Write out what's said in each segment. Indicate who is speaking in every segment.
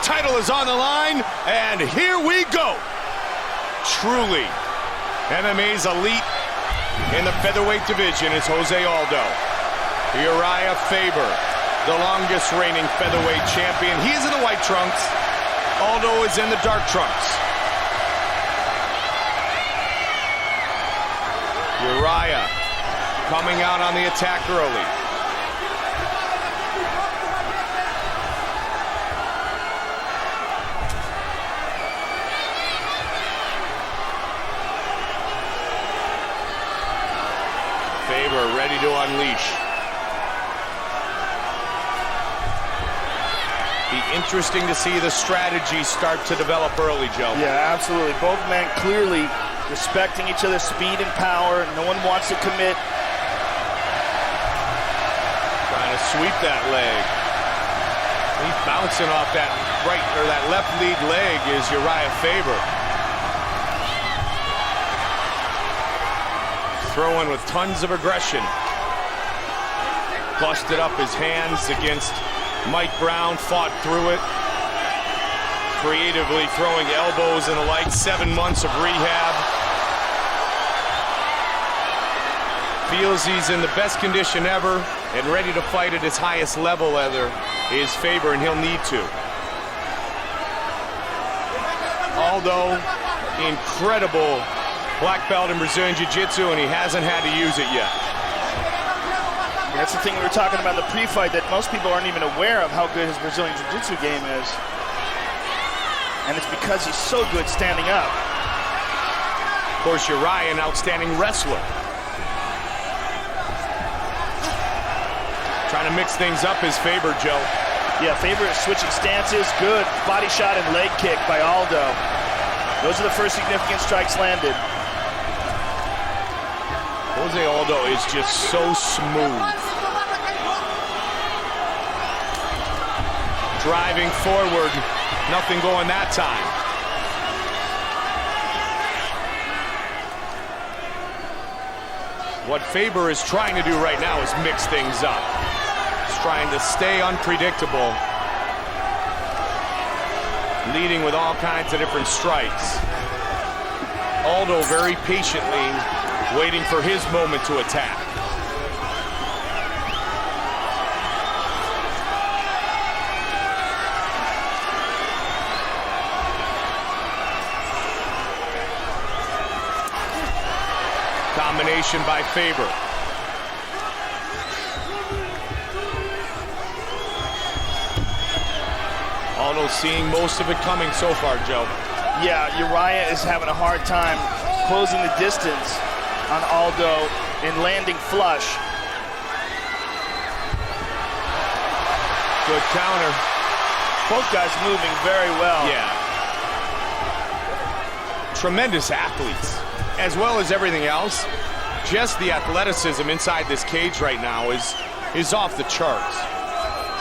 Speaker 1: title is on the line, and here we go. Truly, MMA's elite in the featherweight division is José Aldo. Urijah Faber, the longest reigning featherweight champion. He is in the white trunks. Aldo is in the dark trunks. Urijah coming out on the attack early. Faber ready to unleash. Be interesting to see the strategy start to develop early, Joe.
Speaker 2: Yeah, absolutely. Both men clearly respecting each other's speed and power. No one wants to commit.
Speaker 1: Trying to sweep that leg. He's bouncing off that right or that left lead leg is Urijah Faber. Throwing with tons of aggression. Busted up his hands against Mike Brown, fought through it. Creatively throwing elbows and the like. 7 months of rehab. Feels he's in the best condition ever and ready to fight at his highest level ever is Faber, and he'll need to. Aldo, incredible black belt in Brazilian Jiu-Jitsu, and he hasn't had to use it yet.
Speaker 2: That's the thing we were talking about in the pre-fight, that most people aren't even aware of how good his Brazilian Jiu-Jitsu game is. And it's because he's so good standing up.
Speaker 1: Of course, Urijah, an outstanding wrestler. Trying to mix things up is Faber, Joe.
Speaker 2: Yeah, Faber is switching stances. Good body shot and leg kick by Aldo. Those are the first significant strikes landed.
Speaker 1: José Aldo is just so smooth. Driving forward, nothing going that time. What Faber is trying to do right now is mix things up. He's trying to stay unpredictable, leading with all kinds of different strikes. Aldo very patiently waiting for his moment to attack. Combination by Faber. Aldo seeing most of it coming so far, Joe.
Speaker 2: Yeah, Urijah is having a hard time closing the distance on Aldo in landing flush.
Speaker 1: Good counter.
Speaker 2: Both guys moving very well.
Speaker 1: Yeah. Tremendous athletes, as well as everything else. Just the athleticism inside this cage right now is off the charts.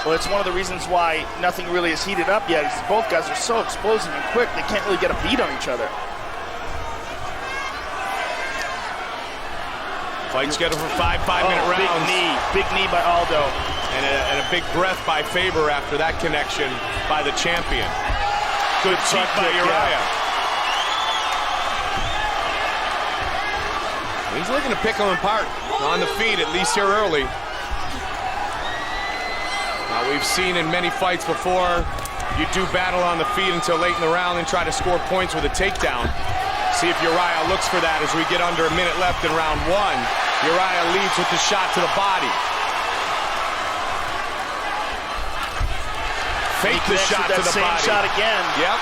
Speaker 2: Well, it's one of the reasons why nothing really is heated up yet. Is both guys are so explosive and quick, they can't really get a beat on each other.
Speaker 1: Fight scheduled for five-minute rounds.
Speaker 2: Big knee by Aldo.
Speaker 1: And a big breath by Faber after that connection by the champion. Good cheek by Urijah. He's looking to pick him apart on the feet, at least here early. Now, we've seen in many fights before, you do battle on the feet until late in the round and try to score points with a takedown. See if Urijah looks for that as we get under a minute left in round one. Urijah leads with the shot to the body. Fake the shot to the body.
Speaker 2: Same shot again.
Speaker 1: Yep.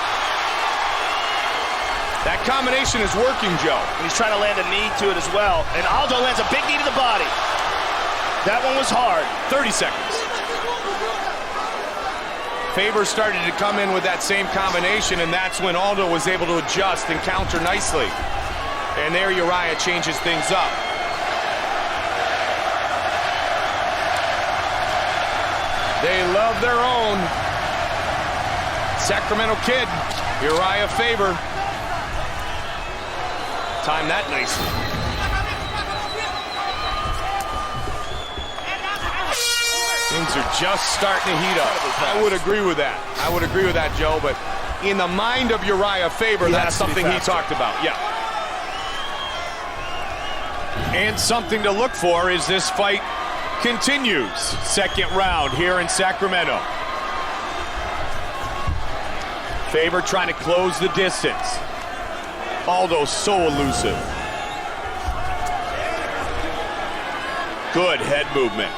Speaker 1: That combination is working, Joe.
Speaker 2: And he's trying to land a knee to it as well. And Aldo lands a big knee to the body. That one was hard.
Speaker 1: 30 seconds. Faber started to come in with that same combination, and that's when Aldo was able to adjust and counter nicely. And there Urijah changes things up. They love their own. Sacramento kid, Urijah Faber. Timed that nicely. Things are just starting to heat up. I would agree with that. I would agree with that, Joe, but in the mind of Urijah Faber, that's something he talked about. Yeah. And something to look for as this fight continues. Second round here in Sacramento. Faber trying to close the distance. Aldo so elusive. Good head movement.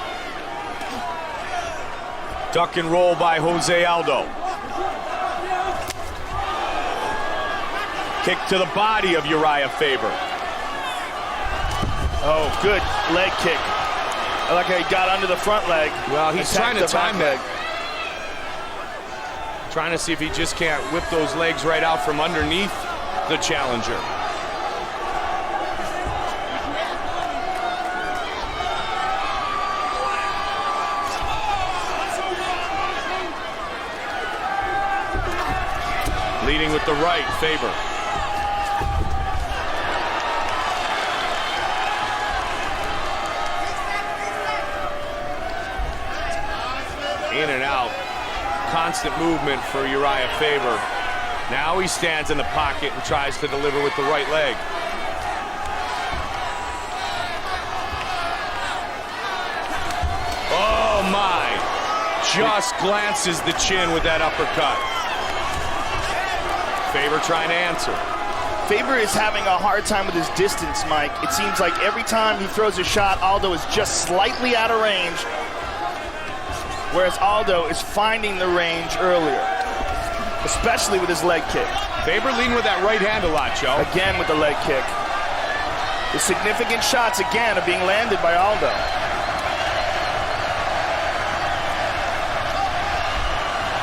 Speaker 1: Duck and roll by José Aldo. Kick to the body of Urijah Faber.
Speaker 2: Oh, good leg kick. I like how he got under the front leg.
Speaker 1: Well, he's trying to time
Speaker 2: leg.
Speaker 1: Trying to see if he just can't whip those legs right out from underneath the challenger. Leading with the right, Faber. In and out. Constant movement for Urijah Faber. Now he stands in the pocket and tries to deliver with the right leg. Oh my! Just glances the chin with that uppercut. Faber trying to answer.
Speaker 2: Faber is having a hard time with his distance, Mike. It seems like every time he throws a shot, Aldo is just slightly out of range, whereas Aldo is finding the range earlier, especially with his leg kick.
Speaker 1: Faber leading with that right hand a lot, Joe.
Speaker 2: Again with the leg kick. The significant shots again are being landed by Aldo.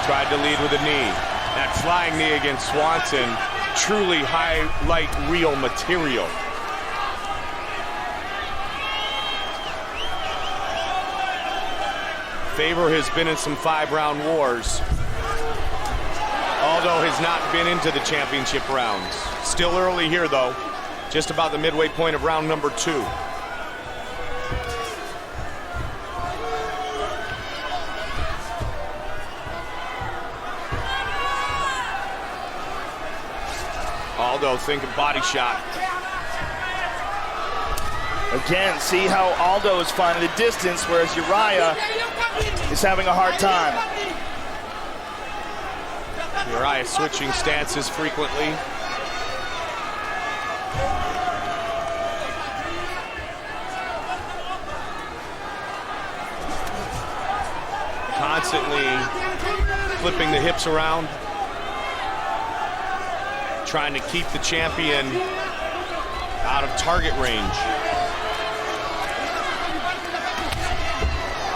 Speaker 1: Tried to lead with a knee. That flying knee against Swanson, truly highlight reel material. Faber has been in some 5-round wars. Aldo has not been into the championship rounds. Still early here, though. Just about the midway point of round number 2. Aldo thinking body shot.
Speaker 2: Again, see how Aldo is finding the distance, whereas Urijah is having a hard time.
Speaker 1: Urijah switching stances frequently. Constantly flipping the hips around. Trying to keep the champion out of target range.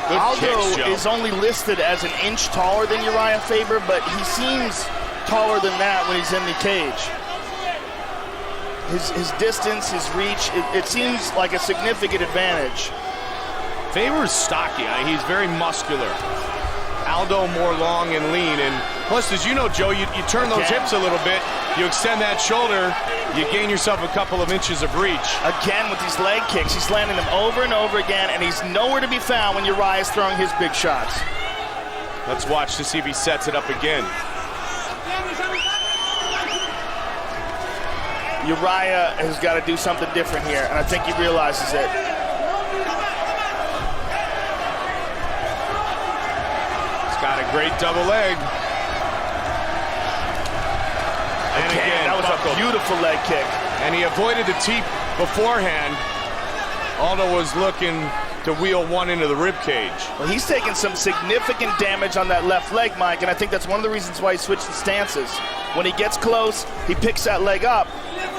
Speaker 1: Good
Speaker 2: Aldo
Speaker 1: kicks,
Speaker 2: is only listed as an inch taller than Urijah Faber, but he seems taller than that when he's in the cage. His distance, his reach, it seems like a significant advantage.
Speaker 1: Faber is stocky. He's very muscular. Aldo more long and lean, and plus, as you know, Joe, you turn those hips a little bit, you extend that shoulder, you gain yourself a couple of inches of reach.
Speaker 2: Again, with these leg kicks, he's landing them over and over again, and he's nowhere to be found when Urijah is throwing his big shots.
Speaker 1: Let's watch to see if he sets it up again.
Speaker 2: Urijah has got to do something different here, and I think he realizes it.
Speaker 1: Got a great double leg. And again,
Speaker 2: that was
Speaker 1: buckled.
Speaker 2: a beautiful leg kick.
Speaker 1: And he avoided the teep beforehand. Aldo was looking to wheel one into the rib cage.
Speaker 2: Well, he's taking some significant damage on that left leg, Mike, and I think that's one of the reasons why he switched the stances. When he gets close, he picks that leg up,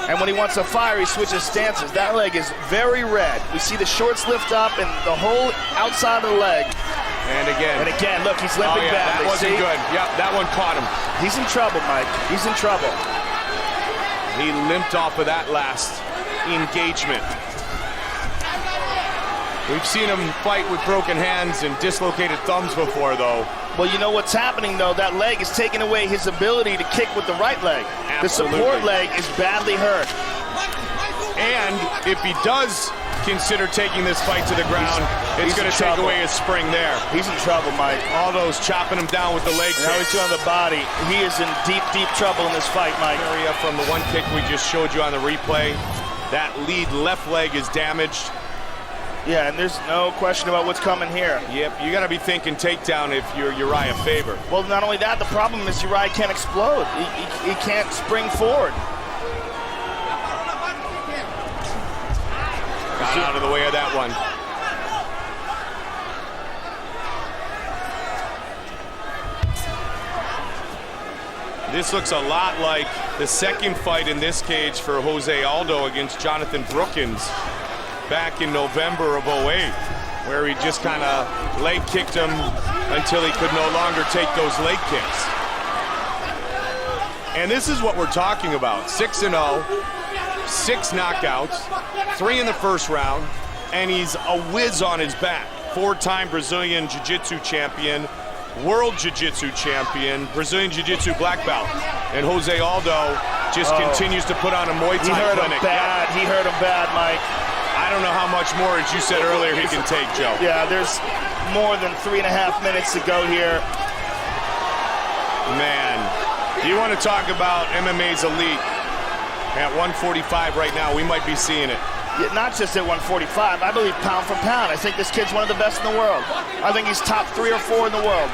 Speaker 2: and when he wants to fire, he switches stances. That leg is very red. We see the shorts lift up and the whole outside of the leg.
Speaker 1: And again,
Speaker 2: look, he's limping badly.
Speaker 1: That wasn't good. Yep, that one caught him.
Speaker 2: He's in trouble, Mike. He's in trouble.
Speaker 1: He limped off of that last engagement. We've seen him fight with broken hands and dislocated thumbs before, though.
Speaker 2: Well, you know what's happening, though? That leg is taking away his ability to kick with the right leg.
Speaker 1: Absolutely.
Speaker 2: The support leg is badly hurt.
Speaker 1: And if he does consider taking this fight to the ground. It's going to take away his spring there.
Speaker 2: He's in trouble, Mike.
Speaker 1: Aldo's chopping him down with the leg kick.
Speaker 2: Now he's on the body. He is in deep, deep trouble in this fight, Mike.
Speaker 1: Area from the one kick we just showed you on the replay. That lead left leg is damaged.
Speaker 2: Yeah, and there's no question about what's coming here.
Speaker 1: Yep, you got to be thinking takedown if you're Urijah Faber.
Speaker 2: Well, not only that, the problem is Urijah can't explode. He can't spring forward.
Speaker 1: Got out of the way of that one. This looks a lot like the second fight in this cage for José Aldo against Jonathan Brookins back in November of 08, where he just kind of leg kicked him until he could no longer take those leg kicks. And this is what we're talking about. 6-0, 6 knockouts, 3 in the first round, and he's a whiz on his back. 4-time Brazilian Jiu-Jitsu champion, World Jiu-Jitsu champion, Brazilian Jiu-Jitsu black belt. And José Aldo just continues to put on a Muay Thai
Speaker 2: He hurt
Speaker 1: clinic.
Speaker 2: him bad. He hurt him bad, Mike.
Speaker 1: I don't know how much more, as you said earlier, he can take, Joe.
Speaker 2: Yeah, there's more than 3.5 minutes to go here.
Speaker 1: Man, you want to talk about MMA's elite. At 145 right now, we might be seeing it.
Speaker 2: Yeah, not just at 145, I believe pound for pound. I think this kid's one of the best in the world. I think he's top 3 or 4 in the world.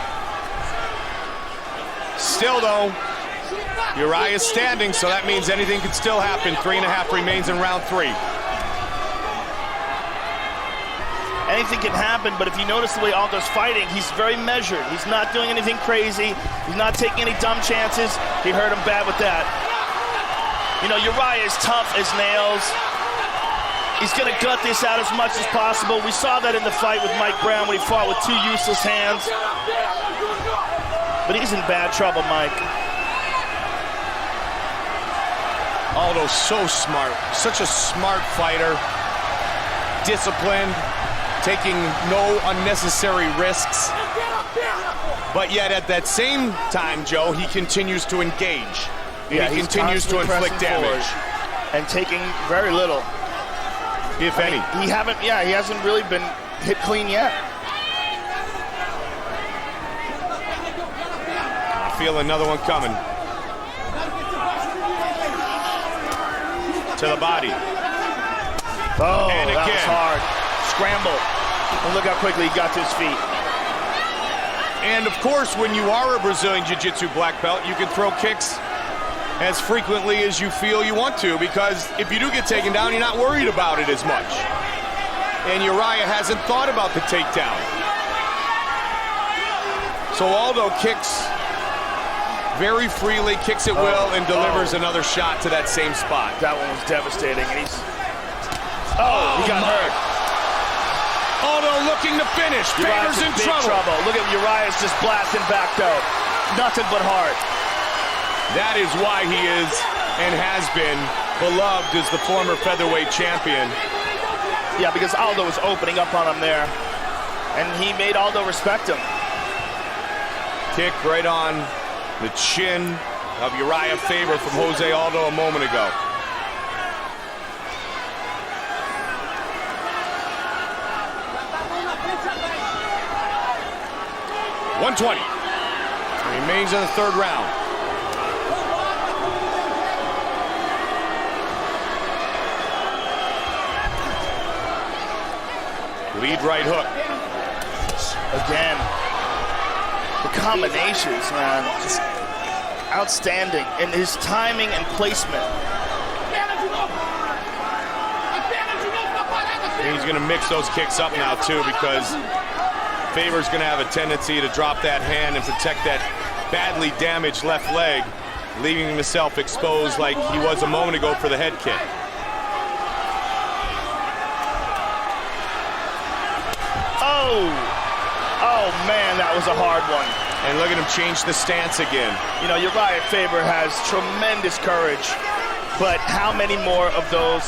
Speaker 1: Still, though, Urijah's standing, so that means anything can still happen. 3.5 remains in round 3.
Speaker 2: Anything can happen, but if you notice the way Aldo's fighting, he's very measured. He's not doing anything crazy. He's not taking any dumb chances. He hurt him bad with that. You know, Urijah is tough as nails. He's going to gut this out as much as possible. We saw that in the fight with Mike Brown when he fought with 2 useless hands. But he's in bad trouble, Mike.
Speaker 1: Aldo's so smart. Such a smart fighter. Disciplined. Taking no unnecessary risks. But yet at that same time, Joe, he continues to engage.
Speaker 2: Yeah,
Speaker 1: he continues to inflict damage.
Speaker 2: And taking very little.
Speaker 1: If any.
Speaker 2: He hasn't really been hit clean yet.
Speaker 1: I feel another one coming. To the body.
Speaker 2: Oh,
Speaker 1: and
Speaker 2: that
Speaker 1: again.
Speaker 2: was hard. Scramble. And look how quickly he got to his feet.
Speaker 1: And of course, when you are a Brazilian Jiu-Jitsu black belt, you can throw kicks as frequently as you feel you want to, because if you do get taken down, you're not worried about it as much. And Urijah hasn't thought about the takedown. So Aldo kicks very freely, kicks at will, and delivers another shot to that same spot.
Speaker 2: That one was devastating. And he's... Oh, he got hurt.
Speaker 1: Aldo looking to finish. Faber's in trouble.
Speaker 2: Look at Urijah's just blasting back though. Nothing but heart.
Speaker 1: That is why he is and has been beloved as the former featherweight champion.
Speaker 2: Yeah, because Aldo was opening up on him there, and he made Aldo respect him.
Speaker 1: Kick right on the chin of Urijah Faber from José Aldo a moment ago. .120 remains in the 3rd round. Lead right hook.
Speaker 2: Again, the combinations, man, just outstanding. And his timing and placement.
Speaker 1: He's going to mix those kicks up now, too, because Faber's going to have a tendency to drop that hand and protect that badly damaged left leg, leaving himself exposed like he was a moment ago for the head kick.
Speaker 2: Oh man, that was a hard one.
Speaker 1: And look at him change the stance again.
Speaker 2: You know, Urijah Faber has tremendous courage, but how many more of those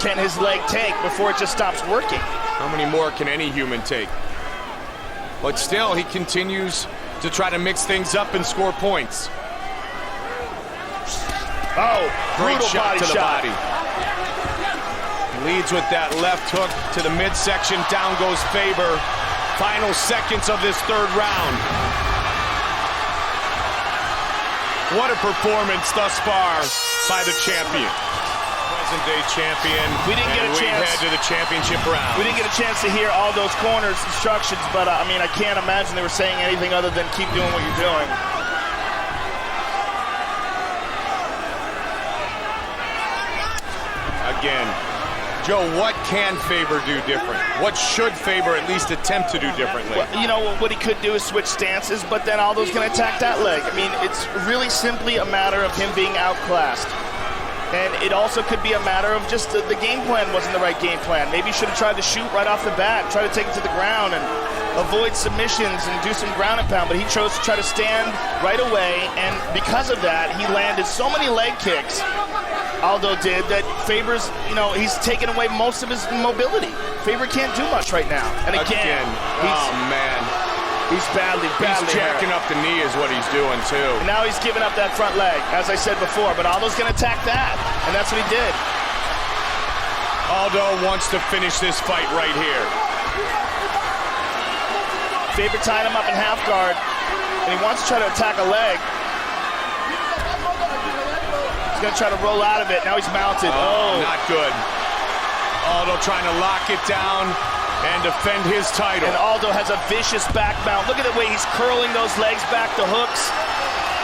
Speaker 2: can his leg take before it just stops working?
Speaker 1: How many more can any human take? But still, he continues to try to mix things up and score points.
Speaker 2: Oh,
Speaker 1: great
Speaker 2: brutal
Speaker 1: shot
Speaker 2: body
Speaker 1: to the
Speaker 2: shot.
Speaker 1: body. Leads with that left hook to the midsection. Down goes Faber. Final seconds of this third round. What a performance thus far by the champion. Present-day champion.
Speaker 2: We didn't get a chance.
Speaker 1: We head to the championship round.
Speaker 2: We didn't get a chance to hear all those corners' instructions, but I mean, I can't imagine they were saying anything other than keep doing what you're doing.
Speaker 1: Again, Joe, what can Faber do different? What should Faber at least attempt to do differently?
Speaker 2: Well, you know, what he could do is switch stances, but then Aldo's going to attack that leg. I mean, it's really simply a matter of him being outclassed. And it also could be a matter of just the game plan wasn't the right game plan. Maybe he should have tried to shoot right off the bat, try to take it to the ground and avoid submissions and do some ground and pound, but he chose to try to stand right away, and because of that, he landed so many leg kicks, Aldo did, that Faber's, you know, he's taken away most of his mobility. Faber can't do much right now. And again
Speaker 1: oh man.
Speaker 2: He's badly
Speaker 1: He's jacking up the knee is what he's doing too.
Speaker 2: And now he's giving up that front leg, as I said before, but Aldo's gonna attack that, and that's what he did.
Speaker 1: Aldo wants to finish this fight right here.
Speaker 2: Faber tied him up in half guard, and he wants to try to attack a leg. He's gonna try to roll out of it. Now he's mounted. Oh,
Speaker 1: not good. Aldo trying to lock it down and defend his title.
Speaker 2: And Aldo has a vicious back mount. Look at the way he's curling those legs back to hooks.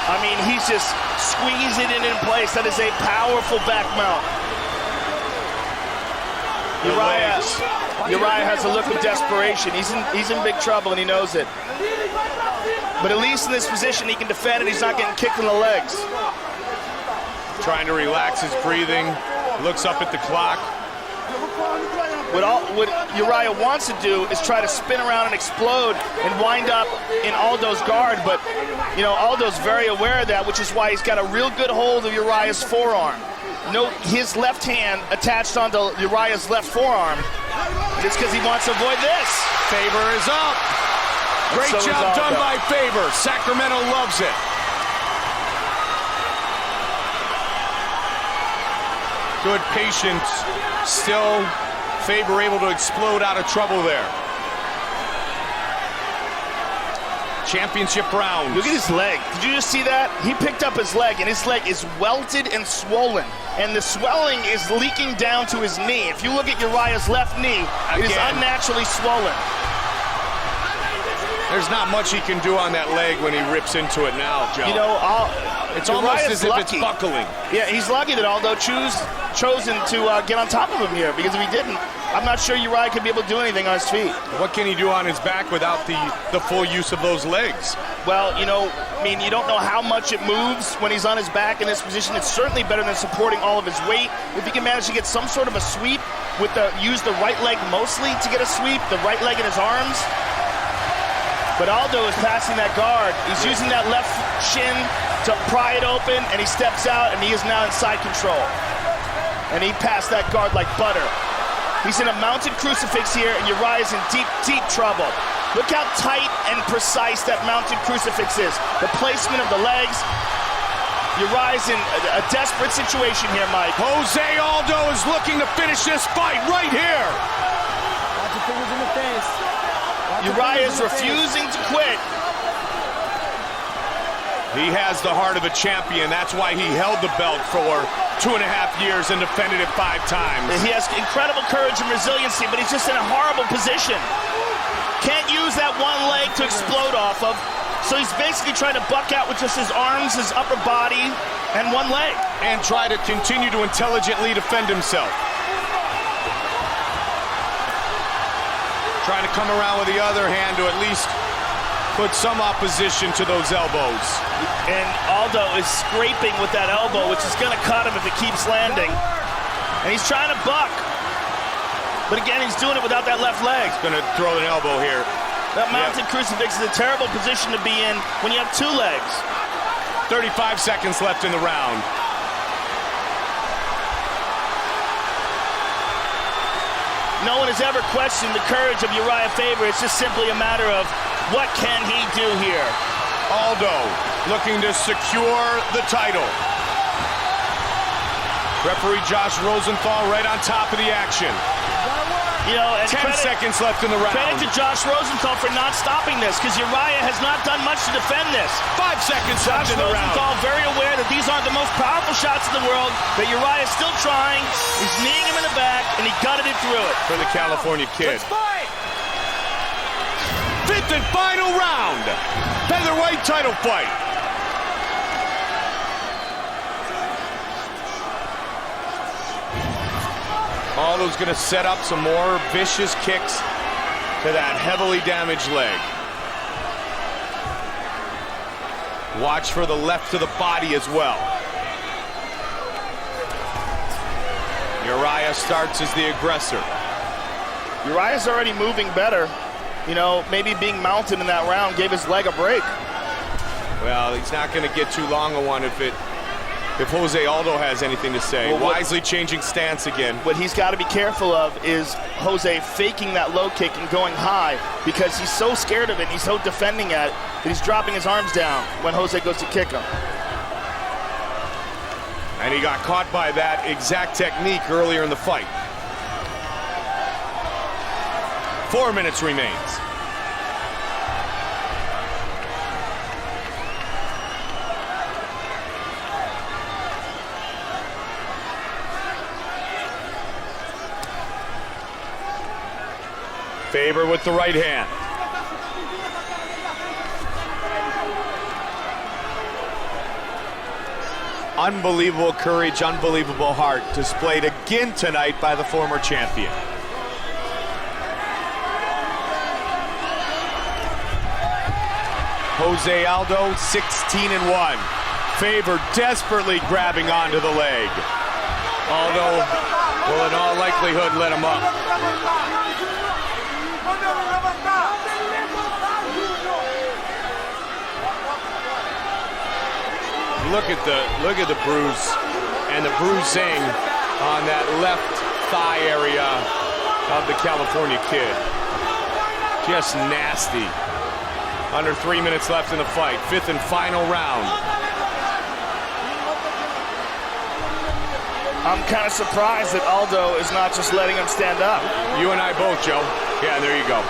Speaker 2: I mean, he's just squeezing it in place. That is a powerful back mount. Urijah has a look of desperation. He's in big trouble, and he knows it. But at least in this position, he can defend, and he's not getting kicked in the legs.
Speaker 1: Trying to relax his breathing. Looks up at the clock.
Speaker 2: What Urijah wants to do is try to spin around and explode and wind up in Aldo's guard, but you know, Aldo's very aware of that, which is why he's got a real good hold of Urijah's forearm. Note his left hand attached onto Urijah's left forearm, just because he wants to avoid this.
Speaker 1: Faber is up. Great job done by Faber. Sacramento loves it. Good patience. Still Faber able to explode out of trouble there. Championship round.
Speaker 2: Look at his leg. Did you just see that? He picked up his leg, and his leg is welted and swollen. And the swelling is leaking down to his knee. If you look at Urijah's left knee, it is unnaturally swollen.
Speaker 1: There's not much he can do on that leg when he rips into it now, Joe.
Speaker 2: You know,
Speaker 1: it's almost as if it's buckling.
Speaker 2: Yeah, he's lucky that Aldo chosen to get on top of him here, because if he didn't, I'm not sure Urijah could be able to do anything on his feet.
Speaker 1: What can he do on his back without the full use of those legs? Well,
Speaker 2: you know, I mean, you don't know how much it moves when he's on his back in this position. It's certainly better than supporting all of his weight. If he can manage to get some sort of a sweep use the right leg mostly to get a sweep, the right leg in his arms. But Aldo is passing that guard. He's using that left shin to pry it open, and he steps out, and he is now in side control. And he passed that guard like butter. He's in a mounted crucifix here, and Urijah's in deep, deep trouble. Look how tight and precise that mounted crucifix is. The placement of the legs. Urijah's in a desperate situation here, Mike.
Speaker 1: José Aldo is looking to finish this fight right here.
Speaker 3: Watch your fingers in the face.
Speaker 2: Urijah is refusing to quit.
Speaker 1: He has the heart of a champion. That's why he held the belt for 2.5 years and defended it 5 times.
Speaker 2: He has incredible courage and resiliency, but he's just in a horrible position. Can't use that one leg to explode off of. So he's basically trying to buck out with just his arms, his upper body, and one leg.
Speaker 1: And try to continue to intelligently defend himself. Trying to come around with the other hand to at least put some opposition to those elbows.
Speaker 2: And Aldo is scraping with that elbow, which is going to cut him if it keeps landing. And he's trying to buck. But again, he's doing it without that left leg.
Speaker 1: He's going to throw an elbow here.
Speaker 2: That mounted crucifix is a terrible position to be in when you have 2 legs.
Speaker 1: 35 seconds left in the round.
Speaker 2: No one has ever questioned the courage of Urijah Faber. It's just simply a matter of what can he do here.
Speaker 1: Aldo looking to secure the title. Referee Josh Rosenthal right on top of the action.
Speaker 2: You know, and
Speaker 1: 10 seconds left in the round.
Speaker 2: Credit to Josh Rosenthal for not stopping this, because Urijah has not done much to defend this.
Speaker 1: 5 seconds left in the round.
Speaker 2: Josh Rosenthal very aware that these aren't the most powerful shots in the world, that Urijah is still trying. He's kneeing him in the back, and he gutted it through it.
Speaker 1: For the California kid. Fifth and final round. Featherweight title fight. Aldo's going to set up some more vicious kicks to that heavily damaged leg. Watch for the left to the body as well. Urijah starts as the aggressor.
Speaker 2: Uriah's already moving better. You know, maybe being mounted in that round gave his leg a break.
Speaker 1: Well, he's not going to get too long a one if José Aldo has anything to say.
Speaker 2: Well,
Speaker 1: wisely changing stance again.
Speaker 2: What he's got to be careful of is Jose faking that low kick and going high, because he's so scared of it, he's so defending at it, that he's dropping his arms down when Jose goes to kick him.
Speaker 1: And he got caught by that exact technique earlier in the fight. 4 minutes remains. Faber with the right hand. Unbelievable courage, unbelievable heart displayed again tonight by the former champion. José Aldo, 16-1. Faber desperately grabbing onto the leg. Aldo will in all likelihood let him up. Look at the bruise and the bruising on that left thigh area of the California kid. Just nasty. Under 3 minutes left in the fight. Fifth and final round.
Speaker 2: I'm kind of surprised that Aldo is not just letting him stand up.
Speaker 1: You and I both, Joe. Yeah, there you go.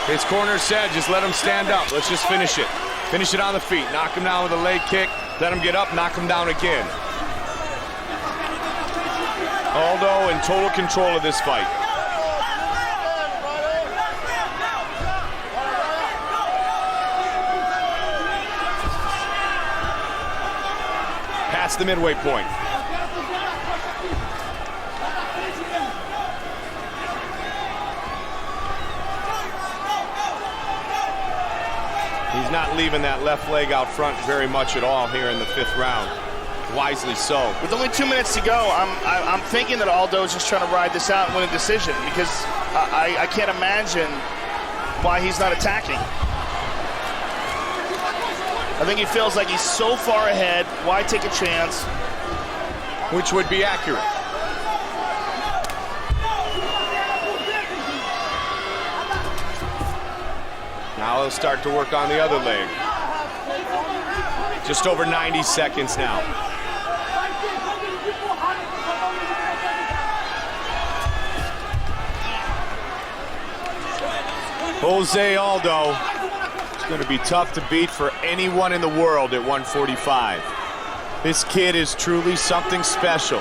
Speaker 1: His corner said, just let him stand up. Let's just finish it. Finish it on the feet. Knock him down with a leg kick. Let him get up, knock him down again. Aldo in total control of this fight. Past the midway point. He's not leaving that left leg out front very much at all here in the fifth round. Wisely so.
Speaker 2: With only 2 minutes to go, I'm thinking that Aldo is just trying to ride this out and win a decision, because I can't imagine why he's not attacking. I think he feels like he's so far ahead. Why take a chance?
Speaker 1: Which would be accurate. Now he'll start to work on the other leg. Just over 90 seconds now. José Aldo. It's going to be tough to beat for anyone in the world at 145. This kid is truly something special.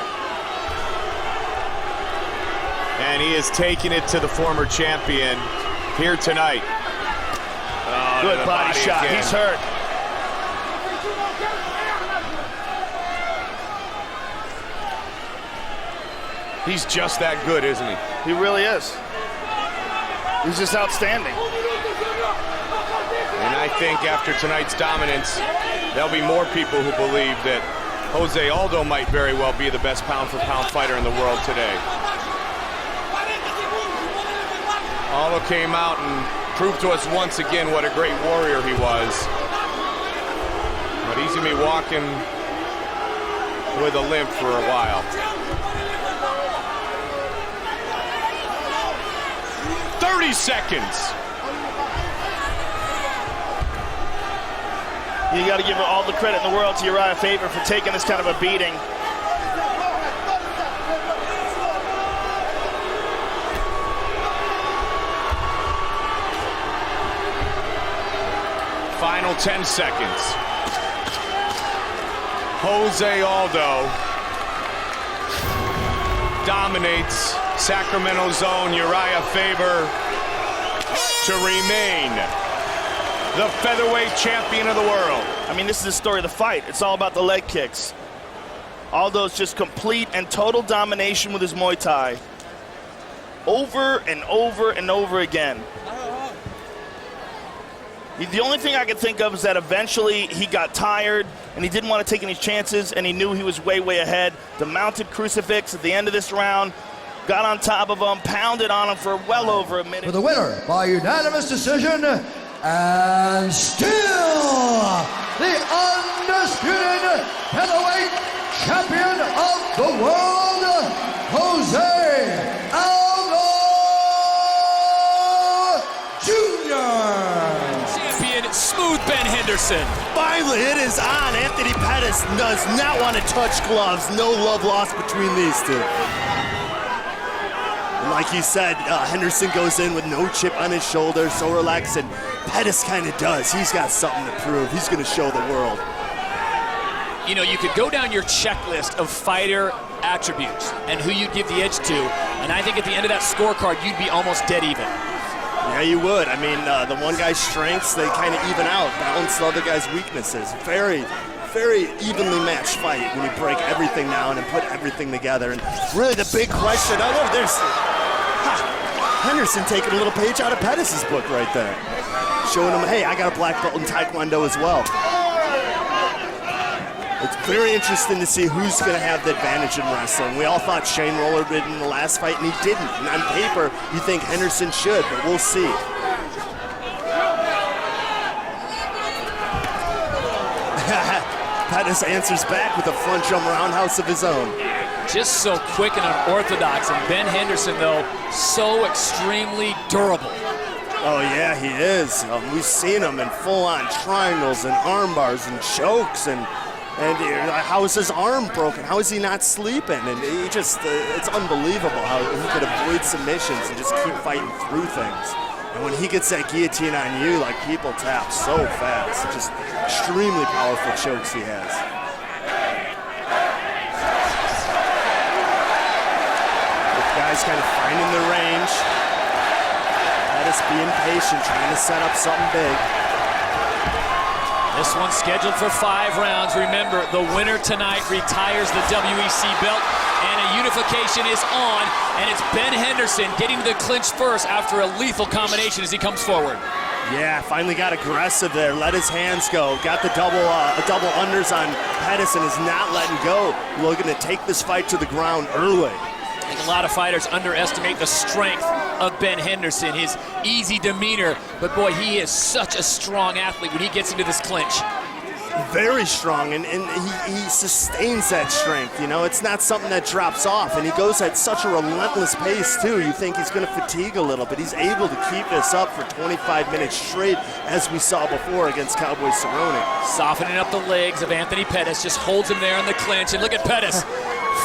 Speaker 1: And he is taking it to the former champion here tonight. Oh,
Speaker 2: good body shot. Again. He's hurt.
Speaker 1: He's just that good, isn't he?
Speaker 2: He really is. He's just outstanding.
Speaker 1: And I think after tonight's dominance, there'll be more people who believe that José Aldo might very well be the best pound-for-pound fighter in the world today. Aldo came out and proved to us once again what a great warrior he was. But he's going to be walking with a limp for a while. 30 seconds.
Speaker 2: You got to give all the credit in the world to Urijah Faber for taking this kind of a beating.
Speaker 1: Final 10 seconds. José Aldo dominates Sacramento zone. Urijah Faber to remain the featherweight champion of the world.
Speaker 2: I mean, this is the story of the fight. It's all about the leg kicks. Aldo's just complete and total domination with his Muay Thai. Over and over and over again. The only thing I could think of is that eventually he got tired and he didn't want to take any chances and he knew he was way, way ahead. The mounted crucifix at the end of this round got on top of him, pounded on him for well over a minute.
Speaker 4: For the winner by unanimous decision, and still the undisputed featherweight champion of the world, José Aldo Jr.
Speaker 5: Smooth Ben Henderson.
Speaker 6: Finally, it is on. Anthony Pettis does not want to touch gloves. No love lost between these two. And like you said, Henderson goes in with no chip on his shoulder, so relaxed, and Pettis kind of does. He's got something to prove. He's going to show the world.
Speaker 5: You know, you could go down your checklist of fighter attributes and who you'd give the edge to, and I think at the end of that scorecard, you'd be almost dead even.
Speaker 6: Yeah, you would. I mean, the one guy's strengths, they kind of even out, balance the other guy's weaknesses. Very, very evenly matched fight when you break everything down and put everything together. And really the big question, there's Henderson taking a little page out of Pettis' book right there. Showing him, hey, I got a black belt in Taekwondo as well. It's very interesting to see who's going to have the advantage in wrestling. We all thought Shane Roller did in the last fight, and he didn't. And on paper, you think Henderson should, but we'll see. Pettis answers back with a front jump roundhouse of his own.
Speaker 5: Just so quick and unorthodox, and Ben Henderson, though, so extremely durable.
Speaker 6: Oh, yeah, he is. We've seen him in full-on triangles and arm bars and chokes, and how is his arm broken? How is he not sleeping? And he just, it's unbelievable how he could avoid submissions and just keep fighting through things. And when he gets that guillotine on you, like, people tap so fast. Just extremely powerful chokes he has. The guys kind of finding their range. Pettis being patient, trying to set up something big.
Speaker 5: This one's scheduled for 5 rounds. Remember, the winner tonight retires the WEC belt, and a unification is on, and it's Ben Henderson getting to the clinch first after a lethal combination as he comes forward.
Speaker 6: Yeah, finally got aggressive there, let his hands go, got the double unders on Pettis and is not letting go. Looking to take this fight to the ground early.
Speaker 5: I think a lot of fighters underestimate the strength of Ben Henderson, his easy demeanor, but boy, he is such a strong athlete when he gets into this clinch.
Speaker 6: Very strong, and he sustains that strength, you know? It's not something that drops off, and he goes at such a relentless pace, too. You think he's going to fatigue a little, but he's able to keep this up for 25 minutes straight, as we saw before against Cowboy Cerrone.
Speaker 5: Softening up the legs of Anthony Pettis, just holds him there in the clinch, and look at Pettis.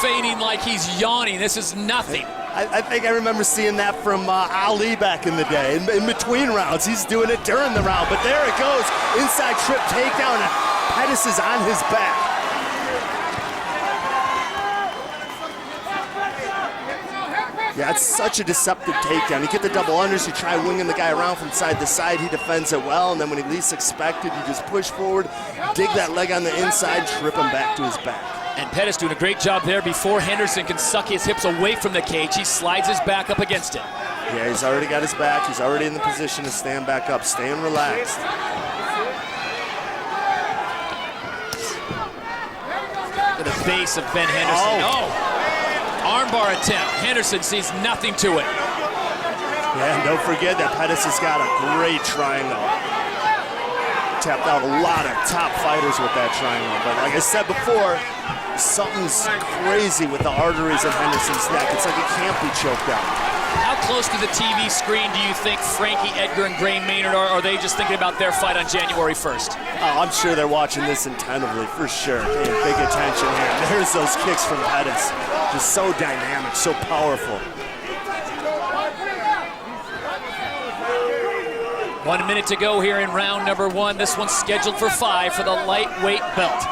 Speaker 5: Feigning like he's yawning. This is nothing.
Speaker 6: I think I remember seeing that from Ali back in the day. In between rounds, he's doing it during the round. But there it goes. Inside trip takedown. And Pettis is on his back. Yeah, it's such a deceptive takedown. You get the double unders, you try winging the guy around from side to side, he defends it well, and then when he least expected, you just push forward, dig that leg on the inside, trip him back to his back.
Speaker 5: And Pettis doing a great job there before Henderson can suck his hips away from the cage. He slides his back up against it.
Speaker 6: Yeah, he's already got his back. He's already in the position to stand back up, staying relaxed.
Speaker 5: To the base of Ben Henderson. Oh! Armbar attempt. Henderson sees nothing to it.
Speaker 6: Yeah, and don't forget that Pettis has got a great triangle. Tapped out a lot of top fighters with that triangle. But like I said before, something's crazy with the arteries in Henderson's neck. It's like it can't be choked out.
Speaker 5: How close to the TV screen do you think Frankie Edgar and Gray Maynard are? Or are they just thinking about their fight on January 1st?
Speaker 6: Oh, I'm sure they're watching this attentively, for sure. Paying big attention here. There's those kicks from Pettis. Just so dynamic, so powerful.
Speaker 5: 1 minute to go here in round number 1. This one's scheduled for 5 for the lightweight belt.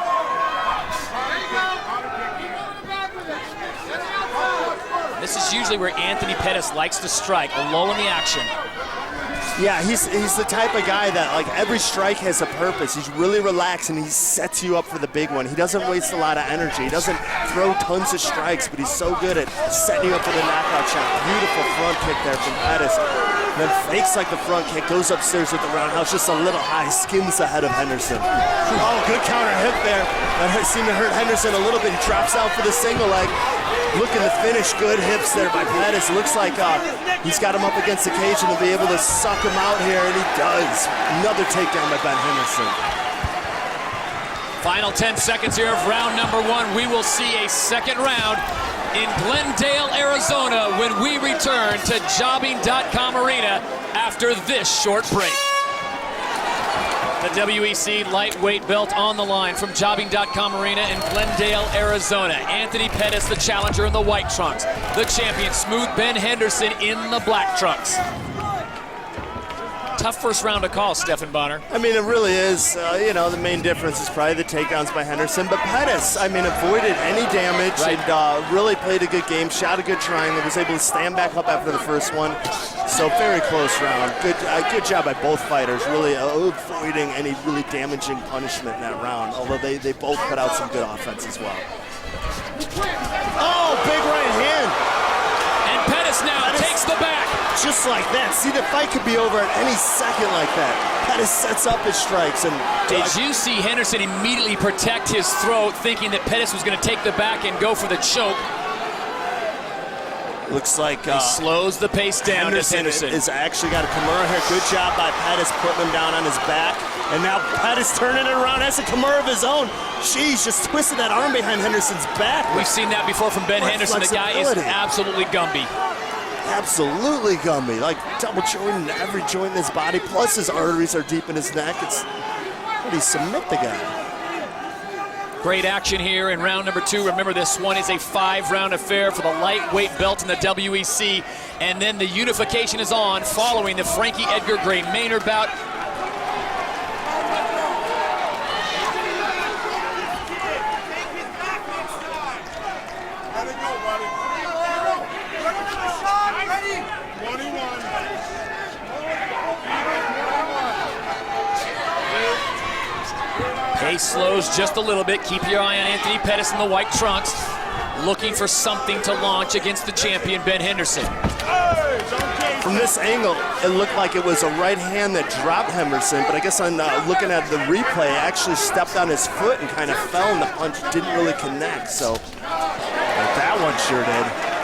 Speaker 5: This is usually where Anthony Pettis likes to strike, a lull in the action.
Speaker 6: Yeah, he's the type of guy that, like, every strike has a purpose. He's really relaxed and he sets you up for the big one. He doesn't waste a lot of energy. He doesn't throw tons of strikes, but he's so good at setting you up for the knockout shot. Beautiful front kick there from Pettis. Then fakes like the front kick, goes upstairs with the roundhouse, just a little high, skims ahead of Henderson. Oh, good counter hit there. That seemed to hurt Henderson a little bit. He drops out for the single leg. Looking to finish, good hips there by Pettis. Looks like he's got him up against the cage and he'll be able to suck him out here, and he does. Another takedown by Ben Henderson.
Speaker 5: Final 10 seconds here of round number 1. We will see a second round in Glendale, Arizona when we return to Jobbing.com Arena after this short break. The WEC lightweight belt on the line from Jobbing.com Arena in Glendale, Arizona. Anthony Pettis, the challenger in the white trunks. The champion, Smooth Ben Henderson, in the black trunks. Tough first round to call, Stephan Bonner.
Speaker 6: I mean, it really is. The main difference is probably the takedowns by Henderson. But Pettis, avoided any damage and really played a good game, shot a good triangle, was able to stand back up after the first one. So very close round. Good job by both fighters, really avoiding any really damaging punishment in that round, although they both put out some good offense as well. Oh, big right hand.
Speaker 5: And Pettis now takes the back.
Speaker 6: Just like that. See, the fight could be over at any second like that. Pettis sets up his strikes. And
Speaker 5: did you see Henderson immediately protect his throat, thinking that Pettis was going to take the back and go for the choke?
Speaker 6: Looks like
Speaker 5: he slows the pace down. Henderson
Speaker 6: has actually got a Kimura here. Good job by Pettis putting him down on his back. And now Pettis turning it around, has a Kimura of his own. Jeez, just twisted that arm behind Henderson's back.
Speaker 5: We've seen that before from Ben Henderson. The guy is absolutely Gumby.
Speaker 6: Absolutely Gumby. Like double joint in every joint in his body, plus his arteries are deep in his neck. How do you submit the guy?
Speaker 5: Great action here in round number 2. Remember, this one is a 5-round affair for the lightweight belt in the WEC. And then the unification is on following the Frankie Edgar Gray Maynard bout. Pace slows just a little bit. Keep your eye on Anthony Pettis in the white trunks, looking for something to launch against the champion, Ben Henderson.
Speaker 6: From this angle, it looked like it was a right hand that dropped Henderson, but I guess on looking at the replay, actually stepped on his foot and kind of fell, and the punch didn't really connect. So that one sure did.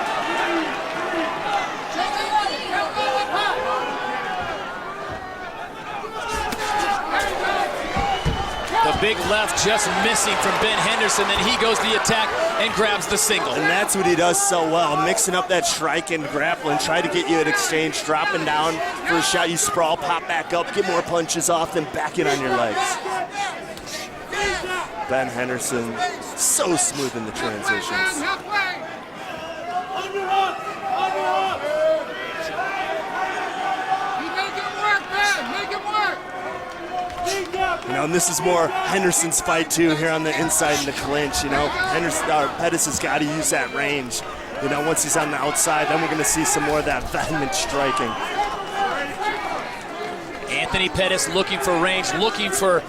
Speaker 5: Big left just missing from Ben Henderson. Then he goes to the attack and grabs the single.
Speaker 6: And that's what he does so well, mixing up that strike and grappling, try to get you an exchange, dropping down for a shot. You sprawl, pop back up, get more punches off, then back in on your legs. Ben Henderson, so smooth in the transitions. And this is more Henderson's fight too, here on the inside in the clinch. Pettis has got to use that range. Once he's on the outside, then we're going to see some more of that vehement striking.
Speaker 5: Anthony Pettis looking for range, looking for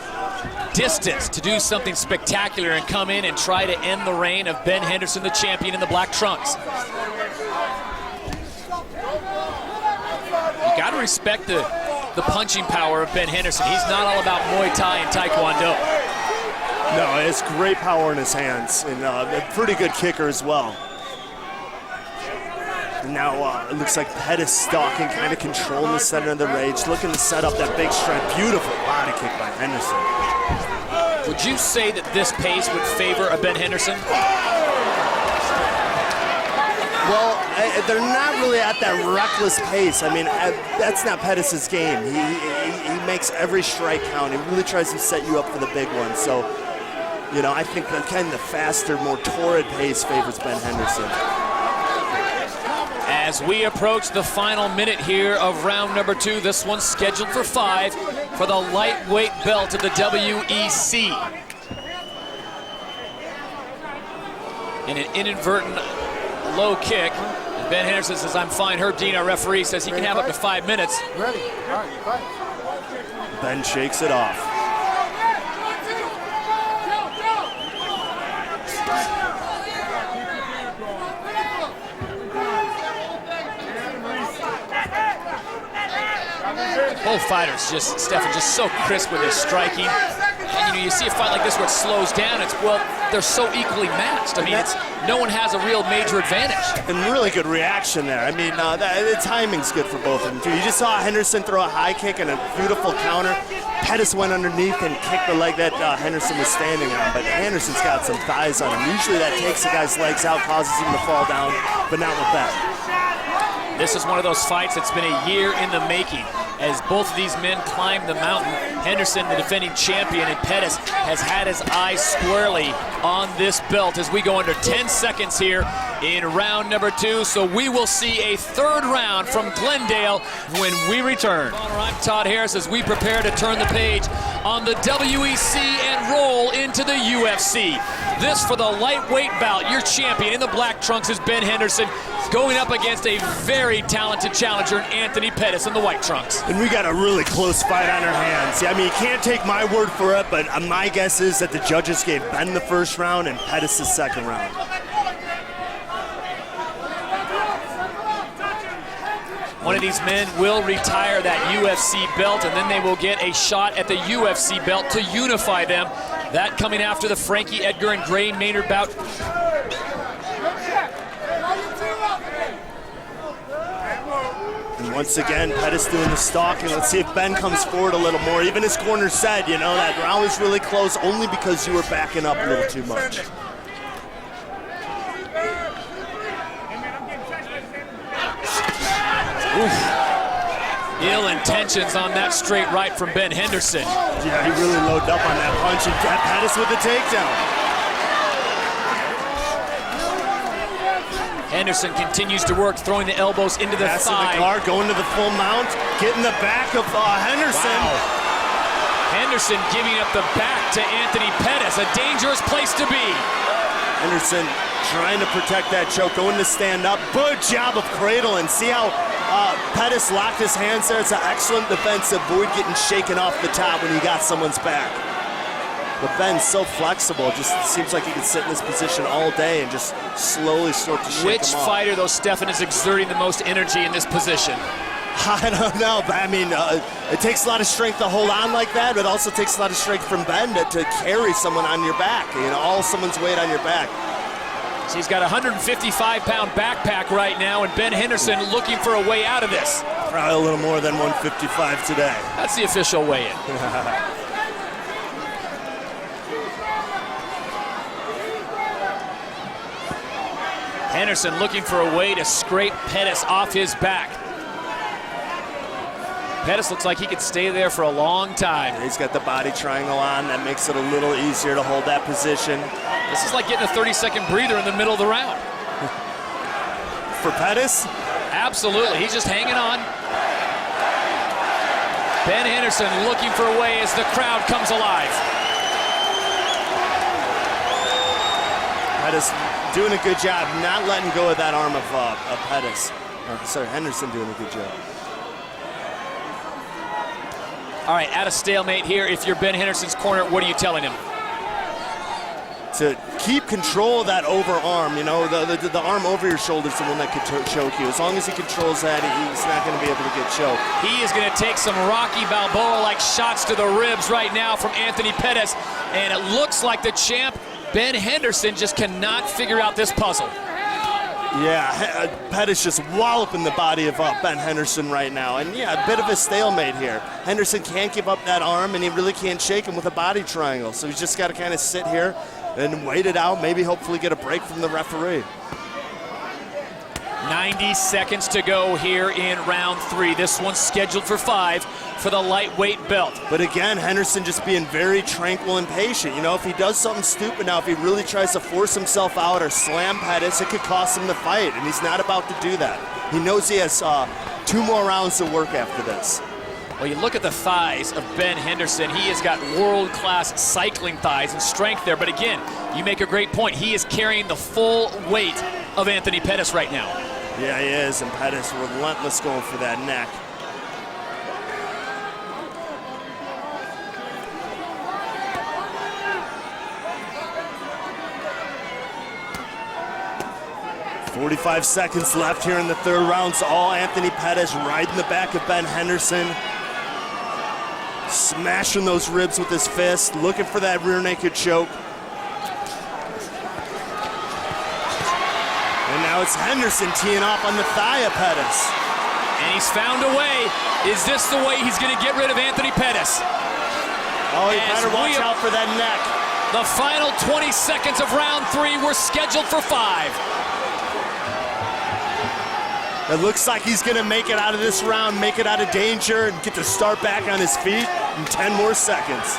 Speaker 5: distance to do something spectacular and come in and try to end the reign of Ben Henderson, the champion in the black trunks. You got to respect the punching power of Ben Henderson. He's not all about Muay Thai and Taekwondo.
Speaker 6: No, he has great power in his hands and a pretty good kicker as well. And now it looks like Pettis stalking, kind of controlling the center of the range, looking to set up that big strike. Beautiful body kick by Henderson.
Speaker 5: Would you say that this pace would favor a Ben Henderson?
Speaker 6: Well, they're not really at that reckless pace. That's not Pettis' game. He makes every strike count. He really tries to set you up for the big one. So, I think the faster, more torrid pace favors Ben Henderson.
Speaker 5: As we approach the final minute here of round number 2, this one's scheduled for 5 for the lightweight belt of the WEC. In an inadvertent low kick, Ben Henderson says, I'm fine. Herb Dean, our referee, says he can have up to 5 minutes.
Speaker 3: Ready. All right, fight.
Speaker 6: Ben shakes it off.
Speaker 5: Both fighters just, Stefan, just so crisp with their striking. And you see a fight like this where it slows down, it's, well, they're so equally matched. I mean, it's, no one has a real major advantage.
Speaker 6: And really good reaction there. I mean, the timing's good for both of them, too. You just saw Henderson throw a high kick and a beautiful counter. Pettis went underneath and kicked the leg that Henderson was standing on, but Henderson's got some thighs on him. Usually that takes the guy's legs out, causes him to fall down, but not with that.
Speaker 5: This is one of those fights that's been a year in the making. As both of these men climb the mountain, Henderson, the defending champion, and Pettis has had his eyes squarely on this belt as we go under 10 seconds here in round number 2. So we will see a third round from Glendale when we return. I'm Todd Harris as we prepare to turn the page on the WEC and roll into the UFC. This for the lightweight bout. Your champion in the black trunks is Ben Henderson, going up against a very talented challenger, Anthony Pettis, in the white trunks.
Speaker 6: And we got a really close fight on our hands. I mean, you can't take my word for it, but my guess is that the judges gave Ben the first round and Pettis the second round.
Speaker 5: One of these men will retire that UFC belt, and then they will get a shot at the UFC belt to unify them. That coming after the Frankie Edgar and Gray Maynard bout.
Speaker 6: And once again, Pettis doing the stalking. Let's see if Ben comes forward a little more. Even his corner said, you know, that round was really close only because you were backing up a little too much.
Speaker 5: Oof. Ill intentions on that straight right from Ben Henderson.
Speaker 6: Yeah, he really loaded up on that punch and got Pettis with the takedown.
Speaker 5: Henderson continues to work, throwing the elbows into the thigh.
Speaker 6: The guard, going to the full mount, getting the back of Henderson.
Speaker 5: Wow. Henderson giving up the back to Anthony Pettis, a dangerous place to be.
Speaker 6: Henderson trying to protect that choke, going to stand up. Good job of cradling. See how Pettis locked his hands there? It's an excellent defense. Avoid getting shaken off the top when you got someone's back. But Ben's so flexible. Just seems like he can sit in this position all day and just slowly start to shake
Speaker 5: Which
Speaker 6: him off.
Speaker 5: fighter, though, Stefan, is exerting the most energy in this position?
Speaker 6: I don't know, but I mean, it takes a lot of strength to hold on like that, but it also takes a lot of strength from Ben to carry someone on your back, you know, all someone's weight on your back.
Speaker 5: So he's got a 155-pound backpack right now, and Ben Henderson looking for a way out of this.
Speaker 6: Probably a little more than 155 today.
Speaker 5: That's the official weigh-in. Henderson looking for a way to scrape Pettis off his back. Pettis looks like he could stay there for a long time.
Speaker 6: He's got the body triangle on. That makes it a little easier to hold that position.
Speaker 5: This is like getting a 30-second breather in the middle of the round.
Speaker 6: For Pettis?
Speaker 5: Absolutely. He's just hanging on. Ben Henderson looking for a way as the crowd comes alive.
Speaker 6: Pettis doing a good job, not letting go of that arm of Pettis. Sorry, Henderson doing a good job.
Speaker 5: All right, at a stalemate here. If you're Ben Henderson's corner, what are you telling him?
Speaker 6: To keep control of that overarm, you know, the arm over your shoulder is the one that could choke you. As long as he controls that, he's not going to be able to get choked.
Speaker 5: He is going to take some Rocky Balboa-like shots to the ribs right now from Anthony Pettis, and it looks like the champ, Ben Henderson, just cannot figure out this puzzle.
Speaker 6: Yeah, Pettis just walloping the body of Ben Henderson right now. And yeah, a bit of a stalemate here. Henderson can't give up that arm, and he really can't shake him with a body triangle. So he's just got to kind of sit here and wait it out, maybe hopefully get a break from the referee.
Speaker 5: 90 seconds to go here in round 3. This one's scheduled for 5 for the lightweight belt.
Speaker 6: But again, Henderson just being very tranquil and patient. You know, if he does something stupid now, if he really tries to force himself out or slam Pettis, it could cost him the fight, and he's not about to do that. He knows he has 2 more rounds to work after this.
Speaker 5: Well, you look at the thighs of Ben Henderson. He has got world-class cycling thighs and strength there. But again, you make a great point. He is carrying the full weight of Anthony Pettis right now.
Speaker 6: Yeah, he is, and Pettis relentless going for that neck. "45 seconds left here in the 3rd round. It's all Anthony Pettis riding the back of Ben Henderson. Smashing those ribs with his fist, looking for that rear naked choke. And now it's Henderson teeing off on the thigh of Pettis.
Speaker 5: And he's found a way. Is this the way he's going to get rid of Anthony Pettis?
Speaker 6: Oh, he better watch out for that neck.
Speaker 5: The final 20 seconds of round 3 were scheduled for 5.
Speaker 6: It looks like he's gonna make it out of this round, make it out of danger, and get to start back on his feet in 10 more seconds.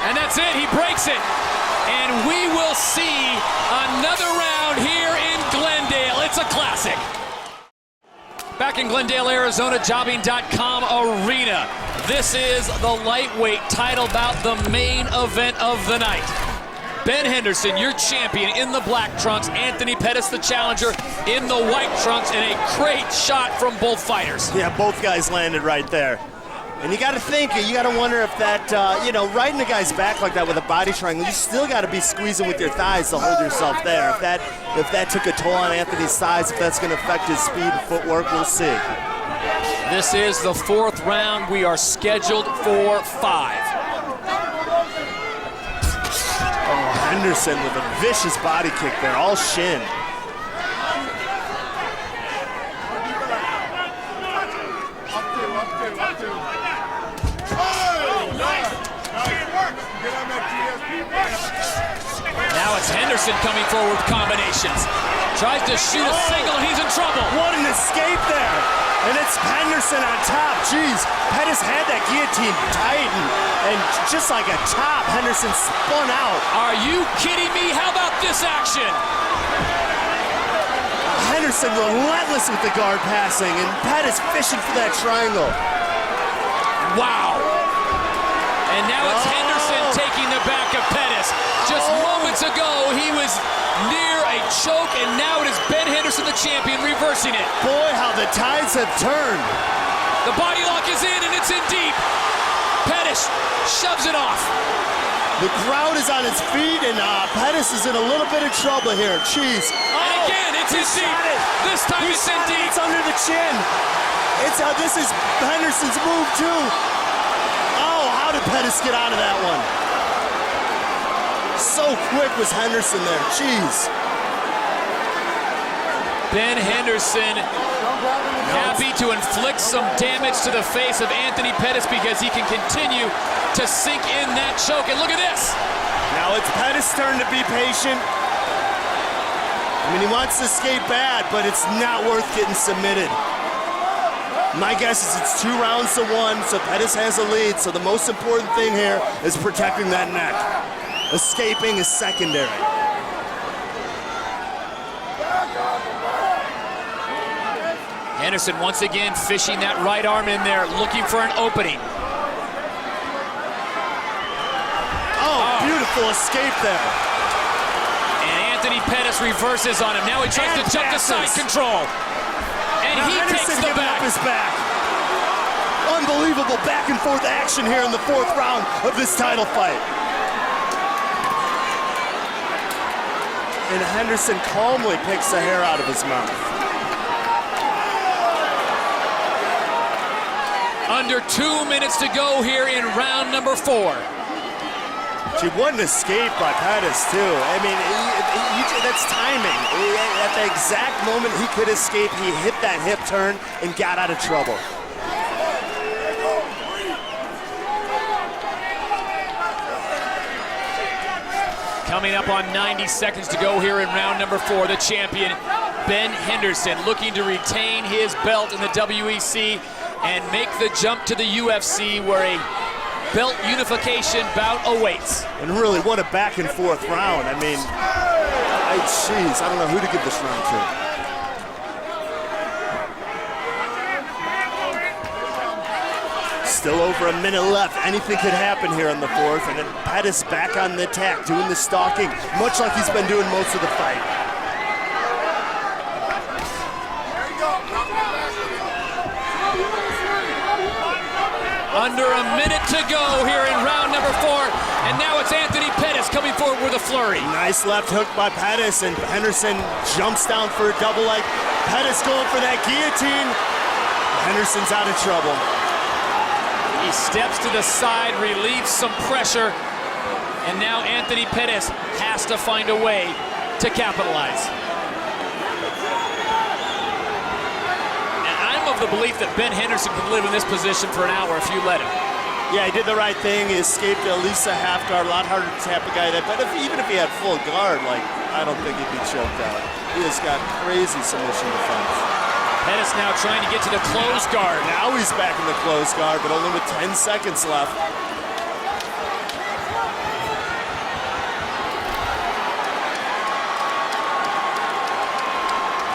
Speaker 5: And that's it, he breaks it. And we will see another round here in Glendale. It's a classic. Back in Glendale, Arizona, jobbing.com arena. This is the lightweight title bout, the main event of the night. Ben Henderson, your champion, in the black trunks. Anthony Pettis, the challenger, in the white trunks, and a great shot from both fighters.
Speaker 6: Yeah, both guys landed right there. And you got to think, you got to wonder if that, you know, riding a guy's back like that with a body triangle, you still got to be squeezing with your thighs to hold yourself there. If that took a toll on Anthony's thighs, if that's going to affect his speed and footwork, we'll see.
Speaker 5: This is the 4th round. We are scheduled for 5.
Speaker 6: Henderson with a vicious body kick there, all shin.
Speaker 5: Now it's Henderson coming forward with combinations. Tries to shoot a single, and he's in trouble.
Speaker 6: What an escape there. And it's Henderson on top. Jeez, Pettis had that guillotine tight, and just like a top, Henderson spun out.
Speaker 5: Are you kidding me? How about this action?
Speaker 6: Henderson relentless with the guard passing, and Pettis fishing for that triangle.
Speaker 5: Wow. And now it's Henderson taking the back of Pettis. Just moments ago, he was near a choke, and now it is Ben Henderson, the champion, reversing it.
Speaker 6: Boy, how the tides have turned.
Speaker 5: The body lock is in, and it's in deep. Pettis shoves it off.
Speaker 6: The crowd is on its feet, and Pettis is in a little bit of trouble here. Jeez.
Speaker 5: And again, it's in deep. This time it's in deep.
Speaker 6: It's under the chin. This is Henderson's move, too. Oh, how did Pettis get out of that one? So quick was Henderson there. Jeez.
Speaker 5: Ben Henderson happy to inflict some damage to the face of Anthony Pettis because he can continue to sink in that choke. And look at this.
Speaker 6: Now it's Pettis' turn to be patient. I mean, he wants to skate bad, but it's not worth getting submitted. My guess is it's 2 rounds to 1, so Pettis has a lead. So the most important thing here is protecting that neck. Escaping is secondary.
Speaker 5: Henderson once again fishing that right arm in there, looking for an opening.
Speaker 6: Oh, beautiful escape there.
Speaker 5: And Anthony Pettis reverses on him. Now he tries to jump to side control. And
Speaker 6: now
Speaker 5: he
Speaker 6: Henderson
Speaker 5: takes the
Speaker 6: giving
Speaker 5: back.
Speaker 6: up his back. Unbelievable back and forth action here in the 4th round of this title fight. And Henderson calmly picks the hair out of his mouth.
Speaker 5: Under 2 minutes to go here in round number 4.
Speaker 6: Gee, what an escape by Pettis, too. I mean, that's timing. At the exact moment he could escape, he hit that hip turn and got out of trouble.
Speaker 5: Coming up on 90 seconds to go here in round number 4, the champion, Ben Henderson, looking to retain his belt in the WEC and make the jump to the UFC, where a belt unification bout awaits.
Speaker 6: And really, what a back and forth round. I mean, jeez, I don't know who to give this round to. Still over a minute left. Anything could happen here in the 4th. And then Pettis back on the attack, doing the stalking, much like he's been doing most of the fight.
Speaker 5: Under a minute to go here in round number 4. And now it's Anthony Pettis coming forward with a flurry.
Speaker 6: Nice left hook by Pettis, and Henderson jumps down for a double leg. Pettis going for that guillotine. Henderson's out of trouble.
Speaker 5: He steps to the side, relieves some pressure, and now Anthony Pettis has to find a way to capitalize. And I'm of the belief that Ben Henderson can live in this position for an hour if you let him.
Speaker 6: Yeah, he did the right thing. He escaped at least a half guard. A lot harder to tap a guy that, but even if he had full guard, like, I don't think he'd be choked out. He has got crazy submission defense.
Speaker 5: Pettis now trying to get to the closed guard.
Speaker 6: Now he's back in the closed guard, but only with 10 seconds left.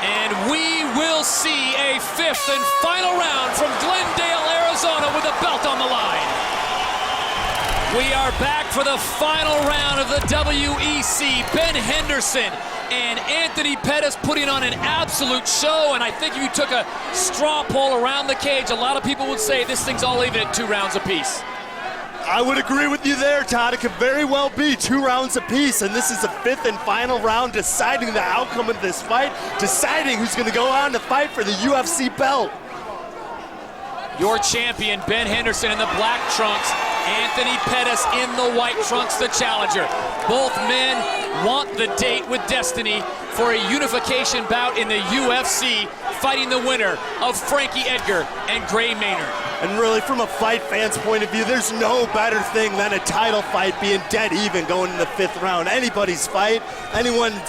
Speaker 5: And we will see a 5th and final round from Glendale, Arizona, with a belt on the line. We are back for the final round of the WEC. Ben Henderson and Anthony Pettis putting on an absolute show, and I think if you took a straw poll around the cage, a lot of people would say this thing's all even at 2 rounds apiece.
Speaker 6: I would agree with you there, Todd. It could very well be 2 rounds apiece, and this is the 5th and final round, deciding the outcome of this fight, deciding who's going to go on to fight for the UFC belt.
Speaker 5: Your champion, Ben Henderson, in the black trunks, Anthony Pettis in the white trunks, the challenger. Both men want the date with destiny for a unification bout in the UFC, fighting the winner of Frankie Edgar and Gray Maynard.
Speaker 6: And really, from a fight fan's point of view, there's no better thing than a title fight being dead even going in the 5th round. Anybody's fight,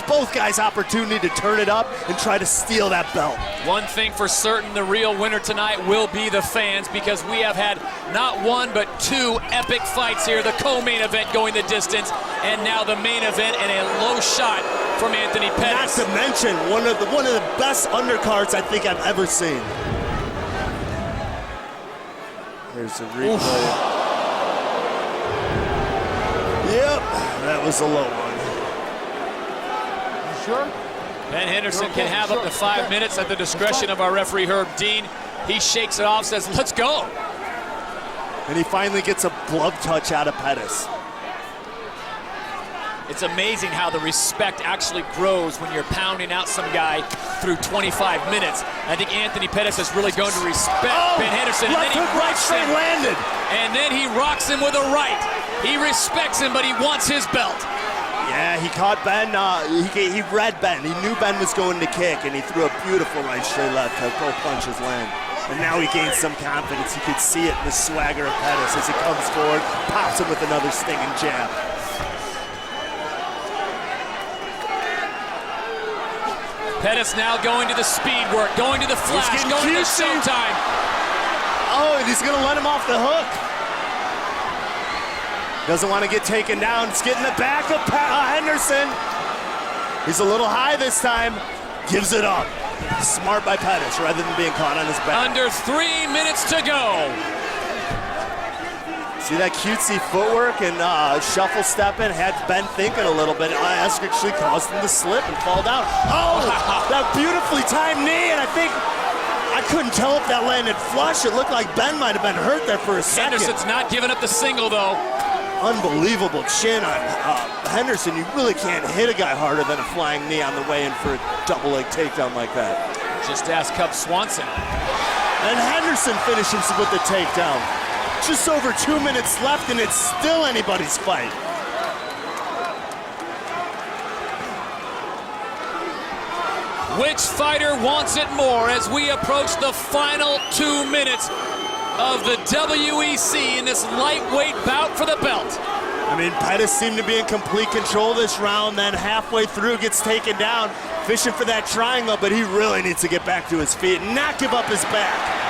Speaker 6: both guys' opportunity to turn it up and try to steal that belt.
Speaker 5: One thing for certain, the real winner tonight will be the fans, because we have had not 1 but 2 epic fights here. The co-main event going the distance, and now the main event, and a low shot from Anthony Pettis.
Speaker 6: Not to mention one of the best undercards I think I've ever seen. Here's a replay. Oof. Yep, that was a low one.
Speaker 3: You sure?
Speaker 5: Ben Henderson can have up to 5 minutes at the discretion of our referee, Herb Dean. He shakes it off, says, let's go.
Speaker 6: And he finally gets a glove touch out of Pettis.
Speaker 5: It's amazing how the respect actually grows when you're pounding out some guy through 25 minutes. I think Anthony Pettis has really grown to respect Ben Henderson.
Speaker 6: Left hook right straight landed.
Speaker 5: And then he rocks him with a right. He respects him, but he wants his belt.
Speaker 6: Yeah, he caught Ben. He read Ben. He knew Ben was going to kick, and he threw a beautiful right straight left hook. Both punches land. And now he gains some confidence. You could see it in the swagger of Pettis as he comes forward, pops him with another stinging jab.
Speaker 5: Pettis now going to the speed work, going to the flash, going to the showtime.
Speaker 6: Oh, and he's going to let him off the hook. Doesn't want to get taken down. It's getting the back of Henderson. He's a little high this time. Gives it up. Smart by Pettis rather than being caught on his back.
Speaker 5: Under 3 minutes to go.
Speaker 6: See that cutesy footwork and shuffle stepping had Ben thinking a little bit. Actually caused him to slip and fall down. Oh, that beautifully timed knee, and I couldn't tell if that landed flush. It looked like Ben might have been hurt there for a second.
Speaker 5: Henderson's not giving up the single, though.
Speaker 6: Unbelievable chin on Henderson. You really can't hit a guy harder than a flying knee on the way in for a double leg takedown like that.
Speaker 5: Just ask Cub Swanson.
Speaker 6: And Henderson finishes with the takedown. Just over 2 minutes left, and it's still anybody's fight.
Speaker 5: Which fighter wants it more as we approach the final 2 minutes of the WEC in this lightweight bout for the belt?
Speaker 6: I mean, Pettis seemed to be in complete control this round, then halfway through gets taken down, fishing for that triangle, but he really needs to get back to his feet and not give up his back.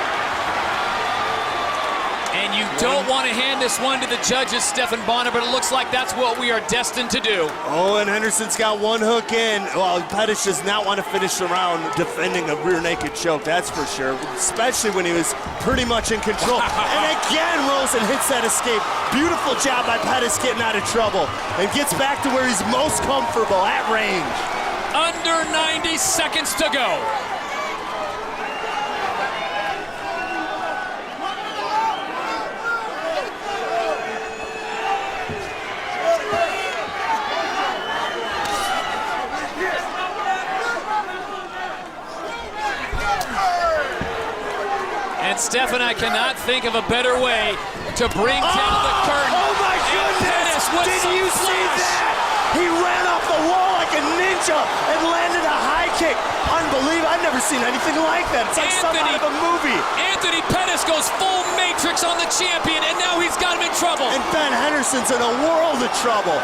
Speaker 5: And you don't want to hand this one to the judges, Stephan Bonner, but it looks like that's what we are destined to do.
Speaker 6: Oh, and Henderson's got one hook in. Well, Pettis does not want to finish the round defending a rear naked choke, that's for sure, especially when he was pretty much in control. And again, rolls and hits that escape. Beautiful job by Pettis getting out of trouble and gets back to where he's most comfortable, at range.
Speaker 5: Under 90 seconds to go. Stephan, I cannot think of a better way to bring down the curtain.
Speaker 6: Oh my goodness! Did you see that? He ran off the wall like a ninja and landed a high kick. Unbelievable. I've never seen anything like that. It's like something out of a movie.
Speaker 5: Anthony Pettis goes full matrix on the champion, and now he's got him in trouble.
Speaker 6: And Ben Henderson's in a world of trouble.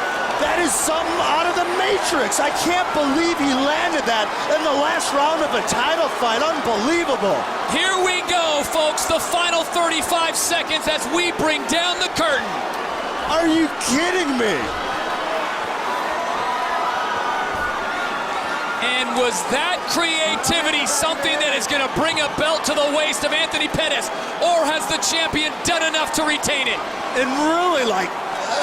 Speaker 6: That is something out of the Matrix. I can't believe he landed that in the last round of a title fight. Unbelievable.
Speaker 5: Here we go, folks. The final 35 seconds as we bring down the curtain.
Speaker 6: Are you kidding me?
Speaker 5: And was that creativity something that is going to bring a belt to the waist of Anthony Pettis? Or has the champion done enough to retain it?
Speaker 6: And really, like,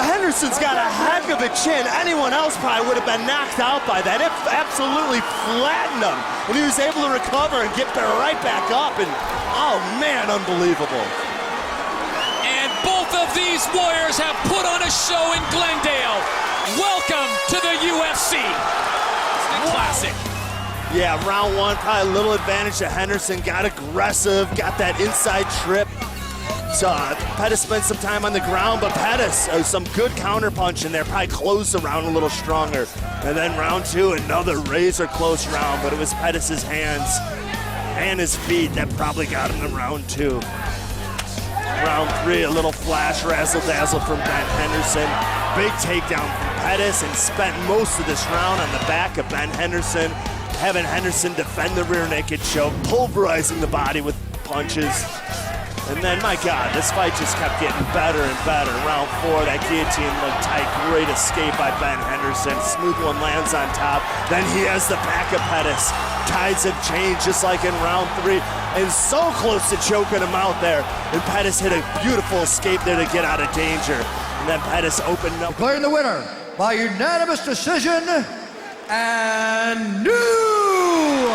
Speaker 6: Henderson's got a heck of a chin. Anyone else probably would have been knocked out by that. It absolutely flattened him. And he was able to recover and get there right back up. And, oh man, unbelievable.
Speaker 5: And both of these warriors have put on a show in Glendale. Welcome to the UFC. It's the classic.
Speaker 6: Yeah, round one, probably a little advantage to Henderson. Got aggressive, got that inside trip. So Pettis spent some time on the ground, but Pettis, some good counter punch in there, probably closed the round a little stronger. And then round two, another razor close round, but it was Pettis' hands and his feet that probably got him in round two. Round three, a little flash razzle-dazzle from Ben Henderson. Big takedown from Pettis, and spent most of this round on the back of Ben Henderson, having Henderson defend the rear naked choke, pulverizing the body with punches. And then, my God, this fight just kept getting better and better. Round four, that guillotine looked tight. Great escape by Ben Henderson. Smooth one lands on top. Then he has the back of Pettis. Tides have changed just like in round three. And so close to choking him out there. And Pettis hit a beautiful escape there to get out of danger. And then Pettis opened up.
Speaker 4: Declaring the winner by unanimous decision and new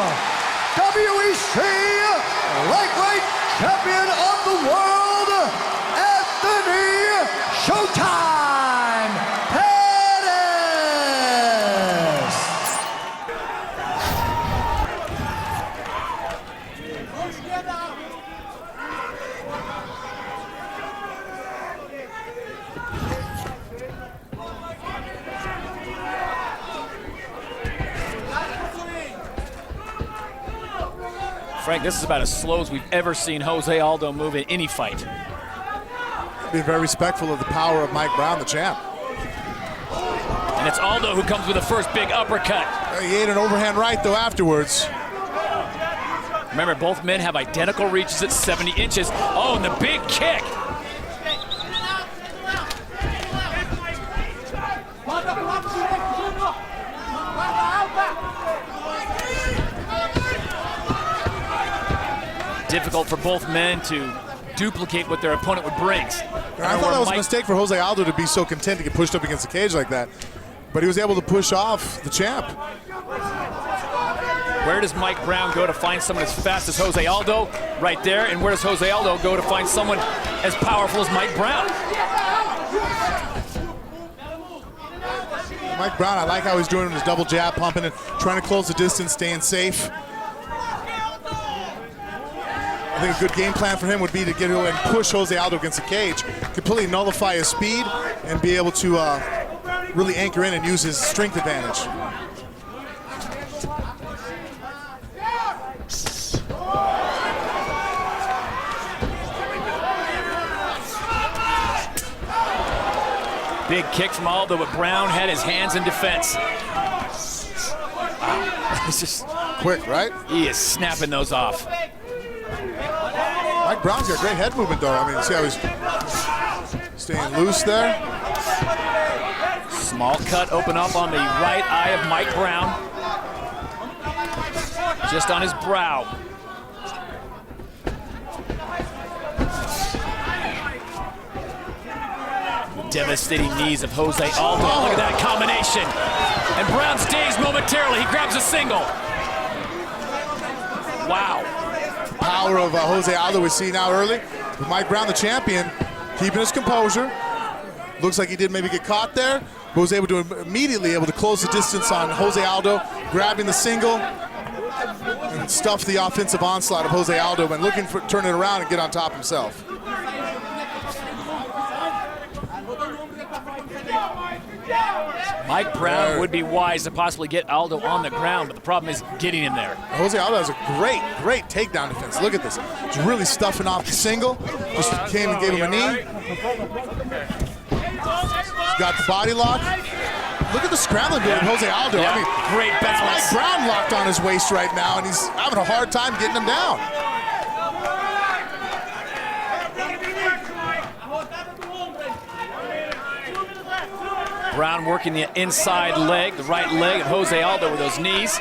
Speaker 4: WEC lightweight champion of the world, Anthony Showtime Pettis.
Speaker 5: Frank, this is about as slow as we've ever seen José Aldo move in any fight.
Speaker 3: Being very respectful of the power of Mike Brown, the champ.
Speaker 5: And it's Aldo who comes with the first big uppercut.
Speaker 3: He ate an overhand right, though, afterwards.
Speaker 5: Remember, both men have identical reaches at 70 inches. Oh, and the big kick. Difficult for both men to duplicate what their opponent would bring.
Speaker 3: I thought that was a mistake for José Aldo to be so content to get pushed up against the cage like that. But he was able to push off the champ.
Speaker 5: Where does Mike Brown go to find someone as fast as José Aldo? Right there. And where does José Aldo go to find someone as powerful as Mike Brown?
Speaker 3: Mike Brown, I like how he's doing his double jab, pumping and trying to close the distance, staying safe. I think a good game plan for him would be to get and push José Aldo against the cage, completely nullify his speed, and be able to really anchor in and use his strength advantage.
Speaker 5: Big kick from Aldo, but Brown had his hands in defense. Wow. It's just
Speaker 3: quick, right?
Speaker 5: He is snapping those off.
Speaker 3: Mike Brown's got great head movement, though. I mean, see how he's staying loose there?
Speaker 5: Small cut open up on the right eye of Mike Brown. Just on his brow. Devastating knees of Jose Aldo. Look at that combination. And Brown's dazed momentarily. He grabs a single. Wow.
Speaker 3: Power of Jose Aldo we see now early. With Mike Brown, the champion, keeping his composure. Looks like he did maybe get caught there, but was able to immediately able to close the distance on Jose Aldo, grabbing the single and stuff the offensive onslaught of Jose Aldo and looking for turn it around and get on top himself.
Speaker 5: Mike Brown would be wise to possibly get Aldo on the ground, but the problem is getting him there.
Speaker 3: Jose Aldo has a great takedown defense. Look at this. He's really stuffing off the single. Just came and gave him a knee. He's got the body lock. Look at the scrambling bit of Jose Aldo.
Speaker 5: Yeah.
Speaker 3: I mean,
Speaker 5: great balance.
Speaker 3: Mike Brown locked on his waist right now, and he's having a hard time getting him down.
Speaker 5: Brown working the inside leg, the right leg of Jose Aldo with those knees.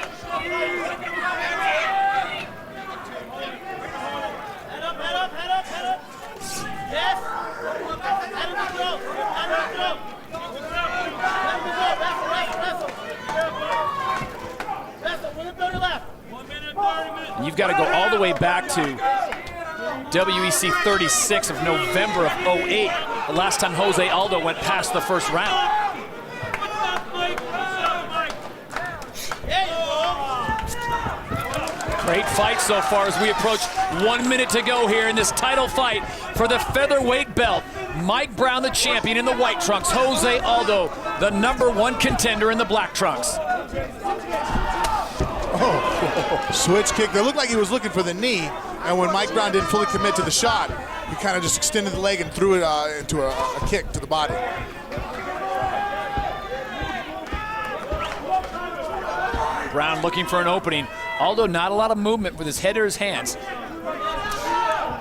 Speaker 5: And you've got to go all the way back to WEC 36 of November of 08, the last time Jose Aldo went past the first round. Great fight so far as we approach 1 minute to go here in this title fight for the featherweight belt. Mike Brown, the champion in the white trunks. Jose Aldo, the #1 contender in the black trunks.
Speaker 3: Oh, switch kick. They looked like he was looking for the knee, and when Mike Brown didn't fully commit to the shot, he kind of just extended the leg and threw it into a kick to the body.
Speaker 5: Brown looking for an opening. Aldo not a lot of movement with his head or his hands.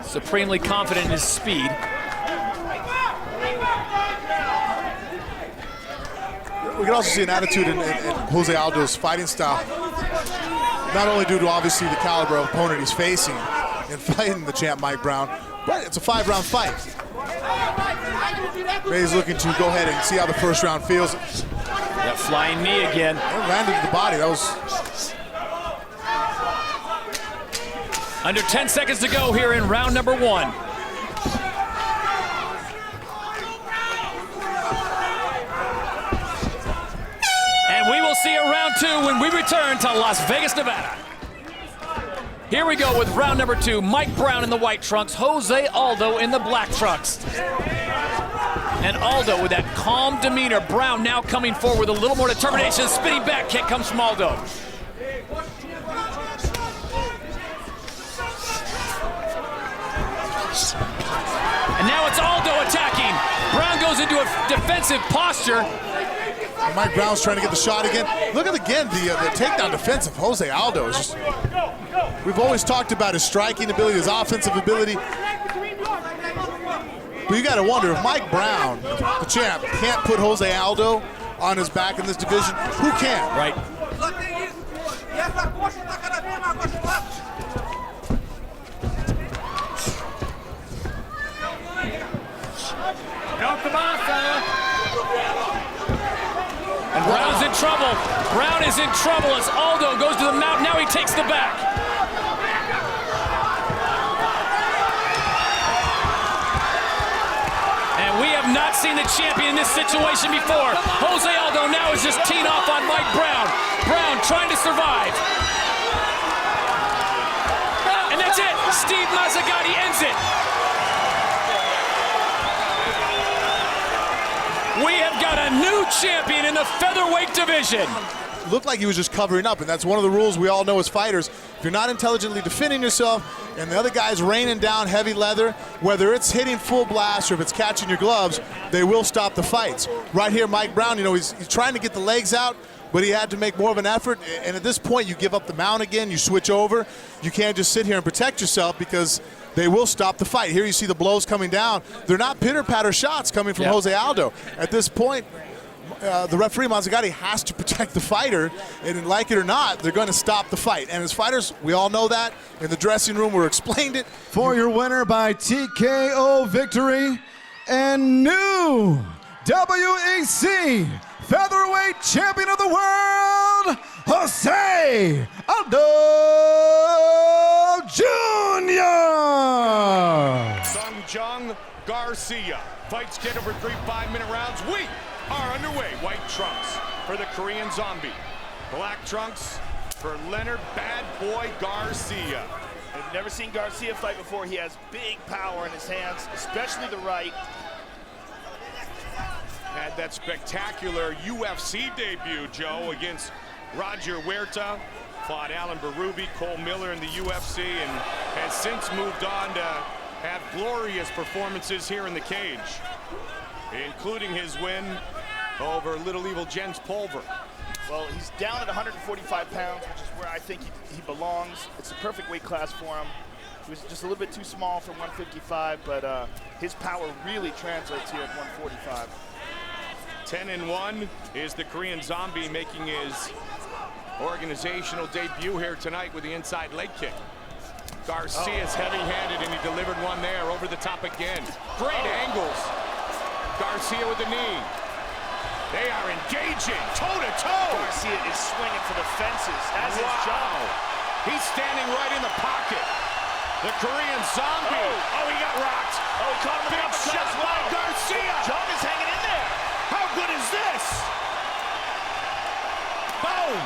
Speaker 5: Supremely confident in his speed.
Speaker 3: We can also see an attitude in Jose Aldo's fighting style. Not only due to obviously the caliber of opponent he's facing in fighting the champ Mike Brown, but it's a 5-round fight. He's looking to go ahead and see how the first round feels.
Speaker 5: That flying knee again.
Speaker 3: It landed to the body. That was...
Speaker 5: Under 10 seconds to go here in round #1. And we will see a round 2 when we return to Las Vegas, Nevada. Here we go with round #2. Mike Brown in the white trunks, Jose Aldo in the black trunks. And Aldo with that calm demeanor. Brown now coming forward with a little more determination. Spinning back kick comes from Aldo. And now it's Aldo attacking. Brown goes into a defensive posture.
Speaker 3: And Mike Brown's trying to get the shot again. Look at again the takedown defense of Jose Aldo. Is just, we've always talked about his striking ability, his offensive ability. But you got to wonder if Mike Brown, the champ, can't put Jose Aldo on his back in this division, who can?
Speaker 5: Right. And Brown's in trouble. Brown is in trouble as Aldo goes to the mount. Now he takes the back. And we have not seen the champion in this situation before. Jose Aldo now is just teeing off on Mike Brown. Brown trying to survive. And that's it. Steve Mazzagatti ends it. We have got a new champion in the featherweight division.
Speaker 3: looked like he was just covering up, and that's one of the rules we all know as fighters. If you're not intelligently defending yourself and the other guy's raining down heavy leather, whether it's hitting full blast or if it's catching your gloves, they will stop the fights. Right here, Mike Brown, you know, he's trying to get the legs out, but he had to make more of an effort, and at this point you give up the mount again, you switch over. You can't just sit here and protect yourself because they will stop the fight. Here you see the blows coming down. They're not pitter-patter shots coming from Jose Aldo. At this point, the referee, Mazzagatti, has to protect the fighter, and like it or not, they're going to stop the fight. And as fighters, we all know that. In the dressing room, we're explained it.
Speaker 7: For your winner by TKO victory and new WEC featherweight champion of the world, José Aldo Jr.
Speaker 1: Jung Garcia. Fight scheduled for 3 5-minute rounds. We are underway. White trunks for the Korean Zombie. Black trunks for Leonard Bad Boy Garcia.
Speaker 2: I've never seen Garcia fight before. He has big power in his hands, especially the right.
Speaker 1: Had that spectacular UFC debut, Joe, against Roger Huerta. Fought Alan Berube, Cole Miller in the UFC, and has since moved on to have glorious performances here in the cage, including his win over Little Evil Jens Pulver.
Speaker 2: Well, he's down at 145 pounds, which is where I think he belongs. It's a perfect weight class for him. He was just a little bit too small for 155, but his power really translates here at 145.
Speaker 1: 10-1 is the Korean Zombie, making his organizational debut here tonight with the inside leg kick. Garcia's heavy-handed, and he delivered one there over the top again. Great angles. Garcia with the knee. They are engaging toe-to-toe.
Speaker 2: Garcia is swinging for the fences, as is Jung.
Speaker 1: He's standing right in the pocket. The Korean Zombie. Oh, he got rocked.
Speaker 2: Oh, he caught him in the uppercut
Speaker 1: Shot
Speaker 2: as
Speaker 1: by
Speaker 2: well.
Speaker 1: Garcia.
Speaker 2: Jung is hanging in there.
Speaker 1: How good is this? Boom.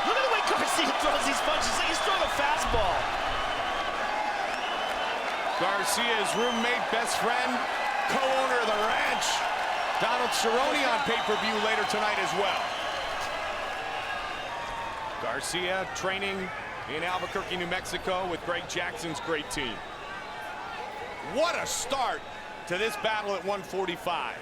Speaker 2: Look at the way Garcia throws these punches. He's throwing a fastball.
Speaker 1: Garcia's roommate, best friend, co-owner of the ranch, Donald Cerrone, on pay-per-view later tonight as well. Garcia training in Albuquerque, New Mexico with Greg Jackson's great team. What a start to this battle at 145.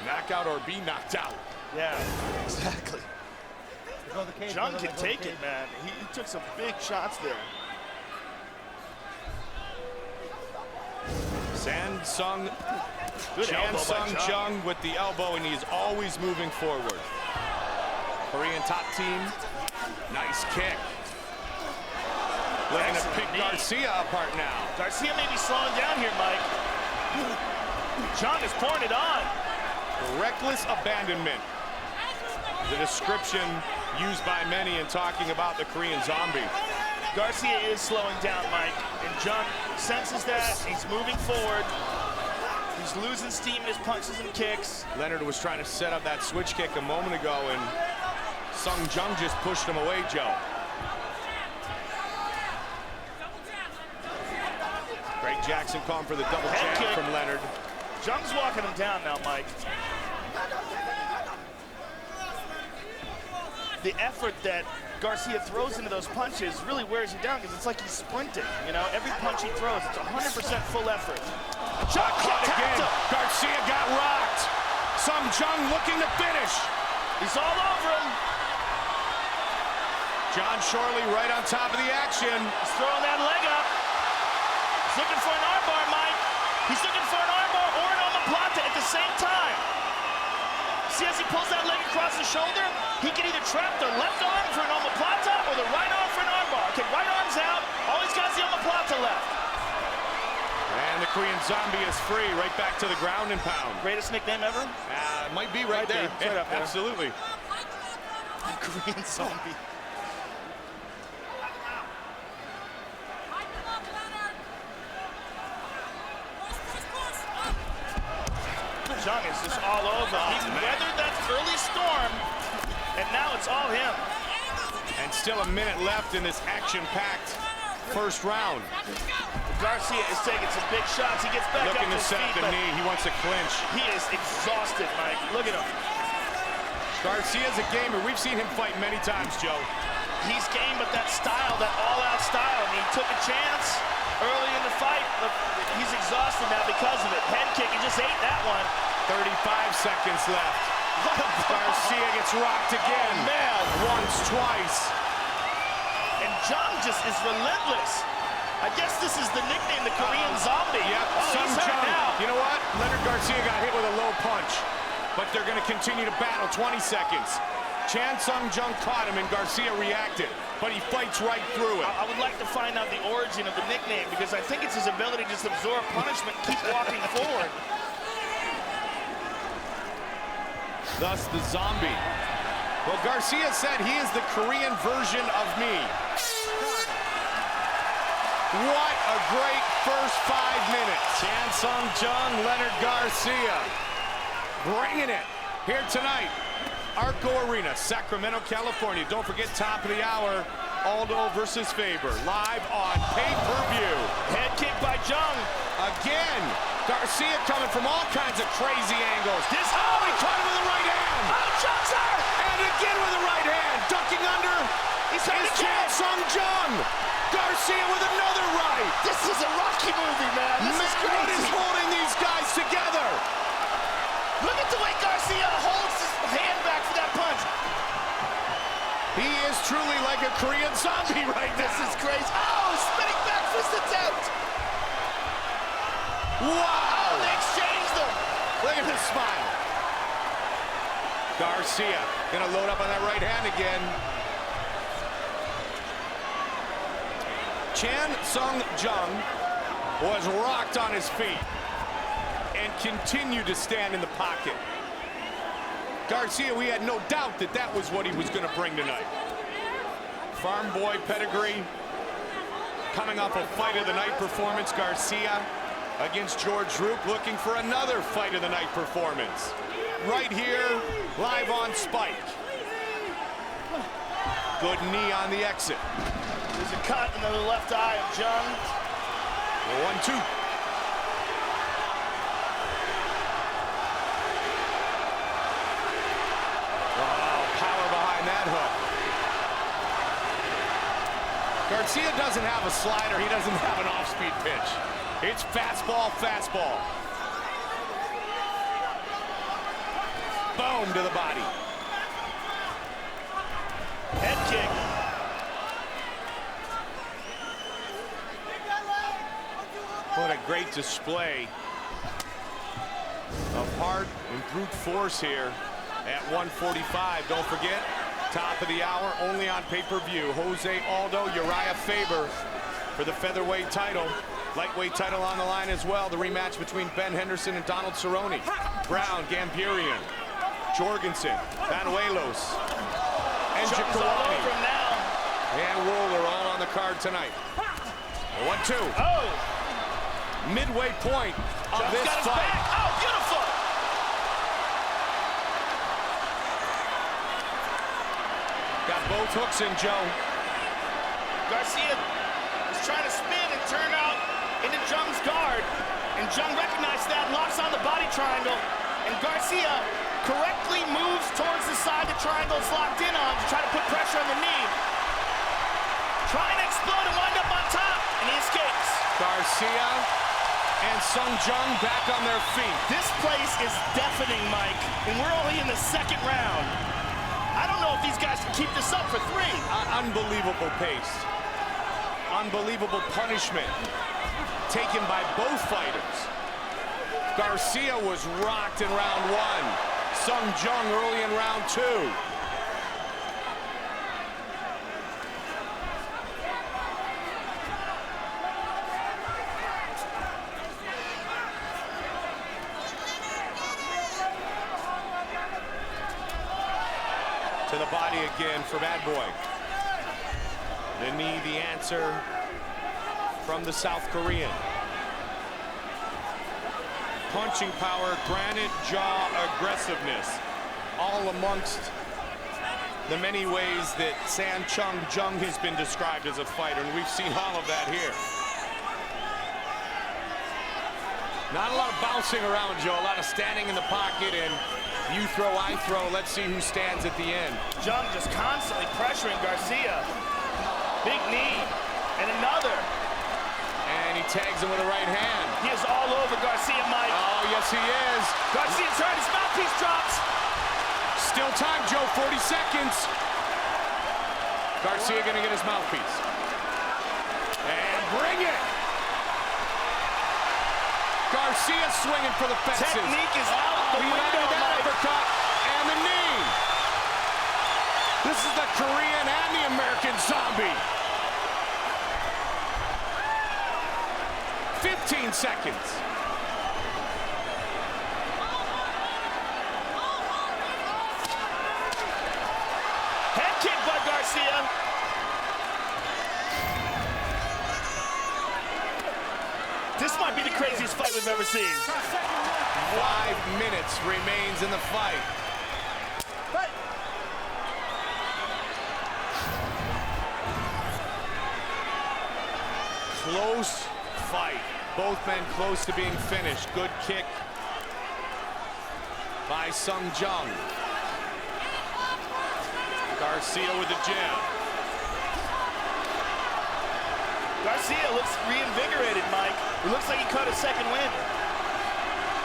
Speaker 1: Knockout or be knocked out.
Speaker 2: Yeah, exactly. Jung can take it, man. He took some big shots there.
Speaker 1: Chan
Speaker 2: elbow
Speaker 1: Sung
Speaker 2: by
Speaker 1: Jung with the elbow, and he's always moving forward. Korean top team, nice kick. Looking to pick Garcia apart now.
Speaker 2: Garcia may be slowing down here, Mike. Jung is pouring it on.
Speaker 1: Reckless abandonment. The description used by many in talking about the Korean Zombie.
Speaker 2: Garcia is slowing down, Mike, and Jung senses that. He's moving forward. He's losing steam in his punches and kicks.
Speaker 1: Leonard was trying to set up that switch kick a moment ago, and Sung Jung just pushed him away, Joe. Greg Jackson calling for the double
Speaker 2: Head
Speaker 1: jab
Speaker 2: kick
Speaker 1: from Leonard.
Speaker 2: Jung's walking him down now, Mike. The effort that Garcia throws into those punches really wears you down because it's like he's sprinting. You know, every punch he throws, it's 100% full effort.
Speaker 1: Shot caught again. Garcia got rocked. Sung Jung looking to finish.
Speaker 2: He's all over him.
Speaker 1: John Shorley right on top of the action.
Speaker 2: He's throwing that leg up. He's looking for an armbar, Mike. He's looking for an armbar or an omoplata at the same time. See, as he pulls that leg across the shoulder, he can either trap the left arm for an omoplata or the right arm for an armbar. Okay, right arm's out. All he's got is the omoplata left.
Speaker 1: And the Korean Zombie is free, right back to the ground and pound.
Speaker 2: Greatest nickname ever?
Speaker 1: Might be right there.
Speaker 2: Right up there.
Speaker 1: Absolutely.
Speaker 2: The Korean Zombie. Jung is just all over. He weathered that early storm, and now it's all him.
Speaker 1: And still a minute left in this action-packed first round.
Speaker 2: Garcia is taking some big shots. He gets back up
Speaker 1: Looking
Speaker 2: to
Speaker 1: to
Speaker 2: his
Speaker 1: set
Speaker 2: feet,
Speaker 1: up the
Speaker 2: but
Speaker 1: knee. He wants to clinch.
Speaker 2: he is exhausted, Mike. Look at him.
Speaker 1: Garcia's a gamer. We've seen him fight many times, Joe.
Speaker 2: He's game, but that style, that all-out style, and he took a chance early in the fight, but he's exhausted now because of it. Head kick, he just ate that one.
Speaker 1: 35 seconds left. Garcia gets rocked again.
Speaker 2: Oh, man.
Speaker 1: Once, twice.
Speaker 2: And Jung just is relentless. I guess this is the nickname, the Korean zombie.
Speaker 1: Yep,
Speaker 2: Oh,
Speaker 1: Sung
Speaker 2: he's hurt
Speaker 1: Jung.
Speaker 2: now.
Speaker 1: You know what? Leonard Garcia got hit with a low punch, but they're going to continue to battle. 20 seconds. Chan Sung Jung caught him, and Garcia reacted, but he fights right through it.
Speaker 2: I would like to find out the origin of the nickname, because I think it's his ability to just absorb punishment and keep walking forward.
Speaker 1: Thus the zombie. Well, Garcia said he is the Korean version of me. What a great first 5 minutes. Chan Sung Jung, Leonard Garcia. Bringing it here tonight. Arco Arena, Sacramento, California. Don't forget, top of the hour, Aldo versus Faber, live on pay-per-view.
Speaker 2: Head kick by Jung.
Speaker 1: Again, Garcia coming from all kinds of crazy angles.
Speaker 2: He
Speaker 1: caught him with the right hand.
Speaker 2: Oh, Jung's hurt.
Speaker 1: And again with the right hand. Ducking under.
Speaker 2: He's hurt
Speaker 1: Is
Speaker 2: again.
Speaker 1: Chan Sung Jung. Garcia with another right.
Speaker 2: This is a Rocky movie, man. This is
Speaker 1: What
Speaker 2: crazy.
Speaker 1: is holding these guys together?
Speaker 2: Look at the way Garcia holds his hand back for that punch.
Speaker 1: He is truly like a Korean zombie right now.
Speaker 2: This is crazy. Oh, spinning back fist attempt.
Speaker 1: Wow.
Speaker 2: Oh, they exchanged them.
Speaker 1: Look at this smile. Garcia gonna load up on that right hand again. Chan Sung Jung was rocked on his feet and continued to stand in the pocket. Garcia, we had no doubt that that was what he was going to bring tonight. Farm boy pedigree, coming off a fight of the night performance. Garcia against George Roop, looking for another fight of the night performance. Right here, live on Spike. Good knee on the exit.
Speaker 2: There's a cut in the left eye of Jung.
Speaker 1: 1-2. Wow, power behind that hook. Garcia doesn't have a slider. He doesn't have an off-speed pitch. It's fastball, fastball. Boom to the body.
Speaker 2: Head kick.
Speaker 1: What a great display of heart and brute force here at 145. Don't forget, top of the hour, only on pay-per-view. José Aldo, Urijah Faber for the featherweight title. Lightweight title on the line as well. The rematch between Ben Henderson and Donald Cerrone. Brown, Gambirian, Jorgensen, Banuelos, and
Speaker 2: Jung's all over
Speaker 1: Jacarani.
Speaker 2: him now.
Speaker 1: And Roller all on the card tonight. 1-2.
Speaker 2: Oh.
Speaker 1: Midway point of
Speaker 2: Jung's
Speaker 1: this
Speaker 2: got his
Speaker 1: fight.
Speaker 2: back. Oh, beautiful.
Speaker 1: Got both hooks in, Joe.
Speaker 2: Garcia is trying to spin and turn out into Jung's guard. And Jung recognized that, locks on the body triangle. And Garcia correctly moves towards the side the triangle's locked in on to try to put pressure on the knee. Trying to explode and wind up on top. And he escapes.
Speaker 1: Garcia and Sung Jung back on their feet.
Speaker 2: This place is deafening, Mike. And we're only in the second round. I don't know if these guys can keep this up for 3.
Speaker 1: Unbelievable pace. Unbelievable punishment taken by both fighters. Garcia was rocked in round 1. Sung Jung early in round 2. To the body again for Bad Boy. The knee, the answer from the South Korean. Punching power, granite jaw aggressiveness, all amongst the many ways that Jung has been described as a fighter, and we've seen all of that here. Not a lot of bouncing around, Joe, a lot of standing in the pocket, and you throw, I throw. Let's see who stands at the end.
Speaker 2: Jung just constantly pressuring Garcia. Big knee, and another.
Speaker 1: And he tags him with a right hand.
Speaker 2: He is all over Garcia, Mike.
Speaker 1: Oh, yes, he is.
Speaker 2: Garcia's hurt, his mouthpiece drops.
Speaker 1: Still time, Joe, 40 seconds. Garcia gonna get his mouthpiece. And bring it. Garcia swinging for the fences.
Speaker 2: Technique is out the
Speaker 1: He
Speaker 2: window,
Speaker 1: landed that
Speaker 2: Mike.
Speaker 1: uppercut and the knee. This is the Korean and the American Zombie. 15 seconds.
Speaker 2: Head kick by Garcia. This might be the craziest fight we've ever seen.
Speaker 1: 5 minutes remains in the fight. Close fight. Both men close to being finished. Good kick by Jung. Garcia with the jab.
Speaker 2: Garcia looks reinvigorated, Mike. It looks like he caught a second wind.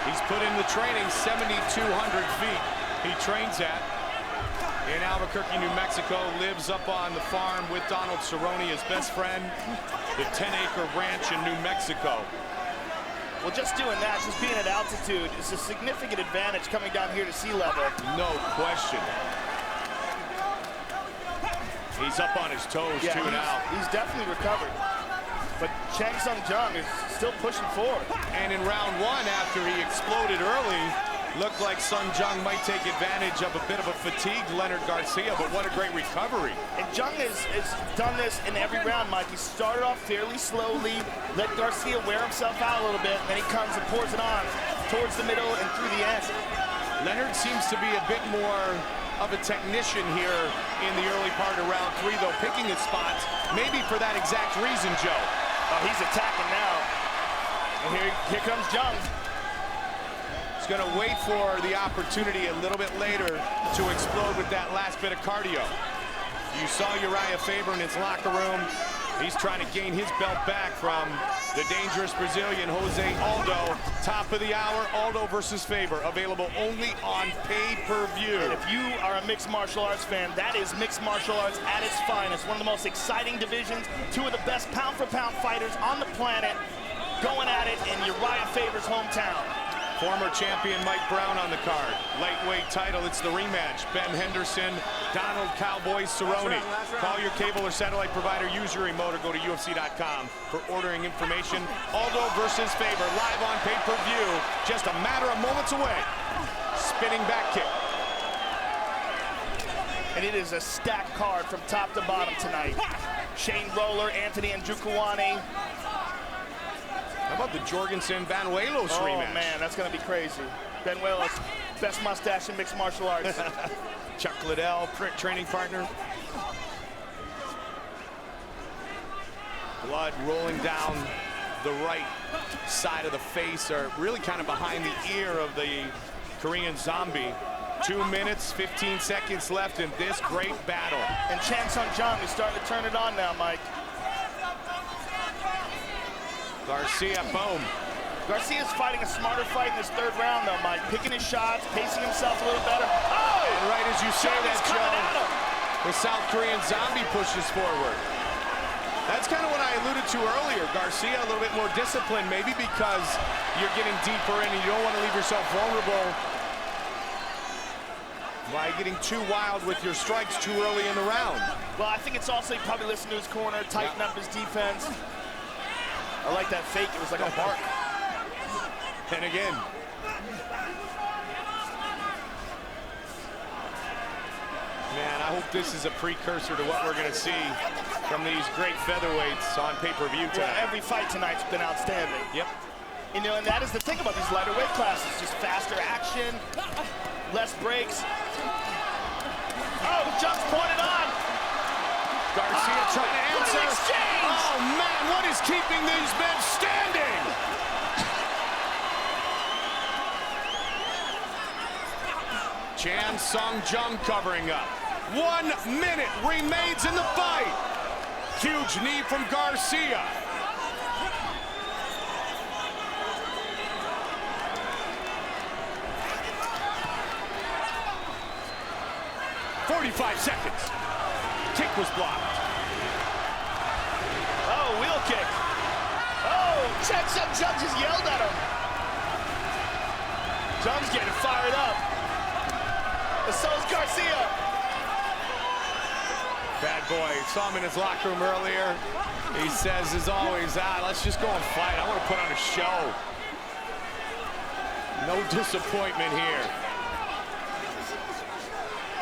Speaker 1: He's put in the training 7,200 feet. He trains at in Albuquerque, New Mexico, lives up on the farm with Donald Cerrone, his best friend, the 10-acre ranch in New Mexico.
Speaker 2: Well, just doing that, just being at altitude, is a significant advantage coming down here to sea level.
Speaker 1: No question. He's up on his toes, too, now.
Speaker 2: He's definitely recovered. But Jung is still pushing forward.
Speaker 1: And in round one, after he exploded early, looked like Jung might take advantage of a bit of a fatigued Leonard Garcia, but what a great recovery.
Speaker 2: And Jung has done this in every round, Mike. He started off fairly slowly, let Garcia wear himself out a little bit, and then he comes and pours it on towards the middle and through the end.
Speaker 1: Leonard seems to be a bit more of a technician here in the early part of round three, though, picking his spots, maybe for that exact reason, Joe.
Speaker 2: Oh, he's attacking now. And here comes Jung.
Speaker 1: He's going to wait for the opportunity a little bit later to explode with that last bit of cardio. You saw Urijah Faber in his locker room. He's trying to gain his belt back from the dangerous Brazilian José Aldo. Top of the hour, Aldo versus Faber, available only on pay-per-view.
Speaker 2: And if you are a mixed martial arts fan, that is mixed martial arts at its finest. One of the most exciting divisions, two of the best pound-for-pound fighters on the planet going at it in Urijah Faber's hometown.
Speaker 1: Former champion Mike Brown on the card. Lightweight title, it's the rematch. Ben Henderson, Donald Cowboy Cerrone. Call your cable or satellite provider, use your remote, or go to UFC.com for ordering information. Aldo versus Faber, live on pay-per-view, just a matter of moments away. Spinning back kick.
Speaker 2: And it is a stacked card from top to bottom tonight. Shane Roller, Anthony Njokuani.
Speaker 1: How about the Jorgensen-Banuelos rematch?
Speaker 2: Oh, man, that's going to be crazy. Banuelos, best mustache in mixed martial arts.
Speaker 1: Chuck Liddell, training partner. Blood rolling down the right side of the face, or really kind of behind the ear of the Korean Zombie. 2 minutes, 15 seconds left in this great battle.
Speaker 2: And Jung is starting to turn it on now, Mike.
Speaker 1: Garcia, boom.
Speaker 2: Garcia's fighting a smarter fight in this third round, though, Mike. Picking his shots, pacing himself a little better. Oh!
Speaker 1: And right as you say that, Joe, the South Korean Zombie pushes forward. That's kind of what I alluded to earlier. Garcia a little bit more disciplined, maybe because you're getting deeper in and you don't want to leave yourself vulnerable by getting too wild with your strikes too early in the round.
Speaker 2: Well, I think it's also he probably listened to his corner, tighten up his defense. I like that fake. It was like a bark.
Speaker 1: And again. Man, I hope this is a precursor to what we're going to see from these great featherweights on pay-per-view tonight.
Speaker 2: Well, every fight tonight's been outstanding.
Speaker 1: Yep.
Speaker 2: You know, and that is the thing about these lighter weight classes. Just faster action, less breaks. Oh, just pointed on.
Speaker 1: Garcia trying to
Speaker 2: What
Speaker 1: answer.
Speaker 2: an exchange!
Speaker 1: Oh, man, what is keeping these men standing? Chan Sung Jung covering up. 1 minute remains in the fight. Huge knee from Garcia. "45 seconds. Kick was blocked.
Speaker 2: Oh, wheel kick. Oh, Chan Sung Jung just yelled at him. Jung's getting fired up. And so is Garcia.
Speaker 1: Bad boy, saw him in his locker room earlier. He says, as always, let's just go and fight. I want to put on a show. No disappointment here.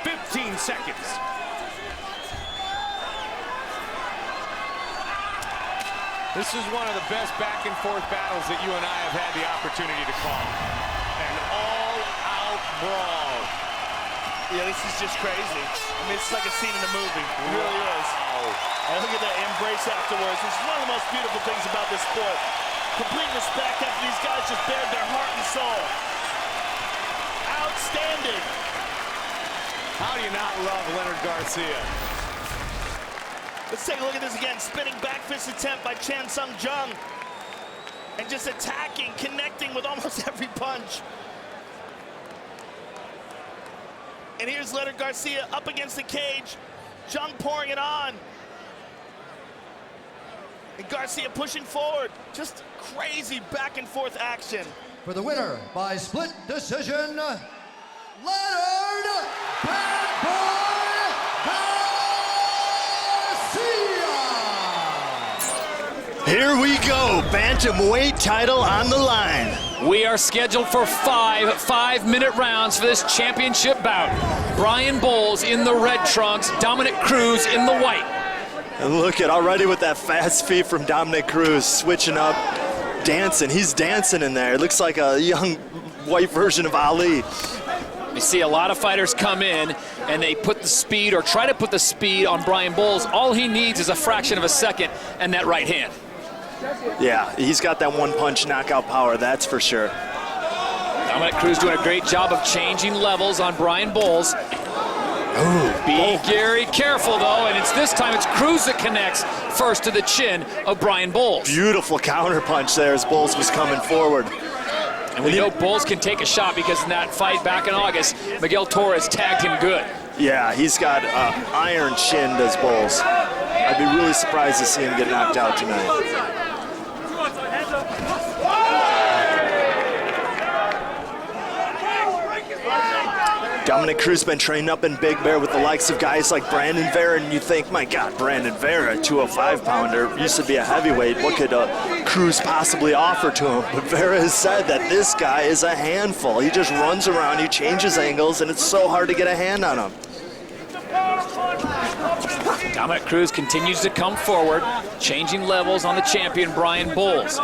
Speaker 1: 15 seconds. This is one of the best back and forth battles that you and I have had the opportunity to call. An all-out brawl.
Speaker 2: Yeah, this is just crazy. I mean, it's like a scene in a movie. It really is. And look at that embrace afterwards. This is one of the most beautiful things about this sport. Complete respect after these guys just bared their heart and soul. Outstanding.
Speaker 1: How do you not love Leonard Garcia?
Speaker 2: Let's take a look at this again. Spinning back fist attempt by Chan Sung Jung. And just attacking, connecting with almost every punch. And here's Leonard Garcia up against the cage. Jung pouring it on. And Garcia pushing forward. Just crazy back and forth action.
Speaker 4: For the winner by split decision, Leonard Bad Boy Garcia!
Speaker 6: Here we go, bantamweight title on the line.
Speaker 5: We are scheduled for five-minute rounds for this championship bout. Brian Bowles in the red trunks, Dominick Cruz in the white.
Speaker 6: And look at already with that fast feet from Dominick Cruz, switching up, dancing. He's dancing in there. It looks like a young white version of Ali.
Speaker 5: You see a lot of fighters come in and they put the speed or try to put the speed on Brian Bowles. All he needs is a fraction of a second and that right hand.
Speaker 6: Yeah, he's got that one-punch knockout power, that's for sure.
Speaker 5: Dominick Cruz doing a great job of changing levels on Brian Bowles. Be very careful, though, and this time it's Cruz that connects first to the chin of Brian Bowles.
Speaker 6: Beautiful counter punch there as Bowles was coming forward.
Speaker 5: And we know Bowles can take a shot because in that fight back in August, Miguel Torres tagged him good.
Speaker 6: Yeah, he's got iron chin, does Bowles. I'd be really surprised to see him get knocked out tonight. Dominick Cruz been trained up in Big Bear with the likes of guys like Brandon Vera, and you think, my God, Brandon Vera, 205-pounder, used to be a heavyweight. What could Cruz possibly offer to him? But Vera has said that this guy is a handful. He just runs around, he changes angles, and it's so hard to get a hand on him.
Speaker 5: Dominick Cruz continues to come forward, changing levels on the champion, Brian Bowles.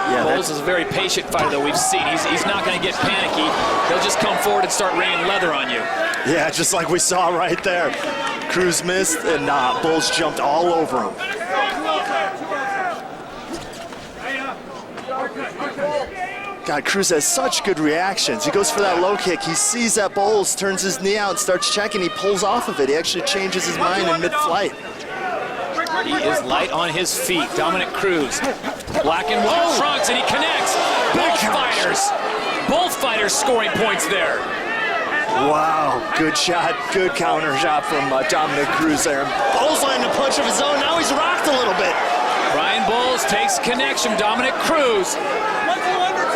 Speaker 6: Yeah,
Speaker 5: Bowles is a very patient fighter, though, we've seen. He's not going to get panicky. He'll just come forward and start raining leather on you.
Speaker 6: Yeah, just like we saw right there. Cruz missed, and Bowles jumped all over him. God, Cruz has such good reactions. He goes for that low kick. He sees that Bowles, turns his knee out, starts checking. He pulls off of it. He actually changes his mind in mid-flight.
Speaker 5: He is light on his feet. Dominick Cruz, black and white trunks, and he connects. Both fighters scoring points there.
Speaker 6: Wow, good shot, good counter shot from Dominick Cruz there. Bowles landing a punch of his own. Now he's rocked a little bit.
Speaker 5: Brian Bowles takes connection. Dominick Cruz.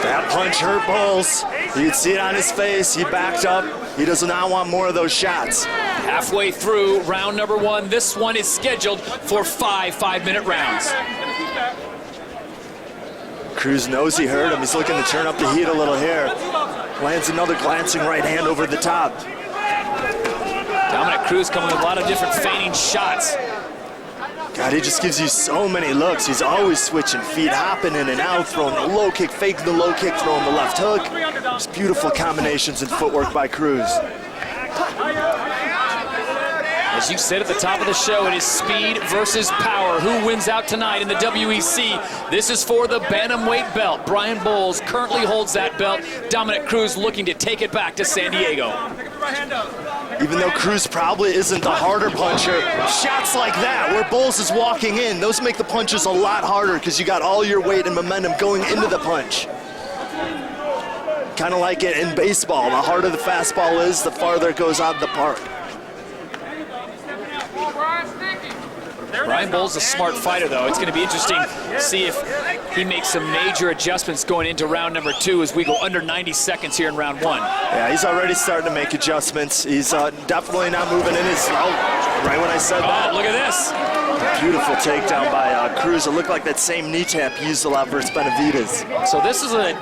Speaker 6: That punch hurt Bowles. You could see it on his face. He backed up. He does not want more of those shots.
Speaker 5: Halfway through round number one. This one is scheduled for five-minute rounds.
Speaker 6: Cruz knows he hurt him. He's looking to turn up the heat a little here. Lands another glancing right hand over the top.
Speaker 5: Dominick Cruz coming with a lot of different feigning shots.
Speaker 6: God, he just gives you so many looks. He's always switching feet, hopping in and out, throwing the low kick, faking the low kick, throwing the left hook. Just beautiful combinations and footwork by Cruz.
Speaker 5: As you said at the top of the show, it is speed versus power. Who wins out tonight in the WEC? This is for the bantamweight belt. Brian Bowles currently holds that belt. Dominick Cruz looking to take it back to San Diego.
Speaker 6: Even though Cruz probably isn't the harder puncher, shots like that where Bowles is walking in, those make the punches a lot harder because you got all your weight and momentum going into the punch. Kind of like it in baseball. The harder the fastball is, the farther it goes out of the park.
Speaker 5: Brian Bowles is a smart fighter, though. It's going to be interesting to see if he makes some major adjustments going into round number 2 as we go under 90 seconds here in round 1.
Speaker 6: Yeah, he's already starting to make adjustments. He's definitely not moving in his... Oh, right when I said that.
Speaker 5: Look at this.
Speaker 6: Beautiful takedown by Cruz. It looked like that same knee tap he used a lot versus Benavidez.
Speaker 5: So this is an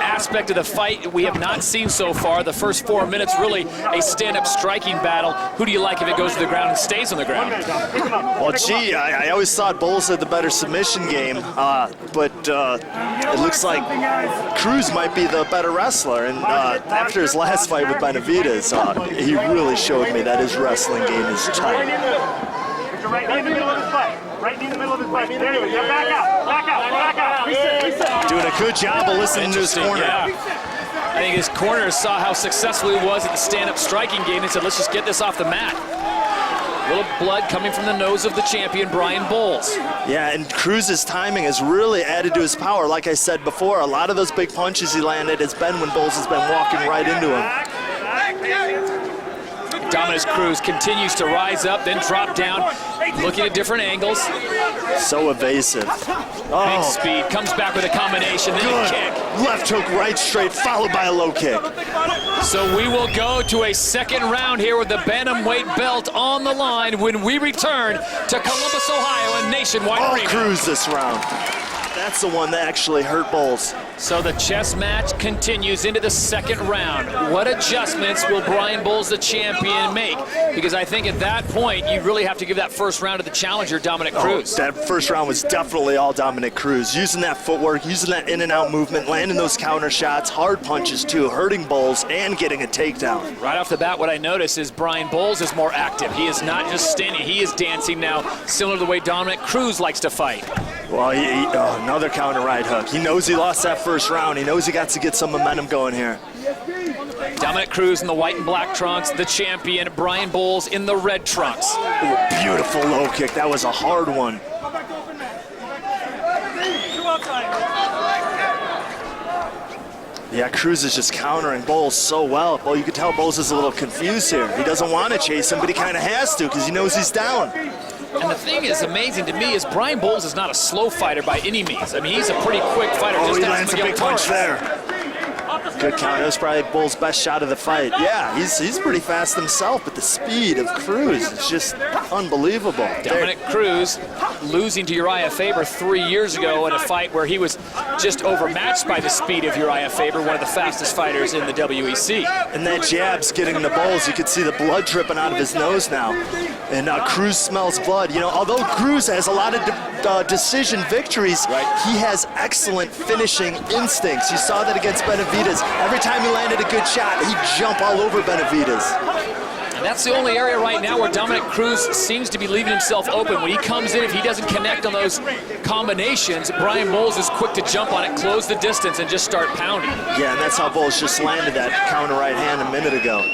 Speaker 5: aspect of the fight we have not seen so far. The first 4 minutes, really a stand-up striking battle. Who do you like if it goes to the ground and stays on the ground?
Speaker 6: Well, gee, I always thought Bowles had the better submission game, but it looks like Cruz might be the better wrestler. And after his last fight with Benavidez, he really showed me that his wrestling game is tight.
Speaker 8: Right in the middle of his fight. Right in the middle of his fight. There you go. Yeah, back out. Reset.
Speaker 6: Doing a good job of listening to his corner.
Speaker 5: Yeah. I think his corner saw how successful he was at the stand-up striking game and said, let's just get this off the mat. A little blood coming from the nose of the champion, Brian Bowles. Yeah,
Speaker 6: and Cruz's timing has really added to his power. Like I said before, a lot of those big punches he landed has been when Bowles has been walking right into him.
Speaker 5: Dominick Cruz continues to rise up, then drop down, looking at different angles.
Speaker 6: So evasive.
Speaker 5: Big speed, comes back with a combination, then a kick.
Speaker 6: Left hook right straight, followed by a low kick.
Speaker 5: So we will go to a second round here with the bantamweight belt on the line when we return to Columbus, Ohio, and Nationwide Arena.
Speaker 6: Cruz this round. That's the one that actually hurt Bowles.
Speaker 5: So the chess match continues into the second round. What adjustments will Brian Bowles, the champion, make? Because I think at that point, you really have to give that first round to the challenger, Dominick Cruz.
Speaker 6: That first round was definitely all Dominick Cruz. Using that footwork, using that in and out movement, landing those counter shots, hard punches too, hurting Bowles and getting a takedown.
Speaker 5: Right off the bat, what I notice is Brian Bowles is more active. He is not just standing, he is dancing now, similar to the way Dominick Cruz likes to fight.
Speaker 6: Well, another counter right hook. He knows he lost that first round. He knows he got to get some momentum going here.
Speaker 5: Dominick Cruz in the white and black trunks, the champion. Brian Bowles in the red trunks.
Speaker 6: Ooh, beautiful low kick. That was a hard one. Yeah, Cruz is just countering Bowles so well. Well, you can tell Bowles is a little confused here. He doesn't want to chase him, but he kind of has to because he knows he's down.
Speaker 5: And the thing is amazing to me is Brian Bowles is not a slow fighter by any means. I mean, he's a pretty quick fighter.
Speaker 6: Oh, he lands a big punch there. Good count. That was probably Bowles' best shot of the fight. Yeah, he's pretty fast himself, but the speed of Cruz is just unbelievable.
Speaker 5: Dominick Cruz losing to Urijah Faber 3 years ago in a fight where he was just overmatched by the speed of Urijah Faber, one of the fastest fighters in the WEC.
Speaker 6: And that jab's getting the Bowles. You could see the blood dripping out of his nose now. And Cruz smells blood. You know, although Cruz has a lot of decision victories, he has excellent finishing instincts. You saw that against Benavidez. Every time he landed a good shot, he'd jump all over Benavidez.
Speaker 5: And that's the only area right now where Dominick Cruz seems to be leaving himself open. When he comes in, if he doesn't connect on those combinations, Brian Bowles is quick to jump on it, close the distance, and just start pounding.
Speaker 6: Yeah, and that's how Bowles just landed that counter right hand a minute ago.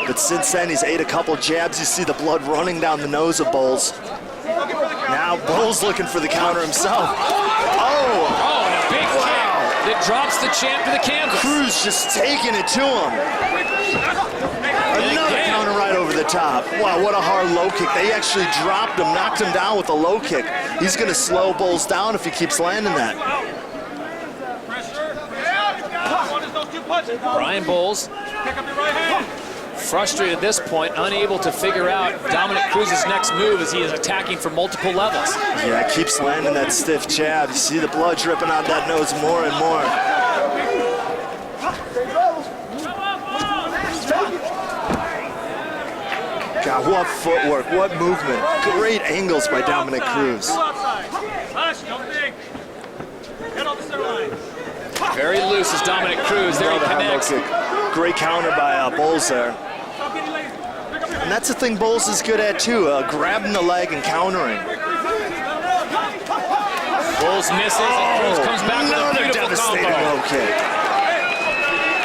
Speaker 6: But since then, he's ate a couple jabs. You see the blood running down the nose of Bowles. Now Bowles looking for the counter himself.
Speaker 5: Oh, and a big kick that drops the champ to the canvas.
Speaker 6: Cruz just taking it to him. Another counter right over the top. Wow, what a hard low kick. They actually dropped him, knocked him down with a low kick. He's going to slow Bowles down if he keeps landing that.
Speaker 5: Brian Bowles, frustrated at this point, unable to figure out Dominick Cruz's next move as he is attacking from multiple levels.
Speaker 6: Yeah, keeps landing that stiff jab. You see the blood dripping out that nose more and more. God, what footwork, what movement. Great angles by Dominick Cruz.
Speaker 5: Very loose is Dominick Cruz. There he connects.
Speaker 6: Great counter by Bowles there. that's the thing Bowles is good at too, grabbing the leg and countering.
Speaker 5: Bowles misses, and Cruz comes back with a beautiful
Speaker 6: devastating
Speaker 5: combo.
Speaker 6: low kick.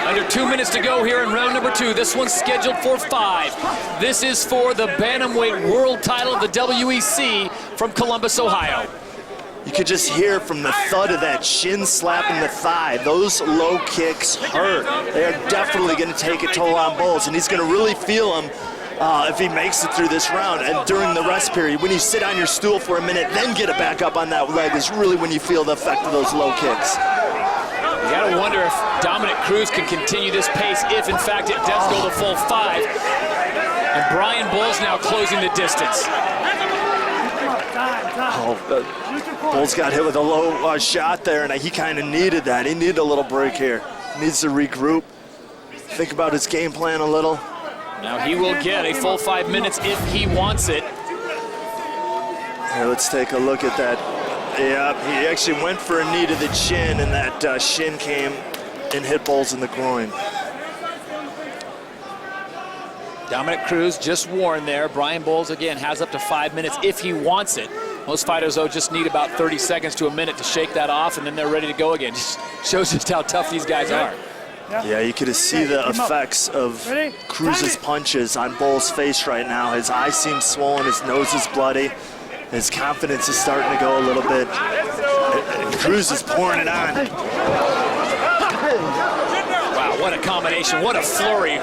Speaker 5: Under 2 minutes to go here in round number 2. This one's scheduled for 5. This is for the Bantamweight World title of the WEC from Columbus, Ohio.
Speaker 6: You could just hear from the thud of that shin slapping the thigh. Those low kicks hurt. They are definitely going to take a toll on Bowles, and he's going to really feel them if he makes it through this round. And during the rest period, when you sit on your stool for a minute, then get it back up on that leg is really when you feel the effect of those low kicks.
Speaker 5: You gotta wonder if Dominick Cruz can continue this pace if, in fact, it does go the full 5. And Brian Bowles now closing the distance.
Speaker 6: Bowles got hit with a low shot there, and he kind of needed that. He needed a little break here. He needs to regroup, think about his game plan a little.
Speaker 5: Now he will get a full 5 minutes if he wants it.
Speaker 6: Here, let's take a look at that. Yeah, he actually went for a knee to the chin, and that shin came and hit Bowles in the groin.
Speaker 5: Dominick Cruz just warned there. Brian Bowles, again, has up to 5 minutes if he wants it. Most fighters, though, just need about 30 seconds to a minute to shake that off, and then they're ready to go again. Just shows just how tough these guys are.
Speaker 6: Yeah, you could see the effects of Cruz's punches on Bowles' face right now. His eyes seem swollen, his nose is bloody. His confidence is starting to go a little bit. And Cruz is pouring it on.
Speaker 5: Wow, what a combination, what a flurry.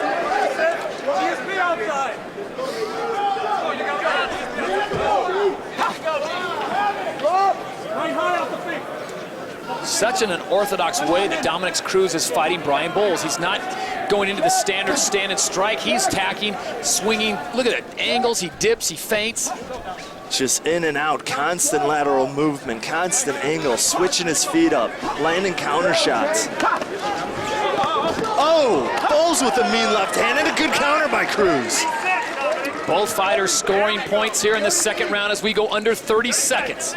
Speaker 5: Such an unorthodox way that Dominick Cruz is fighting Brian Bowles. He's not going into the standard stand and strike. He's tacking, swinging. Look at the angles. He dips, he feints.
Speaker 6: Just in and out, constant lateral movement, constant angle, switching his feet up, landing counter shots. Oh, Bowles with a mean left hand and a good counter by Cruz.
Speaker 5: Both fighters scoring points here in the second round as we go under 30 seconds.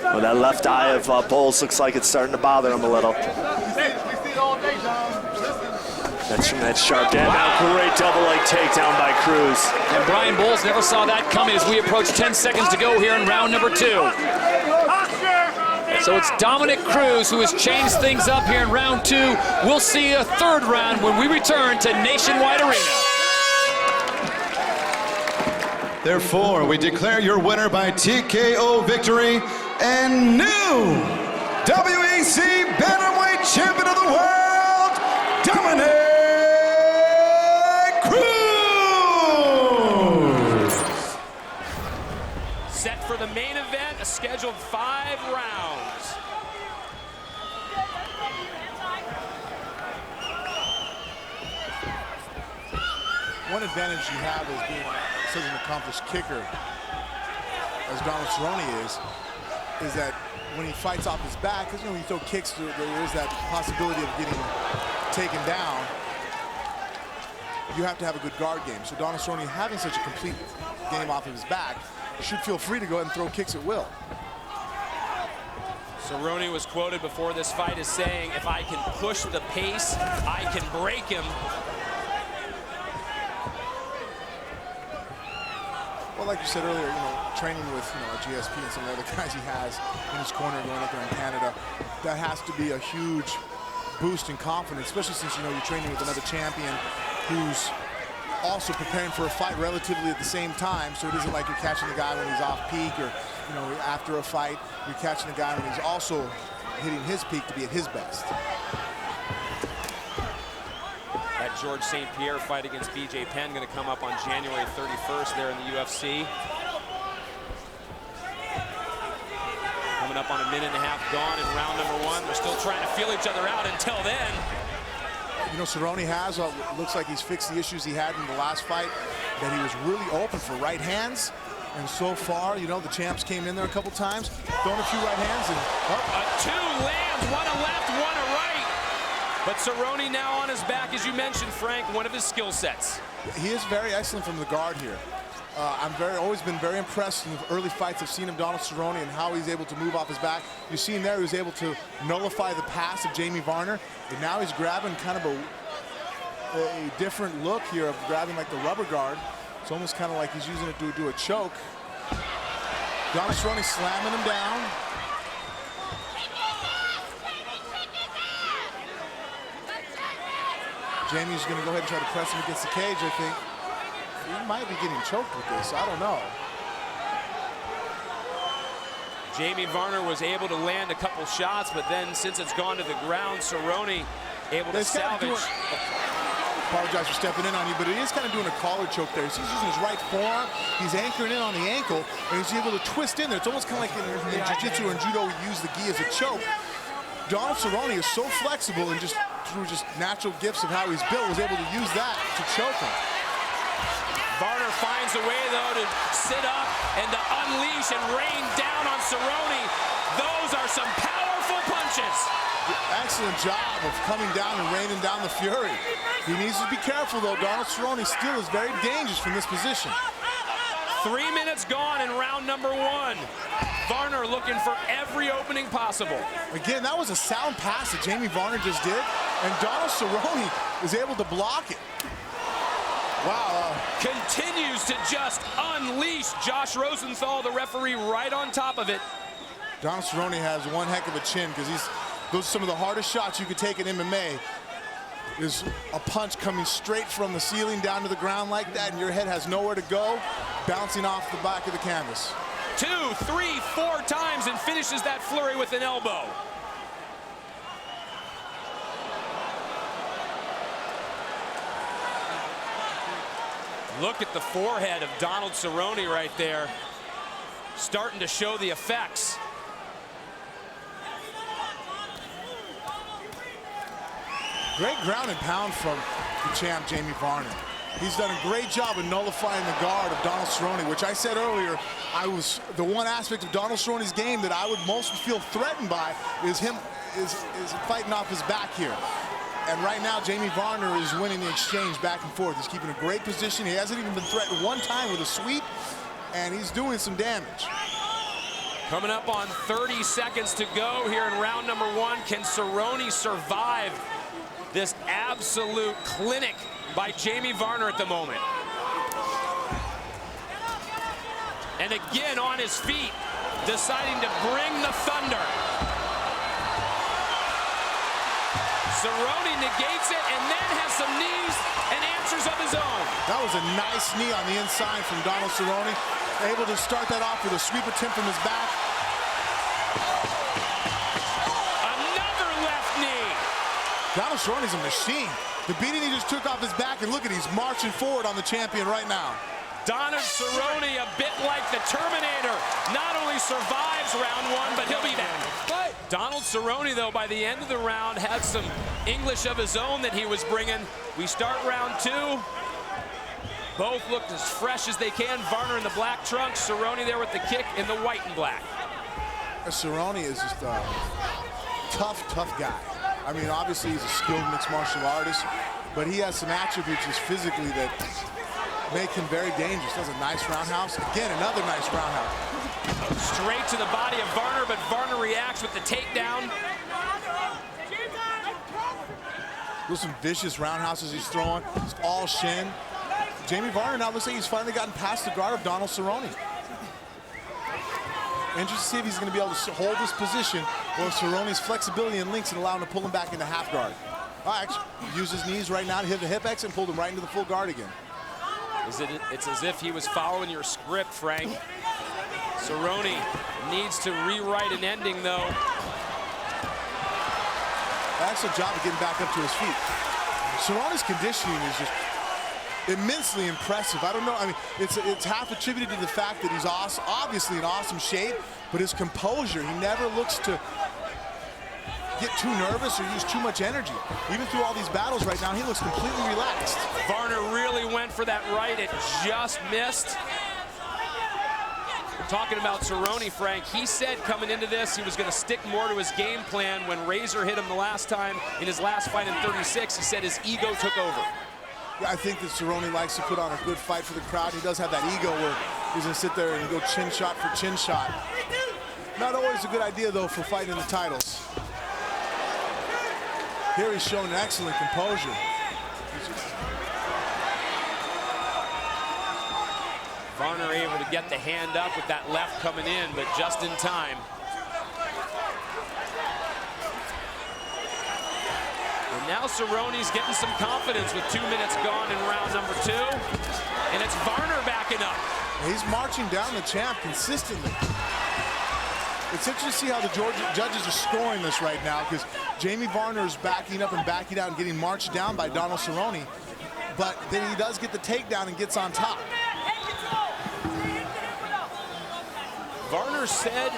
Speaker 6: Well, that left eye of Bowles looks like it's starting to bother him a little. That's from that sharp down. Wow. Great double leg takedown by Cruz.
Speaker 5: And Brian Bowles never saw that coming as we approach 10 seconds to go here in round number 2. So it's Dominick Cruz who has changed things up here in round 2. We'll see a third round when we return to Nationwide Arena.
Speaker 7: Therefore, we declare your winner by TKO victory and new WEC Bantamweight Champion of the World, Dominick Cruz!
Speaker 5: Set for the main event, a scheduled 5 rounds.
Speaker 3: One advantage you have as being such an accomplished kicker, as Donald Cerrone is that when he fights off his back, because when you throw kicks, there is that possibility of getting taken down. You have to have a good guard game. So Donald Cerrone, having such a complete game off of his back, should feel free to go ahead and throw kicks at will.
Speaker 9: Cerrone was quoted before this fight as saying, if I can push the pace, I can break him.
Speaker 3: Well, like you said earlier, training with GSP and some of the other guys he has in his corner going up there in Canada, that has to be a huge boost in confidence, especially since you're training with another champion who's also preparing for a fight relatively at the same time. So it isn't like you're catching the guy when he's off peak, or after a fight you're catching the guy when he's also hitting his peak to be at his best.
Speaker 9: That George St. Pierre fight against BJ Penn going to come up on January 31st there in the UFC. Coming up on a minute and a half gone in round number 1. They're still trying to feel each other out until then.
Speaker 3: Cerrone has, looks like he's fixed the issues he had in the last fight, that he was really open for right hands. And so far, the champs came in there a couple times, throwing a few right hands, and
Speaker 9: two lands, one a left, one a right. But Cerrone now on his back, as you mentioned, Frank, one of his skill sets.
Speaker 3: He is very excellent from the guard here. I've always been very impressed in the early fights I've seen of Donald Cerrone and how he's able to move off his back. You see him there, he was able to nullify the pass of Jamie Varnner, and now he's grabbing kind of a a different look here of grabbing like the rubber guard. It's almost kind of like he's using it to do a choke. Donald Cerrone slamming him down. Jamie's going to go ahead and try to press him against the cage, I think. He might be getting choked with this. I don't know.
Speaker 9: Jamie Varnner was able to land a couple shots, but then since it's gone to the ground, Cerrone able to salvage.
Speaker 3: Apologize for stepping in on you, but he is kind of doing a collar choke there. So he's using his right forearm. He's anchoring in on the ankle, and he's able to twist in there. It's almost kind of like in jiu-jitsu or in judo, we use the gi as a choke. Donald Cerrone is so flexible and just through just natural gifts of how he's built, was able to use that to choke him.
Speaker 9: Varnner finds a way, though, to sit up and to unleash and rain down on Cerrone. Those are some powerful punches.
Speaker 3: Excellent job of coming down and raining down the fury. He needs to be careful, though. Donald Cerrone still is very dangerous from this position.
Speaker 9: 3 minutes gone in round number 1. Varnner looking for every opening possible.
Speaker 3: Again, that was a sound pass that Jamie Varnner just did, and Donald Cerrone is able to block it. Wow.
Speaker 9: Continues to just unleash Josh Rosenthal, the referee, right on top of it.
Speaker 3: Donald Cerrone has one heck of a chin, because those are some of the hardest shots you could take in MMA. Is a punch coming straight from the ceiling down to the ground like that, and your head has nowhere to go, bouncing off the back of the canvas.
Speaker 9: 2, 3, 4 times and finishes that flurry with an elbow. Look at the forehead of Donald Cerrone right there, starting to show the effects.
Speaker 3: Great ground and pound from the champ, Jamie Varnner. He's done a great job of nullifying the guard of Donald Cerrone, which I said earlier, the one aspect of Donald Cerrone's game that I would most feel threatened by is him fighting off his back here. And right now, Jamie Varnner is winning the exchange back and forth. He's keeping a great position. He hasn't even been threatened one time with a sweep, and he's doing some damage.
Speaker 9: Coming up on 30 seconds to go here in round number 1. Can Cerrone survive this absolute clinic by Jamie Varnner at the moment? And again on his feet, deciding to bring the thunder. Cerrone negates it and then has some knees and answers of his own.
Speaker 3: That was a nice knee on the inside from Donald Cerrone. Able to start that off with a sweep attempt from his back.
Speaker 9: Another left knee.
Speaker 3: Donald Cerrone's a machine. The beating he just took off his back, and look at he's marching forward on the champion right now.
Speaker 9: Donald Cerrone, a bit like the Terminator, not only survives round 1, but he'll be back. Donald Cerrone, though, by the end of the round, had some English of his own that he was bringing. We start round 2. Both looked as fresh as they can. Varnner in the black trunks, Cerrone there with the kick in the white and black.
Speaker 3: Cerrone is just a tough guy. I mean, obviously he's a skilled mixed martial artist, but he has some attributes just physically that make him very dangerous. Does a nice roundhouse. Again, another nice roundhouse.
Speaker 9: Straight to the body of Varnner, but Varnner reacts with the takedown.
Speaker 3: Those some vicious roundhouses he's throwing. It's all shin. Jamie Varnner now looks like he's finally gotten past the guard of Donald Cerrone. Interested to see if he's going to be able to hold this position, or if Cerrone's flexibility and links and allow him to pull him back into half guard. Actually, use his knees right now to hit the hip X and pulled him right into the full guard again.
Speaker 9: It's as if he was following your script, Frank. Cerrone needs to rewrite an ending, though.
Speaker 3: Excellent job of getting back up to his feet. Cerrone's conditioning is just immensely impressive. I don't know, I mean, it's half attributed to the fact that he's obviously in awesome shape, but his composure, he never looks to get too nervous or use too much energy. Even through all these battles right now, he looks completely relaxed.
Speaker 9: Varnner really went for that right. It just missed. Talking about Cerrone, Frank, he said coming into this he was going to stick more to his game plan. When Razor hit him the last time in his last fight in 36, he said his ego took over.
Speaker 3: Yeah, I think that Cerrone likes to put on a good fight for the crowd. He does have that ego where he's going to sit there and go chin shot for chin shot. Not always a good idea, though, for fighting the titles. Here he's showing excellent composure. He's just
Speaker 9: Varnner able to get the hand up with that left coming in, but just in time. And now Cerrone's getting some confidence with 2 minutes gone in round number 2. And it's Varnner backing up.
Speaker 3: He's marching down the champ consistently. It's interesting to see how the judges are scoring this right now, because Jamie Varnner is backing up and backing out and getting marched down by Donald Cerrone. But then he does get the takedown and gets on top.
Speaker 9: Varnner said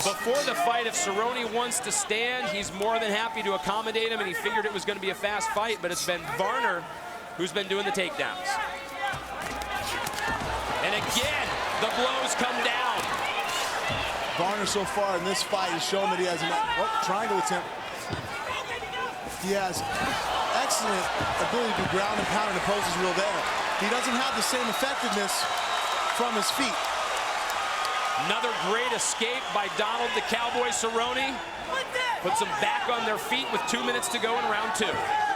Speaker 9: before the fight, if Cerrone wants to stand, he's more than happy to accommodate him, and he figured it was going to be a fast fight, but it's been Varnner who's been doing the takedowns. And again, the blows come down.
Speaker 3: Varnner so far in this fight has shown that he has an triangle attempt. He has excellent ability to ground and pound, and the pose is real there. He doesn't have the same effectiveness from his feet.
Speaker 9: Another great escape by Donald the Cowboy Cerrone. Puts them back on their feet with 2 minutes to go in round 2.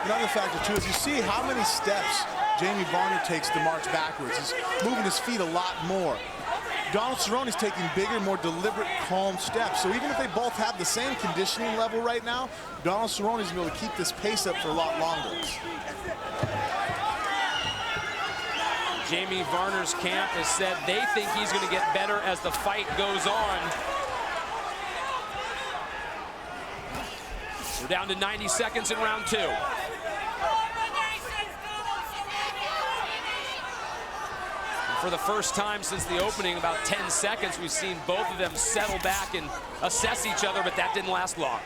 Speaker 3: Another factor, too, is you see how many steps Jamie Varnner takes to march backwards. He's moving his feet a lot more. Donald Cerrone's taking bigger, more deliberate, calm steps. So even if they both have the same conditioning level right now, Donald Cerrone's able to keep this pace up for a lot longer.
Speaker 9: Jamie Varner's camp has said they think he's going to get better as the fight goes on. We're down to 90 seconds in round 2. And for the first time since the opening, about 10 seconds, we've seen both of them settle back and assess each other, but that didn't last long.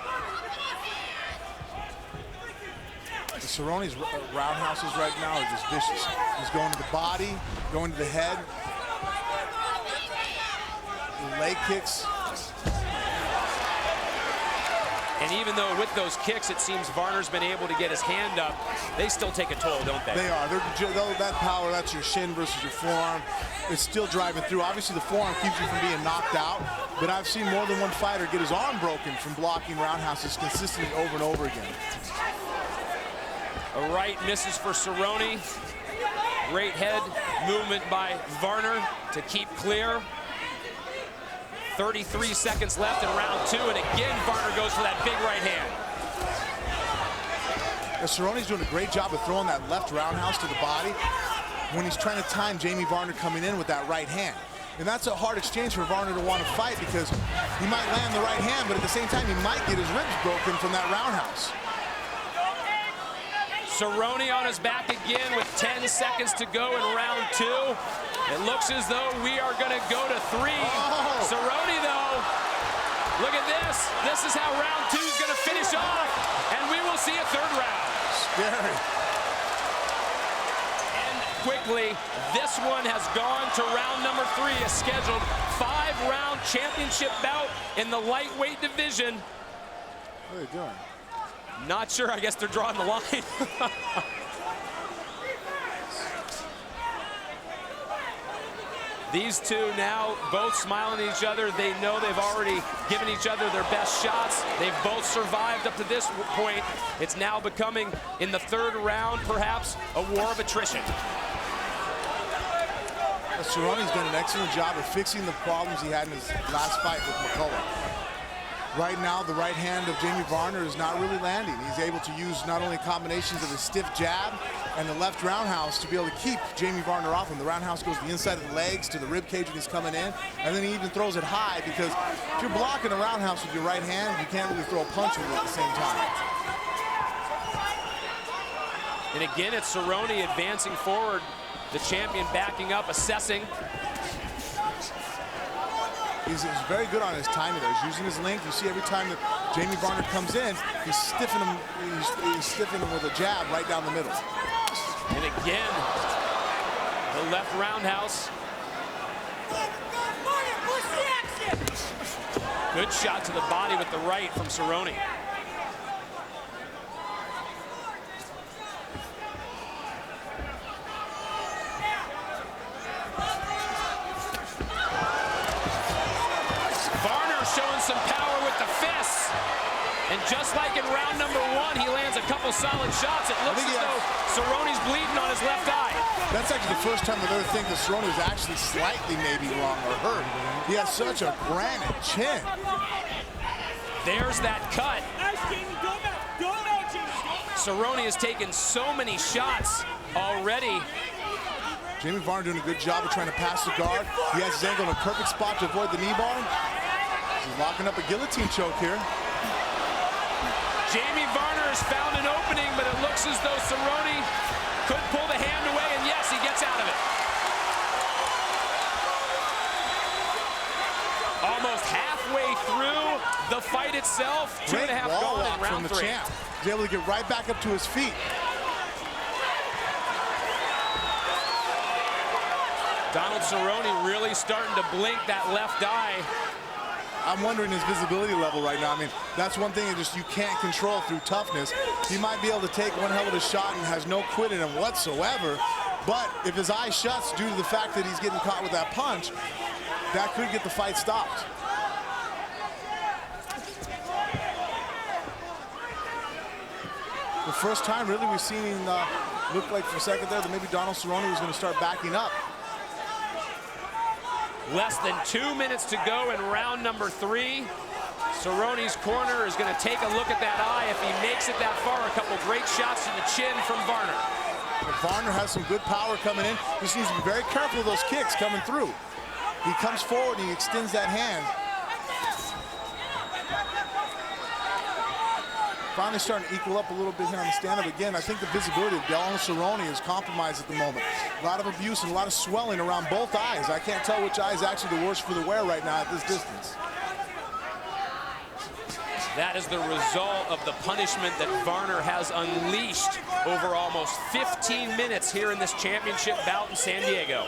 Speaker 3: Cerrone's roundhouses right now are just vicious. He's going to the body, going to the head, leg kicks.
Speaker 9: And even though with those kicks, it seems Varner's been able to get his hand up, they still take a toll, don't they?
Speaker 3: They are. That power, that's your shin versus your forearm. It's still driving through. Obviously, the forearm keeps you from being knocked out, but I've seen more than one fighter get his arm broken from blocking roundhouses consistently over and over again.
Speaker 9: A right misses for Cerrone. Great head movement by Varnner to keep clear. 33 seconds left in round 2, and again Varnner goes for that big right hand.
Speaker 3: Cerrone's doing a great job of throwing that left roundhouse to the body when he's trying to time Jamie Varnner coming in with that right hand. And that's a hard exchange for Varnner to want to fight, because he might land the right hand, but at the same time he might get his ribs broken from that roundhouse.
Speaker 9: Cerrone on his back again with 10 seconds to go in round 2. It looks as though we are going to go to 3.
Speaker 3: Oh.
Speaker 9: Cerrone, though, look at this. This is how round 2 is going to finish off, and we will see a third round.
Speaker 3: Scary.
Speaker 9: And quickly, this one has gone to round number 3, a scheduled 5-round championship bout in the lightweight division.
Speaker 3: What are they doing?
Speaker 9: Not sure. I guess they're drawing the line. These two now both smiling at each other. They know they've already given each other their best shots. They've both survived up to this point. It's now becoming, in the third round, perhaps, a war of attrition.
Speaker 3: Cerrone's done an excellent job of fixing the problems he had in his last fight with McCullough. Right now, the right hand of Jamie Varnner is not really landing. He's able to use not only combinations of his stiff jab and the left roundhouse to be able to keep Jamie Varnner off him. The roundhouse goes to the inside of the legs, to the rib cage when he's coming in, and then he even throws it high, because if you're blocking a roundhouse with your right hand, you can't really throw a punch with it at the same time.
Speaker 9: And again, it's Cerrone advancing forward, the champion backing up, assessing.
Speaker 3: He's very good on his timing there. He's using his length. You see every time that Jamie Varnner comes in, he's stiffening him with a jab right down the middle.
Speaker 9: And again, the left roundhouse. Good shot to the body with the right from Cerrone. Varner showing some power with the fists. And just like in round number 1, he lands a couple solid shots. It looks as though Cerrone's bleeding on his left eye.
Speaker 3: That's actually the first time I've ever think that Cerrone was actually slightly maybe wrong or hurt. He has such a granite chin.
Speaker 9: There's that cut. Cerrone has taken so many shots already.
Speaker 3: Jamie Varnner doing a good job of trying to pass the guard. He has his angle in a perfect spot to avoid the knee bar. He's locking up a guillotine choke here.
Speaker 9: Jamie Varnner has found an opening, but it looks as though Cerrone could pull the hand away, and yes, he gets out of it. Almost halfway through the fight itself, 2.5 gone in round 3.
Speaker 3: Champ. He's able to get right back up to his feet.
Speaker 9: Donald Cerrone really starting to blink that left eye.
Speaker 3: I'm wondering his visibility level right now. I mean, that's one thing that you can't control through toughness. He might be able to take one hell of a shot and has no quit in him whatsoever, but if his eye shuts due to the fact that he's getting caught with that punch, that could get the fight stopped. The first time really we've seen him look like for a second there that maybe Donald Cerrone was going to start backing up.
Speaker 9: Less than 2 minutes to go in round number 3. Cerrone's corner is going to take a look at that eye. If he makes it that far, a couple great shots to the chin from Varnner.
Speaker 3: Varnner has some good power coming in. Just needs to be very careful of those kicks coming through. He comes forward and he extends that hand. Finally starting to equal up a little bit here on the stand-up. Again, I think the visibility of Donald Cerrone is compromised at the moment. A lot of abuse and a lot of swelling around both eyes. I can't tell which eye is actually the worst for the wear right now at this distance.
Speaker 9: That is the result of the punishment that Varnner has unleashed over almost 15 minutes here in this championship bout in San Diego.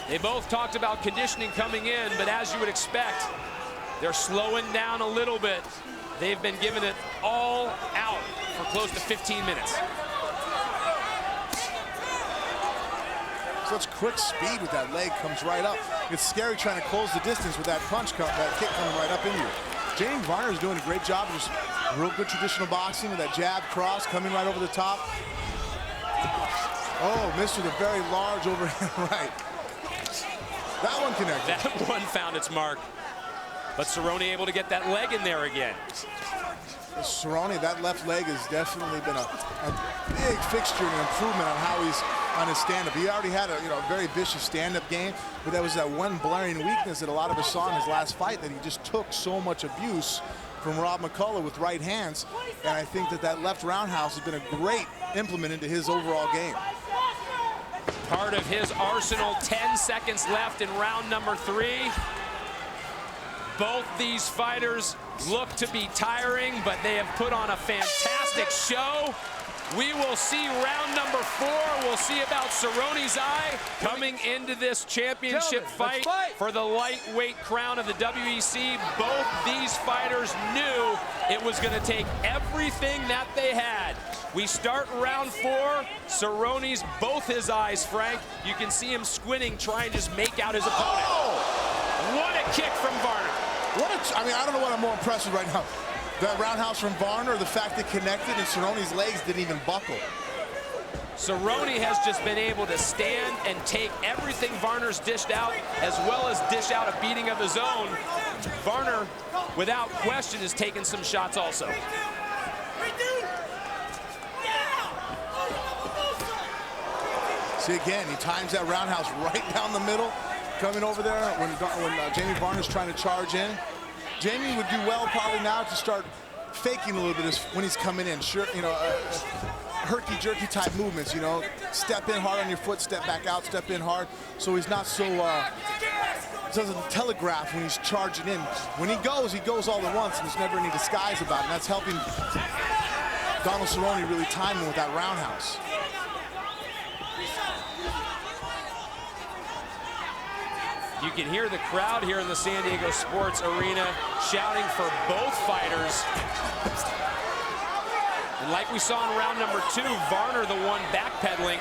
Speaker 9: They both talked about conditioning coming in, but as you would expect, they're slowing down a little bit. They've been giving it all out for close to 15 minutes.
Speaker 3: Such quick speed with that leg, comes right up. It's scary trying to close the distance with that punch, that kick coming right up in you. Jamie Varnner is doing a great job, just real good traditional boxing with that jab cross coming right over the top. Oh, missed with a very large overhand right. That one connected.
Speaker 9: That one found its mark. But Cerrone able to get that leg in there again.
Speaker 3: Cerrone, that left leg has definitely been a big fixture and improvement on how he's on his stand-up. He already had a very vicious stand-up game, but that was that one blaring weakness that a lot of us saw in his last fight, that he just took so much abuse from Rob McCullough with right hands. And I think that left roundhouse has been a great implement into his overall game.
Speaker 9: Part of his arsenal, 10 seconds left in round number 3. Both these fighters look to be tiring, but they have put on a fantastic show. We will see round number 4. We'll see about Cerrone's eye coming into this championship fight for the lightweight crown of the WEC. Both these fighters knew it was going to take everything that they had. We start round 4. Cerrone's both his eyes, Frank. You can see him squinting, trying to just make out his opponent. What a kick from Varnner.
Speaker 3: I mean, I don't know what I'm more impressed with right now. That roundhouse from Varnner, or the fact that connected and Cerrone's legs didn't even buckle.
Speaker 9: Cerrone has just been able to stand and take everything Varner's dished out, as well as dish out a beating of his own. Varnner, without question, has taken some shots also.
Speaker 3: See, again, he times that roundhouse right down the middle, coming over there when Jamie Varner's trying to charge in. Jamie would do well probably now to start faking a little bit when he's coming in. Sure, herky-jerky type movements, step in hard on your foot, step back out, step in hard, so he's not so, doesn't telegraph when he's charging in. When he goes all at once, and there's never any disguise about it, and that's helping Donald Cerrone really time him with that roundhouse.
Speaker 9: You can hear the crowd here in the San Diego Sports Arena shouting for both fighters. And like we saw in round number 2, Varnner the one backpedaling.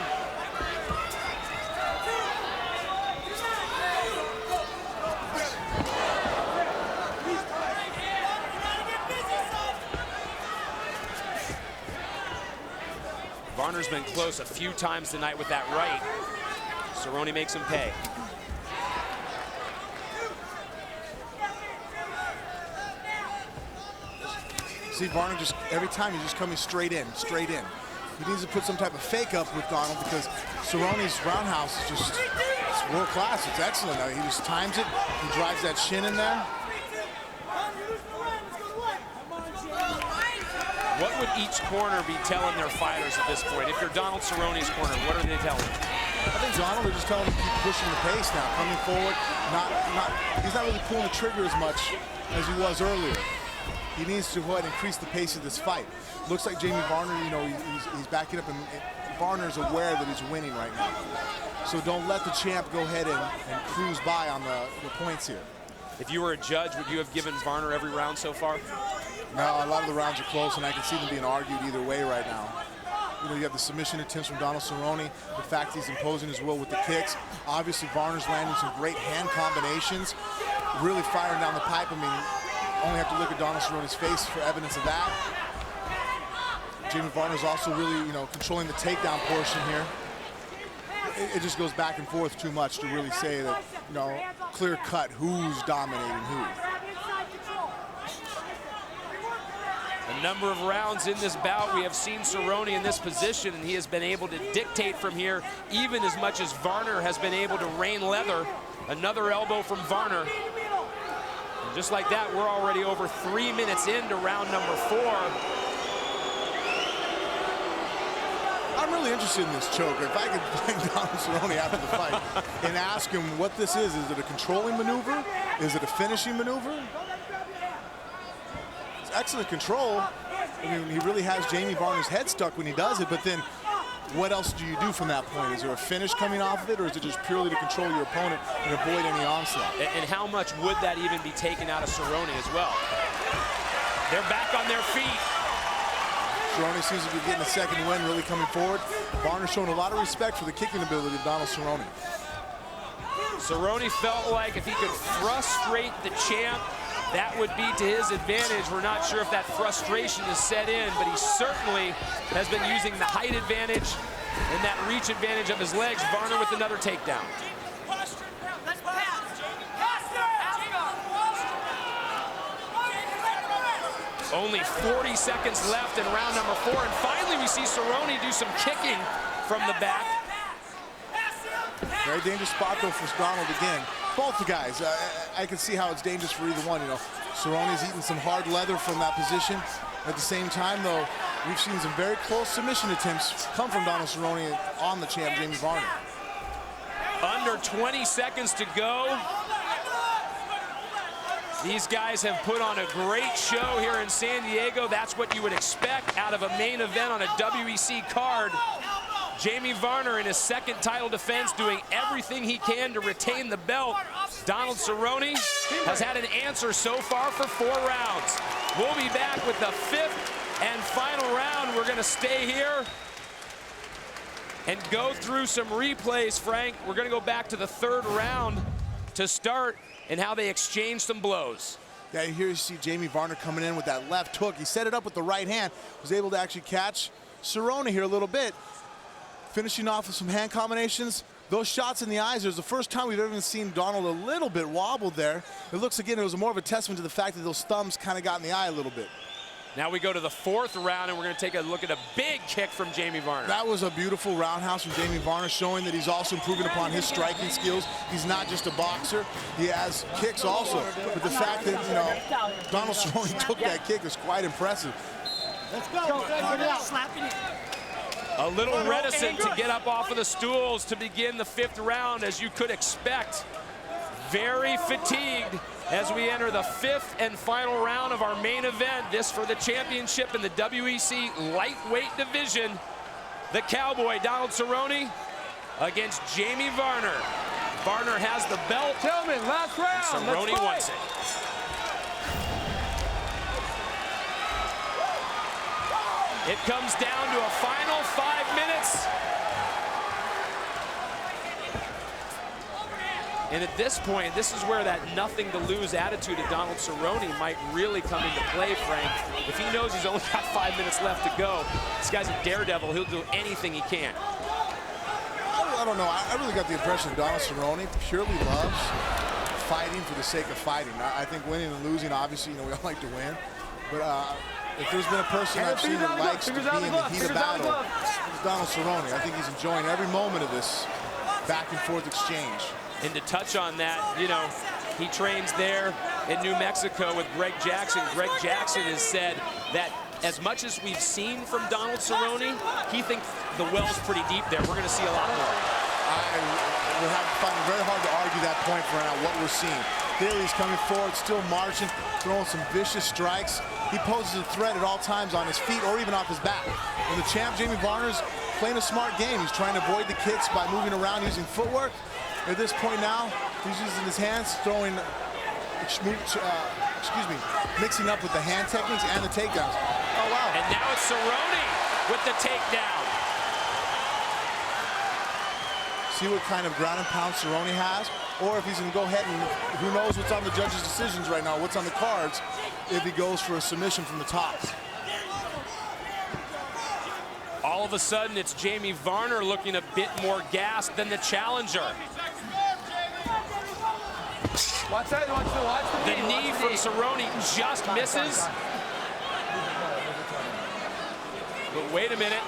Speaker 9: Varner's been close a few times tonight with that right. Cerrone makes him pay.
Speaker 3: See, Varnner just, every time he's just coming straight in, straight in. He needs to put some type of fake up with Donald because Cerrone's roundhouse is just, it's world class, it's excellent. He just times it, he drives that shin in there.
Speaker 9: What would each corner be telling their fighters at this point? If you're Donald Cerrone's corner, what are they telling them?
Speaker 3: I think Donald is just telling him to keep pushing the pace now, coming forward. He's not really pulling the trigger as much as he was earlier. He needs to go ahead and increase the pace of this fight. Looks like Jamie Varnner, you know, he's backing up, and Varner's aware that he's winning right now. So don't let the champ go ahead and cruise by on the points here.
Speaker 9: If you were a judge, would you have given Varnner every round so far?
Speaker 3: No, a lot of the rounds are close, and I can see them being argued either way right now. You know, you have the submission attempts from Donald Cerrone, the fact he's imposing his will with the kicks. Obviously, Varner's landing some great hand combinations, really firing down the pipe. I mean, only have to look at Donald Cerrone's face for evidence of that. Jamie Varner's also really, you know, controlling the takedown portion here. It just goes back and forth too much to really say that, you know, clear cut who's dominating who.
Speaker 9: A number of rounds in this bout, we have seen Cerrone in this position, and he has been able to dictate from here, even as much as Varner has been able to rain leather. Another elbow from Varner. And just like that, we're already over 3 minutes into round number 4.
Speaker 3: I'm really interested in this choke. If I could find Donald Cerrone after the fight and ask him what this is it a controlling maneuver? Is it a finishing maneuver? It's excellent control. I mean, he really has Jamie Varner's head stuck when he does it, but then what else do you do from that point? Is there a finish coming off of it, or is it just purely to control your opponent and avoid any onslaught?
Speaker 9: And how much would that even be taken out of Cerrone as well? They're back on their feet.
Speaker 3: Cerrone seems to be getting a second win, really coming forward. Varner showing a lot of respect for the kicking ability of Donald Cerrone.
Speaker 9: Cerrone felt like if he could frustrate the champ, that would be to his advantage. We're not sure if that frustration is set in, but he certainly has been using the height advantage and that reach advantage of his legs. Varner with another takedown. Only 40 seconds left in round number 4, and finally we see Cerrone do some kicking from the back.
Speaker 3: Very dangerous spot though for Donald again. Both the guys, I can see how it's dangerous for either one. You know, Cerrone's eating some hard leather from that position. At the same time though, we've seen some very close submission attempts come from Donald Cerrone on the champ, Jamie Varner.
Speaker 9: Under 20 seconds to go. These guys have put on a great show here in San Diego. That's what you would expect out of a main event on a WEC card. Jamie Varner in his second title defense doing everything he can to retain the belt. Donald Cerrone has had an answer so far for 4 rounds. We'll be back with the 5th and final round. We're gonna stay here and go through some replays, Frank. We're gonna go back to the 3rd round to start and how they exchange some blows.
Speaker 3: Yeah, here you see Jamie Varner coming in with that left hook. He set it up with the right hand, was able to actually catch Cerrone here a little bit. Finishing off with some hand combinations. Those shots in the eyes, it was the first time we've ever seen Donald a little bit wobbled there. It looks, again, it was more of a testament to the fact that those thumbs kind of got in the eye a little bit.
Speaker 9: Now we go to the 4th round, and we're going to take a look at a big kick from Jamie Varner.
Speaker 3: That was a beautiful roundhouse from Jamie Varner, showing that he's also improving upon his striking skills. He's not just a boxer, he has kicks also. But the fact that, you know, Donald Cerrone took that kick is quite impressive.
Speaker 8: Let's go.
Speaker 9: A little reticent to get up off of the stools to begin the 5th round, as you could expect. Very fatigued as we enter the 5th and final round of our main event. This for the championship in the WEC lightweight division. The Cowboy, Donald Cerrone, against Jamie Varner. Varner has the belt.
Speaker 8: Gentlemen, last round.
Speaker 9: Cerrone wants it. It comes down to a final 5 minutes. And at this point, this is where that nothing to lose attitude of Donald Cerrone might really come into play, Frank. If he knows he's only got 5 minutes left to go, this guy's a daredevil. He'll do anything he can.
Speaker 3: I don't know. I really got the impression Donald Cerrone purely loves fighting for the sake of fighting. I think winning and losing, obviously, we all like to win. But if there's been a person I've seen that likes to be in the heat of battle, it's Donald Cerrone. I think he's enjoying every moment of this back and forth exchange.
Speaker 9: And to touch on that, he trains there in New Mexico with Greg Jackson. Greg Jackson has said that as much as we've seen from Donald Cerrone, he thinks the well's pretty deep there. We're going to see a lot more.
Speaker 3: I would find it very hard to argue that point for now, what we're seeing. Clearly he's coming forward, still marching, throwing some vicious strikes. He poses a threat at all times on his feet or even off his back. And the champ, Jamie Varner's playing a smart game. He's trying to avoid the kicks by moving around using footwork. At this point now, he's using his hands, throwing, mixing up with the hand techniques and the takedowns. Oh, wow.
Speaker 9: And now it's Cerrone with the takedown.
Speaker 3: See what kind of ground and pound Cerrone has, or if he's going to go ahead and who knows what's on the judges' decisions right now, what's on the cards, if he goes for a submission from the top.
Speaker 9: All of a sudden, it's Jamie Varner looking a bit more gassed than the challenger. The knee from Cerrone just misses. But wait a minute.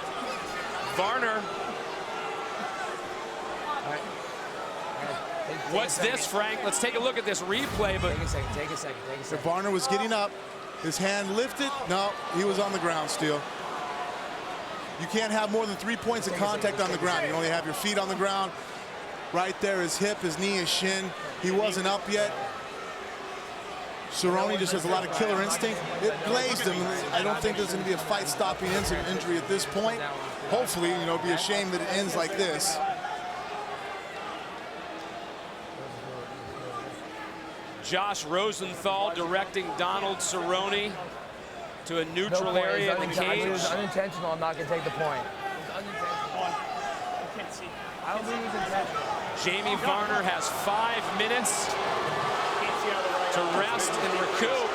Speaker 9: Varner. What's this, Frank? Let's take a look at this replay. But
Speaker 3: Take a second. If Varner was getting up, his hand lifted. No, he was on the ground still. You can't have more than 3 points of contact on the ground. You only have your feet on the ground. Right there, his hip, his knee, his shin. He wasn't up yet. Cerrone just has a lot of killer instinct. It glazed him. I don't think there's going to be a fight-stopping injury at this point. Hopefully, it'd be a shame that it ends like this.
Speaker 9: Josh Rosenthal directing Donald Cerrone to a neutral area in the cage.
Speaker 10: It was unintentional. I'm not going to take the point. I don't think it was intentional.
Speaker 9: Jamie Varner has 5 minutes to rest and recoup.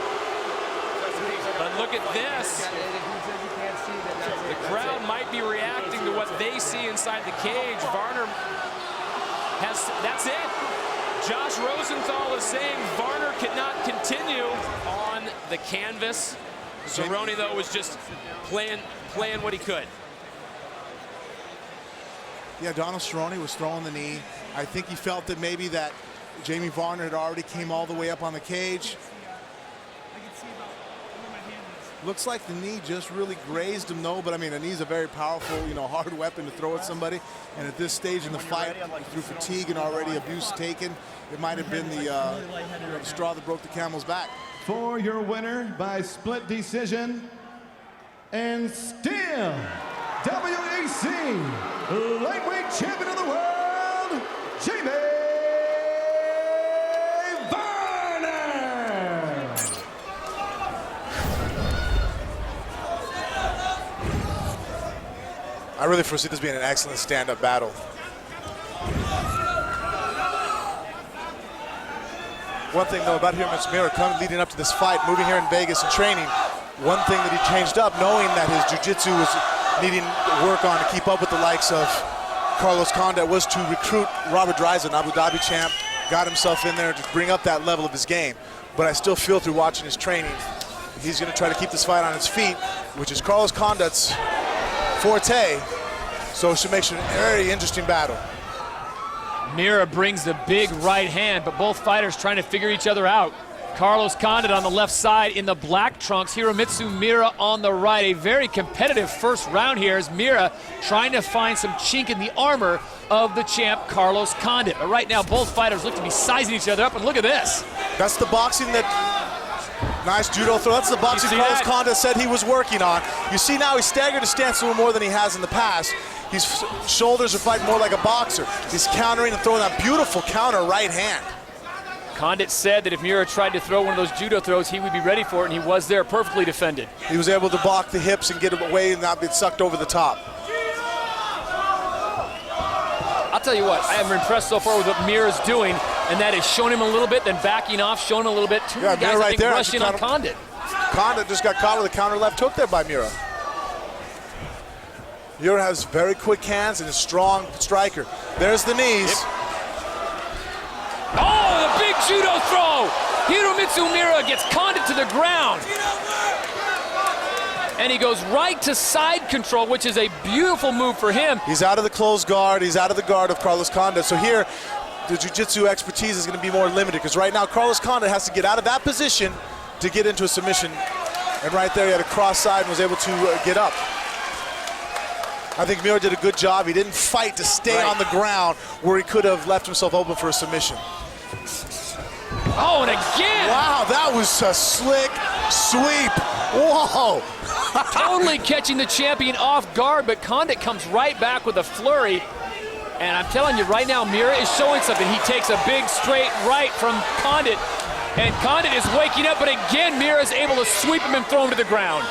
Speaker 9: But look at this. The crowd might be reacting to what they see inside the cage. Varner has, that's it. Josh Rosenthal is saying Varner cannot continue on the canvas. Cerrone, though, was just playing what he could.
Speaker 3: Yeah, Donald Cerrone was throwing the knee. I think he felt that maybe that Jamie Varner had already came all the way up on the cage. Looks like the knee just really grazed him, though. But I mean, a knee's a very powerful, hard weapon to throw at somebody. And at this stage in the fight, through fatigue and already abuse taken, it might have been the straw that broke the camel's back.
Speaker 7: For your winner by split decision, and still WEC lightweight champion of the world, Jamie Varner.
Speaker 3: I really foresee this being an excellent stand-up battle. One thing, though, about Meera leading up to this fight, moving here in Vegas and training, one thing that he changed up, knowing that his jiu-jitsu was needing work on to keep up with the likes of Carlos Condit, was to recruit Robert Dreisen, Abu Dhabi champ, got himself in there to bring up that level of his game. But I still feel through watching his training, he's going to try to keep this fight on his feet, which is Carlos Condit's forte. So it should make it a very interesting battle.
Speaker 5: Meera brings the big right hand, but both fighters trying to figure each other out. Carlos Condit on the left side in the black trunks. Hiromitsu Meera on the right. A very competitive first round here as Meera trying to find some chink in the armor of the champ Carlos Condit. But right now, both fighters look to be sizing each other up, and look at this.
Speaker 3: That's the boxing that... Nice judo throw. That's the boxing Carlos Condit said he was working on. You see now he staggered his stance a little more than he has in the past. His shoulders are fighting more like a boxer. He's countering and throwing that beautiful counter right hand.
Speaker 5: Condit said that if Meera tried to throw one of those judo throws, he would be ready for it, and he was there, perfectly defended.
Speaker 3: He was able to block the hips and get away and not be sucked over the top.
Speaker 5: I'll tell you what, I am impressed so far with what Meera's doing, and that is showing him a little bit, then backing off, showing him a little bit. Two guys,
Speaker 3: Meera
Speaker 5: I
Speaker 3: right
Speaker 5: think,
Speaker 3: there.
Speaker 5: rushing on Condit.
Speaker 3: Condit just got caught with a counter left hook there by Meera. Meera has very quick hands and a strong striker. There's the knees.
Speaker 5: Yep. Oh, the big judo throw! Hiromitsu Meera gets Condit to the ground. And he goes right to side control, which is a beautiful move for him.
Speaker 3: He's out of the closed guard. He's out of the guard of Carlos Condit. So here, the jiu-jitsu expertise is going to be more limited because right now Carlos Condit has to get out of that position to get into a submission. And right there, he had a cross side and was able to get up. I think Meera did a good job. He didn't fight to stay on the ground where he could have left himself open for a submission.
Speaker 5: Oh, and again!
Speaker 3: Wow, that was a slick sweep. Whoa!
Speaker 5: Totally catching the champion off guard, but Condit comes right back with a flurry. And I'm telling you right now, Meera is showing something. He takes a big straight right from Condit, and Condit is waking up, but again, Meera is able to sweep him and throw him to the ground.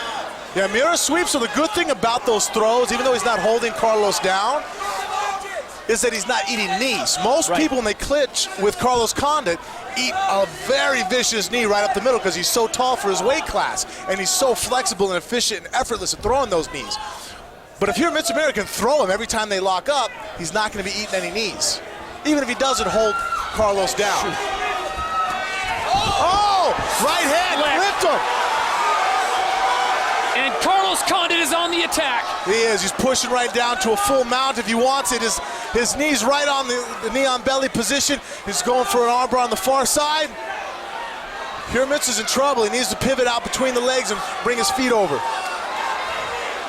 Speaker 3: Yeah, Meera sweeps, so the good thing about those throws, even though he's not holding Carlos down, is that he's not eating knees. Most people, when they clinch with Carlos Condit, eat a very vicious knee right up the middle because he's so tall for his weight class, and he's so flexible and efficient and effortless at throwing those knees. But if Hiromitsu Meera can throw him every time they lock up, he's not going to be eating any knees, even if he doesn't hold Carlos down. Oh, right hand, lift him.
Speaker 5: And Carlos Condit is on the attack.
Speaker 3: He is. He's pushing right down to a full mount if he wants it. His knee's right on the knee on belly position. He's going for an armbar on the far side. Hiromitsu's in trouble. He needs to pivot out between the legs and bring his feet over.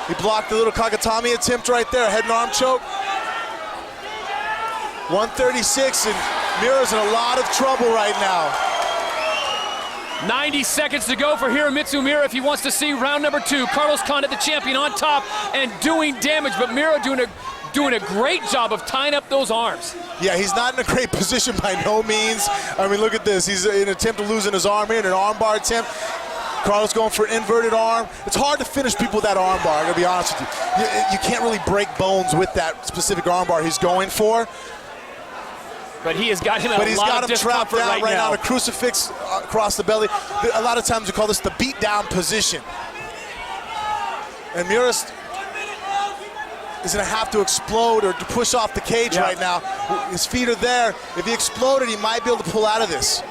Speaker 3: He blocked the little Kakatami attempt right there, head and arm choke. 136, and Meera's in a lot of trouble right now.
Speaker 5: 90 seconds to go for Hiromitsu Meera if he wants to see round number 2. Carlos Condit, the champion, on top and doing damage, but Meera doing a great job of tying up those arms.
Speaker 3: Yeah, he's not in a great position by no means. I mean, look at this. He's in an attempt to losing his arm here, in an armbar attempt. Carlos going for an inverted arm. It's hard to finish people with that armbar, I'm gonna be honest with you. You can't really break bones with that specific armbar he's going for.
Speaker 5: But he has got him in
Speaker 3: But
Speaker 5: a
Speaker 3: he's
Speaker 5: lot
Speaker 3: got
Speaker 5: of
Speaker 3: him trapped
Speaker 5: discomfort
Speaker 3: down
Speaker 5: right now.
Speaker 3: on a crucifix across the belly. A lot of times we call this the beat down position. And Meera is gonna have to explode or to push off the cage right now. His feet are there. If he exploded, he might be able to pull out of this.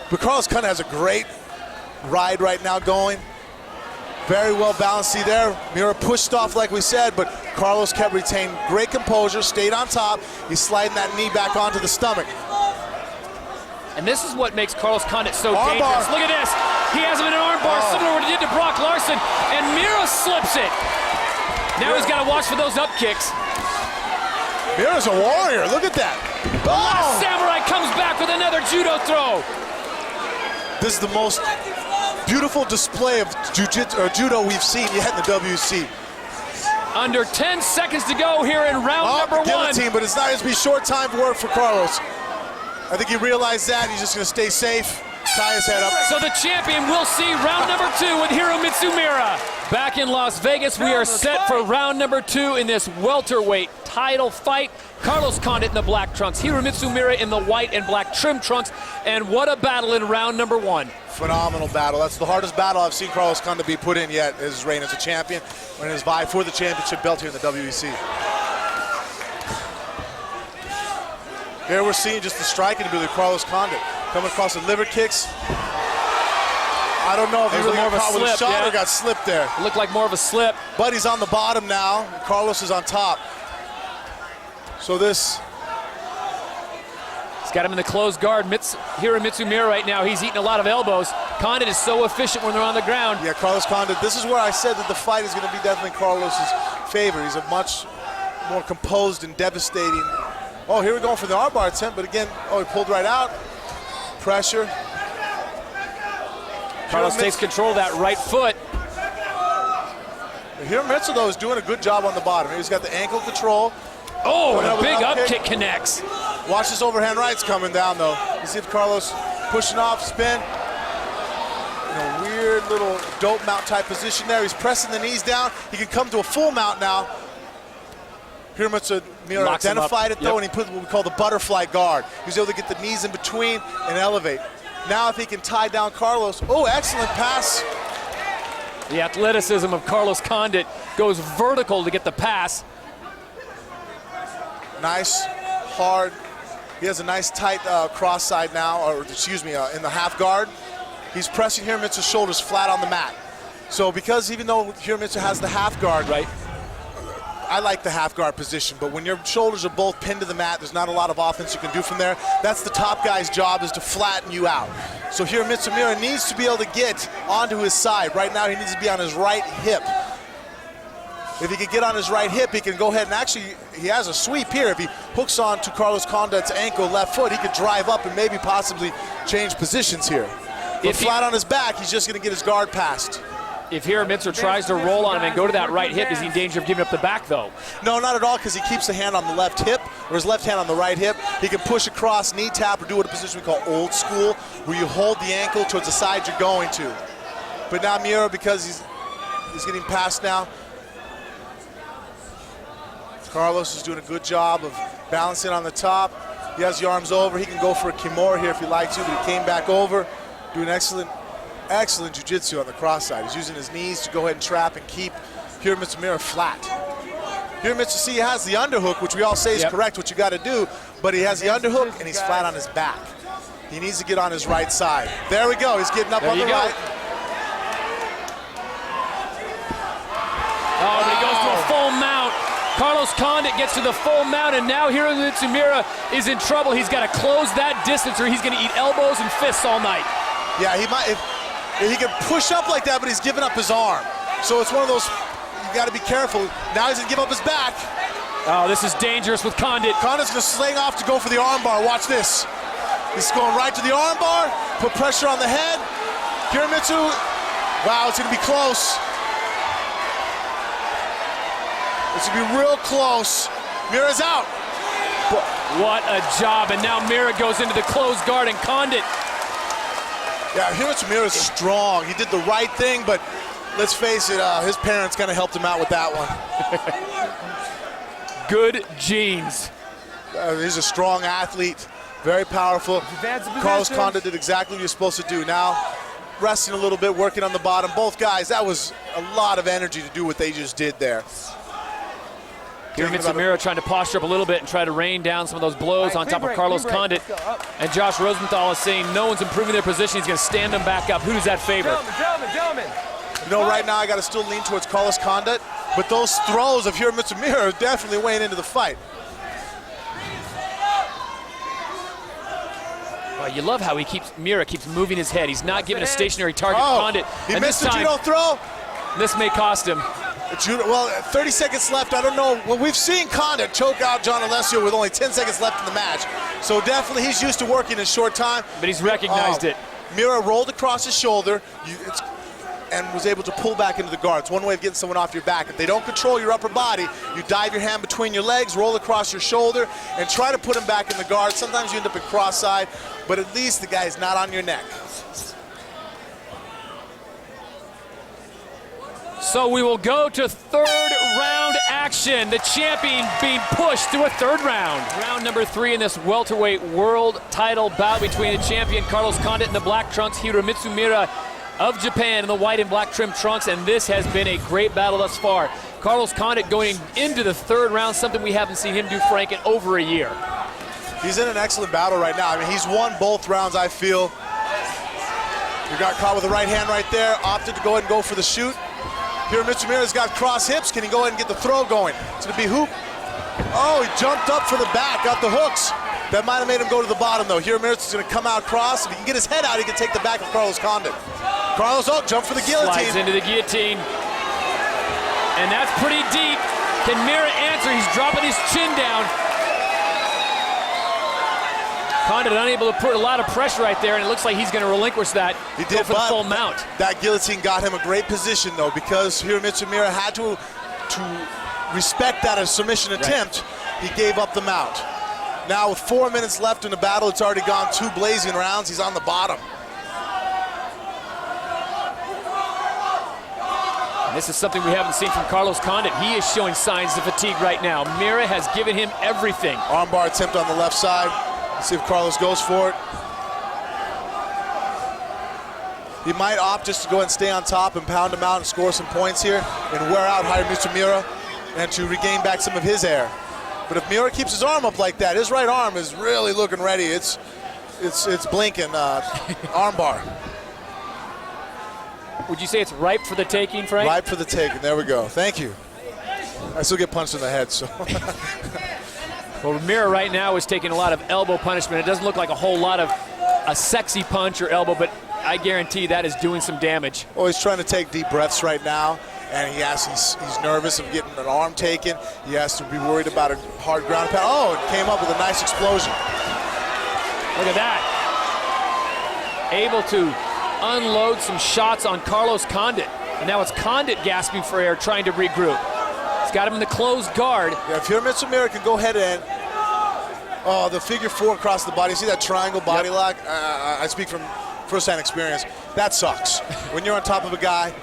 Speaker 3: But Carlos Condit has a great ride right now going. Very well balanced. See there, Meera pushed off like we said, but Carlos kept retained great composure, stayed on top. He's sliding that knee back onto the stomach.
Speaker 5: And this is what makes Carlos Condit so
Speaker 3: Armbar.
Speaker 5: dangerous. Look at this. He has him in an armbar, similar to what he did to Brock Larson, and Meera slips it. Now he's got to watch for those up kicks.
Speaker 3: Meera's a warrior. Look at that.
Speaker 5: The last samurai comes back with another judo throw.
Speaker 3: This is the most beautiful display of jiu-jitsu or judo we've seen yet in the WEC.
Speaker 5: Under 10 seconds to go here in round number 1.
Speaker 3: Guillotine, but it's not going to be short time for work for Carlos. I think he realized that. He's just going to stay safe, tie his head up.
Speaker 5: So the champion will see round number 2 with Hiromitsu Meera. Back in Las Vegas, we are set for round number 2 in this welterweight title fight. Carlos Condit in the black trunks, Hiromitsu Meera in the white and black trim trunks, and what a battle in round number 1.
Speaker 3: Phenomenal battle. That's the hardest battle I've seen Carlos Condit be put in yet, his reign as a champion, or in his vie for the championship belt here in the WEC. Here we're seeing just the striking ability of Carlos Condit. Coming across the liver kicks. I don't know if he really got caught with a shot or got slipped there.
Speaker 5: Looked like more of a slip.
Speaker 3: But he's on the bottom now. Carlos is on top. So this...
Speaker 5: He's got him in the closed guard. Hiromitsu Meera right now, he's eating a lot of elbows. Condit is so efficient when they're on the ground.
Speaker 3: Yeah, Carlos Condit, this is where I said that the fight is going to be definitely Carlos's favor. He's a much more composed and devastating. Oh, here we're going for the armbar attempt, but again, he pulled right out. Pressure.
Speaker 5: Carlos takes control of that right foot.
Speaker 3: Hiromitsu, though, is doing a good job on the bottom. He's got the ankle control.
Speaker 5: Oh, and a big up kick connects.
Speaker 3: Watch this overhand right's coming down, though. You see if Carlos pushing off, spin. In a weird little dope mount type position there. He's pressing the knees down. He can come to a full mount now. Hiromitsu Meera
Speaker 5: Locks him up.
Speaker 3: identified it though,
Speaker 5: Yep.
Speaker 3: and he put what we call the butterfly guard. He was able to get the knees in between and elevate. Now if he can tie down Carlos, oh, excellent pass.
Speaker 5: The athleticism of Carlos Condit goes vertical to get the pass.
Speaker 3: Nice, hard. He has a nice tight cross side now, or excuse me, in the half guard. He's pressing Hiromitsu's shoulders flat on the mat. So because even though Hiromitsu has the half guard, right, I like the half guard position, but when your shoulders are both pinned to the mat, there's not a lot of offense you can do from there. That's the top guy's job, is to flatten you out. So Hiromitsu Meera needs to be able to get onto his side. Right now he needs to be on his right hip. If he can get on his right hip, he can go ahead and actually, he has a sweep here. If he hooks on to Carlos Condit's ankle, left foot, he could drive up and maybe possibly change positions here. But flat on his back, he's just gonna get his guard passed.
Speaker 5: If Hiromitsu tries to roll on him and go to that right hip, is he in danger of giving up the back though?
Speaker 3: No, not at all, because he keeps the hand on the left hip, or his left hand on the right hip. He can push across, knee tap, or do what a position we call old school, where you hold the ankle towards the side you're going to. But now Meera, because he's getting past now, Carlos is doing a good job of balancing on the top. He has the arms over. He can go for a Kimura here if he likes to, but he came back over, doing excellent jiu-jitsu on the cross side. He's using his knees to go ahead and trap and keep Hiromitsu Meera flat. Hiromitsu, see, he has the underhook, which we all say is correct, what you got to do, but he has the underhook and he's flat on his back. He needs to get on his right side. There we go. He's getting up on the right.
Speaker 5: Oh, but he goes to a full mount. Carlos Condit gets to the full mount, and now Hiromitsu Meera is in trouble. He's got to close that distance or he's going to eat elbows and fists all night.
Speaker 3: Yeah, he might. If he could push up like that, but he's giving up his arm. So it's one of those, you got to be careful. Now he's going to give up his back.
Speaker 5: Oh, this is dangerous with Condit.
Speaker 3: Condit's going to sling off to go for the arm bar. Watch this. He's going right to the arm bar, put pressure on the head. Hiromitsu, wow, it's going to be close. It's going to be real close. Meera's out.
Speaker 5: What a job, and now Meera goes into the closed guard, and Condit.
Speaker 3: Yeah, Hiromitsu Meera is strong. He did the right thing, but let's face it, his parents kind of helped him out with that one.
Speaker 5: Good genes.
Speaker 3: He's a strong athlete, very powerful. Carlos Condit did exactly what you're supposed to do. Now, resting a little bit, working on the bottom. Both guys, that was a lot of energy to do what they just did there.
Speaker 5: Hiromitsu Meera trying to posture up a little bit and try to rain down some of those blows on top of Carlos Condit. And Josh Rosenthal is saying no one's improving their position. He's going to stand them back up. Who does that favor?
Speaker 10: Gentlemen.
Speaker 3: You know, right now I got to still lean towards Carlos Condit, but those throws of Hiromitsu Meera are definitely weighing into the fight.
Speaker 5: Well, you love how Meera keeps moving his head. He's not giving a stationary target to Condit.
Speaker 3: He
Speaker 5: and
Speaker 3: missed
Speaker 5: this
Speaker 3: the
Speaker 5: time,
Speaker 3: judo throw.
Speaker 5: This may cost him.
Speaker 3: Well, 30 seconds left. I don't know. Well, we've seen Condit choke out John Alessio with only 10 seconds left in the match. So definitely he's used to working in short time.
Speaker 5: But he's recognized it.
Speaker 3: Meera rolled across his shoulder and was able to pull back into the guard. It's one way of getting someone off your back. If they don't control your upper body, you dive your hand between your legs, roll across your shoulder, and try to put him back in the guard. Sometimes you end up in cross-side, but at least the guy's not on your neck.
Speaker 5: So we will go to third round action. The champion being pushed to a third round. Round number 3 in this welterweight world title bout between the champion Carlos Condit in the black trunks, Hiromitsu Meera of Japan in the white and black trim trunks, and this has been a great battle thus far. Carlos Condit going into the third round, something we haven't seen him do, Frank, in over a year.
Speaker 3: He's in an excellent battle right now. I mean, he's won both rounds, I feel. He got caught with the right hand right there, opted to go ahead and go for the shoot. Hiromitsu Meera's got cross hips. Can he go ahead and get the throw going? It's going to be hoop. Oh, he jumped up for the back, got the hooks. That might have made him go to the bottom, though. Hiromitsu's going to come out cross. If he can get his head out, he can take the back of Carlos Condit. Carlos, jump for the guillotine.
Speaker 5: Slides into the guillotine. And that's pretty deep. Can Meera answer? He's dropping his chin down. Condit unable to put a lot of pressure right there, and it looks like he's going to relinquish that.
Speaker 3: He did,
Speaker 5: go for the full mount.
Speaker 3: That guillotine got him a great position, though, because Hiromitsu Meera had to respect that as submission attempt. He gave up the mount. Now, with 4 minutes left in the battle, it's already gone 2 blazing rounds. He's on the bottom.
Speaker 5: This is something we haven't seen from Carlos Condit. He is showing signs of fatigue right now. Meera has given him everything.
Speaker 3: Armbar attempt on the left side. Let's see if Carlos goes for it. He might opt just to go and stay on top and pound him out and score some points here and wear out Mr. Meera and to regain back some of his air. But if Meera keeps his arm up like that, his right arm is really looking ready. It's blinking, armbar.
Speaker 5: Would you say it's ripe for the taking, Frank?
Speaker 3: Ripe for the taking, there we go. Thank you. I still get punched in the head, so.
Speaker 5: Well, Meera right now is taking a lot of elbow punishment. It doesn't look like a whole lot of a sexy punch or elbow, but I guarantee that is doing some damage.
Speaker 3: Well, he's trying to take deep breaths right now, and he's nervous of getting an arm taken. He has to be worried about a hard ground pound. Oh, it came up with a nice explosion.
Speaker 5: Look at that. Able to unload some shots on Carlos Condit. And now it's Condit gasping for air, trying to regroup. He's got him in the closed guard.
Speaker 3: Yeah, if Hiromitsu Meera can go head in, oh, the figure four across the body. You see that triangle body lock? I speak from first-hand experience. That sucks. When you're on top of a guy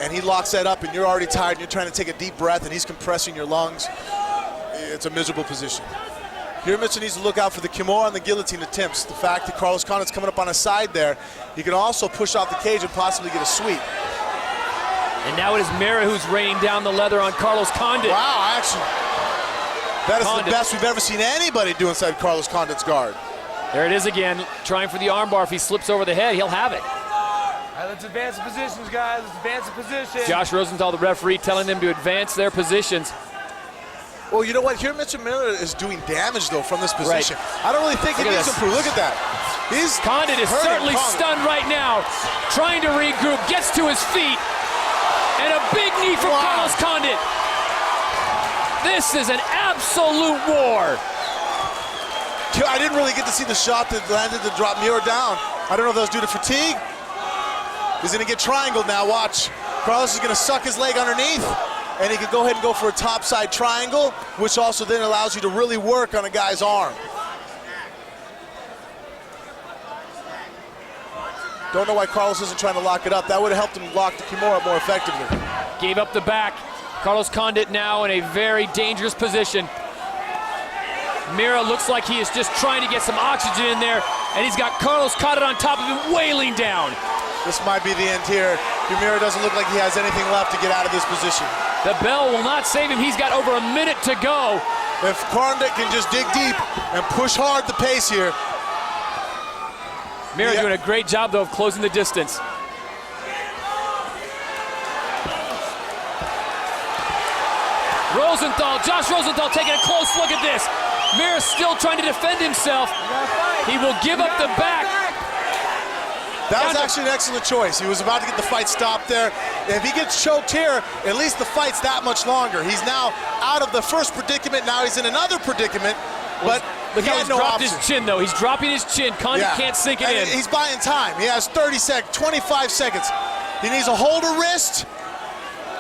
Speaker 3: and he locks that up and you're already tired and you're trying to take a deep breath and he's compressing your lungs, it's a miserable position. Hiromitsu needs to look out for the Kimura and the guillotine attempts. The fact that Carlos Condit's coming up on his side there, he can also push off the cage and possibly get a sweep.
Speaker 5: And now it is Meera who's raining down the leather on Carlos Condit.
Speaker 3: Wow, actually, that is the best we've ever seen anybody do inside Carlos Condit's guard.
Speaker 5: There it is again, trying for the armbar. If he slips over the head, he'll have it.
Speaker 10: All right, let's advance the positions, guys. Let's advance the positions.
Speaker 5: Josh Rosenthal, the referee, telling them to advance their positions.
Speaker 3: Well, you know what? Hiromitsu Meera is doing damage, though, from this position.
Speaker 5: Right.
Speaker 3: I don't really think he needs to improve. Look at that.
Speaker 5: Condit is certainly stunned right now, trying to regroup, gets to his feet, and a big knee from Carlos Condit. This is an absolute war.
Speaker 3: I didn't really get to see the shot that landed to drop Meera down. I don't know if that was due to fatigue. He's going to get triangled now. Watch. Carlos is going to suck his leg underneath, and he can go ahead and go for a topside triangle, which also then allows you to really work on a guy's arm. Don't know why Carlos isn't trying to lock it up. That would have helped him lock the Kimura up more effectively.
Speaker 5: Gave up the back. Carlos Condit now in a very dangerous position. Meera looks like he is just trying to get some oxygen in there, and he's got Carlos Condit on top of him, wailing down.
Speaker 3: This might be the end here. Meera doesn't look like he has anything left to get out of this position.
Speaker 5: The bell will not save him. He's got over a minute to go.
Speaker 3: If Condit can just dig deep and push hard the pace here.
Speaker 5: Meera doing a great job, though, of closing the distance. Josh Rosenthal taking a close look at this. Meera still trying to defend himself. He will give up the back.
Speaker 3: That was actually an excellent choice. He was about to get the fight stopped there. If he gets choked here, at least the fight's that much longer. He's now out of the first predicament. Now he's in another predicament, but
Speaker 5: look how he's
Speaker 3: no
Speaker 5: dropped
Speaker 3: option.
Speaker 5: his chin, though. He's dropping his chin. Condit can't sink it in.
Speaker 3: He's buying time. He has 30 seconds, 25 seconds. He needs to hold a wrist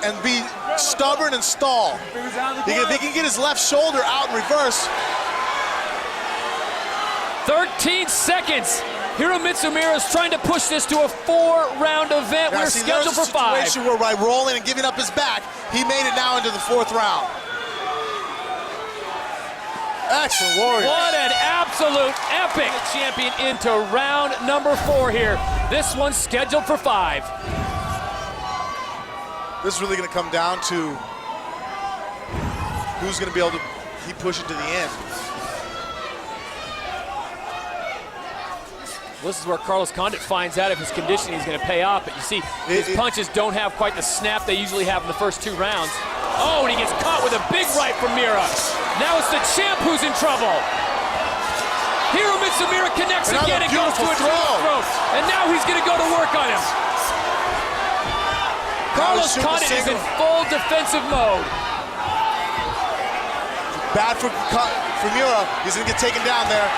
Speaker 3: and be stubborn and stall. If he can get his left shoulder out in reverse.
Speaker 5: 13 seconds. Hiromitsu Meera is trying to push this to a 4-round event. We're scheduled for 5.
Speaker 3: There's a situation where by rolling and giving up his back, he made it now into the 4th round. Excellent warrior.
Speaker 5: What an absolute epic champion into round number 4 here. This one's scheduled for 5.
Speaker 3: This is really going to come down to who's going to be able to keep pushing to the end.
Speaker 5: This is where Carlos Condit finds out if his conditioning is going to pay off. But you see, his punches don't have quite the snap they usually have in the first 2 rounds. Oh, and he gets caught with a big right from Meera. Now it's the champ who's in trouble. Hiromitsu Meera connects again and goes to a throw. And now he's going to go to work on him. Carlos Condit is in full defensive mode.
Speaker 3: Bad for Meera. He's going to get taken down there.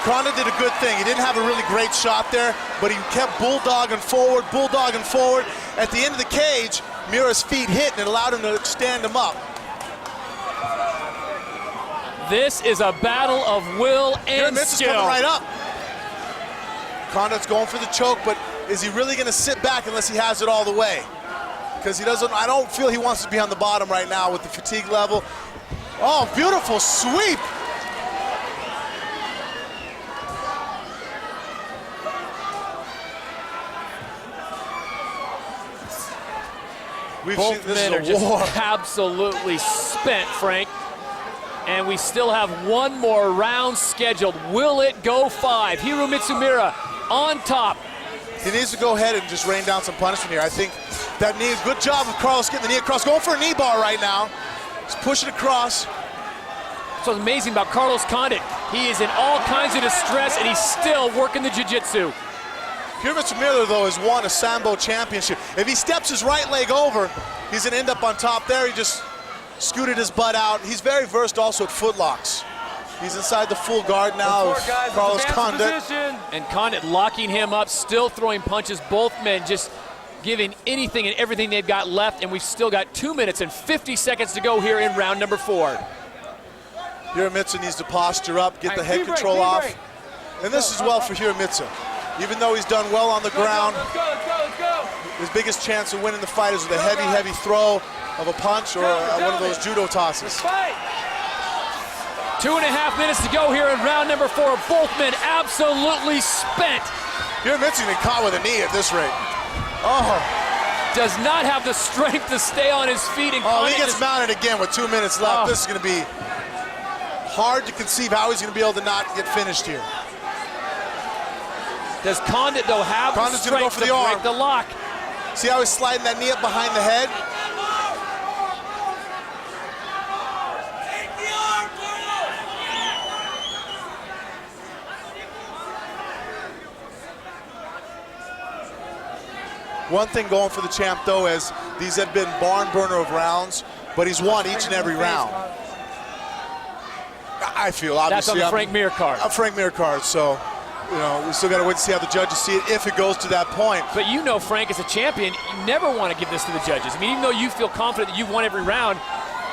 Speaker 3: Condit did a good thing. He didn't have a really great shot there, but he kept bulldogging forward. At the end of the cage, Meera's feet hit and it allowed him to stand him up.
Speaker 5: This is a battle of will and skill.
Speaker 3: Coming right up. Condit's going for the choke, but is he really going to sit back unless he has it all the way? because he doesn't. I don't feel he wants to be on the bottom right now with the fatigue level. Oh, beautiful sweep.
Speaker 5: Both men are just absolutely spent, Frank. And we still have one more round scheduled. Will it go 5? Hiromitsu Meera on top.
Speaker 3: He needs to go ahead and just rain down some punishment here. I think that knee, good job of Carlos getting the knee across. Going for a knee bar right now. Just push it across.
Speaker 5: That's what's amazing about Carlos Condit. He is in all kinds of distress, and he's still working the jiu-jitsu.
Speaker 3: Hiromitsu Meera, though, has won a Sambo championship. If he steps his right leg over, he's going to end up on top there. He just scooted his butt out. He's very versed also at footlocks. He's inside the full guard now of Carlos Condit.
Speaker 5: And Condit locking him up, still throwing punches. Both men just giving anything and everything they've got left, and we've still got 2 minutes and 50 seconds to go here in round number 4.
Speaker 3: Hiromitsu needs to posture up, get the head control off. And this is well for Hiromitsu. Even though he's done well on the ground, his biggest chance of winning the fight is with a heavy, heavy throw of a punch or one of those judo tosses.
Speaker 5: 2.5 minutes to go here in round number 4. Both men absolutely spent.
Speaker 3: Hiromitsu getting caught with a knee at this rate. Oh.
Speaker 5: Does not have the strength to stay on his feet. And
Speaker 3: he gets mounted again with 2 minutes left. This is going to be hard to conceive how he's going to be able to not get finished here.
Speaker 5: Does Condit, though, have the strength to break the lock?
Speaker 3: See how he's sliding that knee up behind the head? One thing going for the champ, though, is these have been barn burner of rounds, but he's won each and every round. I feel, obviously.
Speaker 5: That's on the Frank Meera card.
Speaker 3: Frank Meera card, so, you know, we still got to wait to see how the judges see it if it goes to that point.
Speaker 5: But you know, Frank, as a champion, you never want to give this to the judges. I mean, even though you feel confident that you've won every round,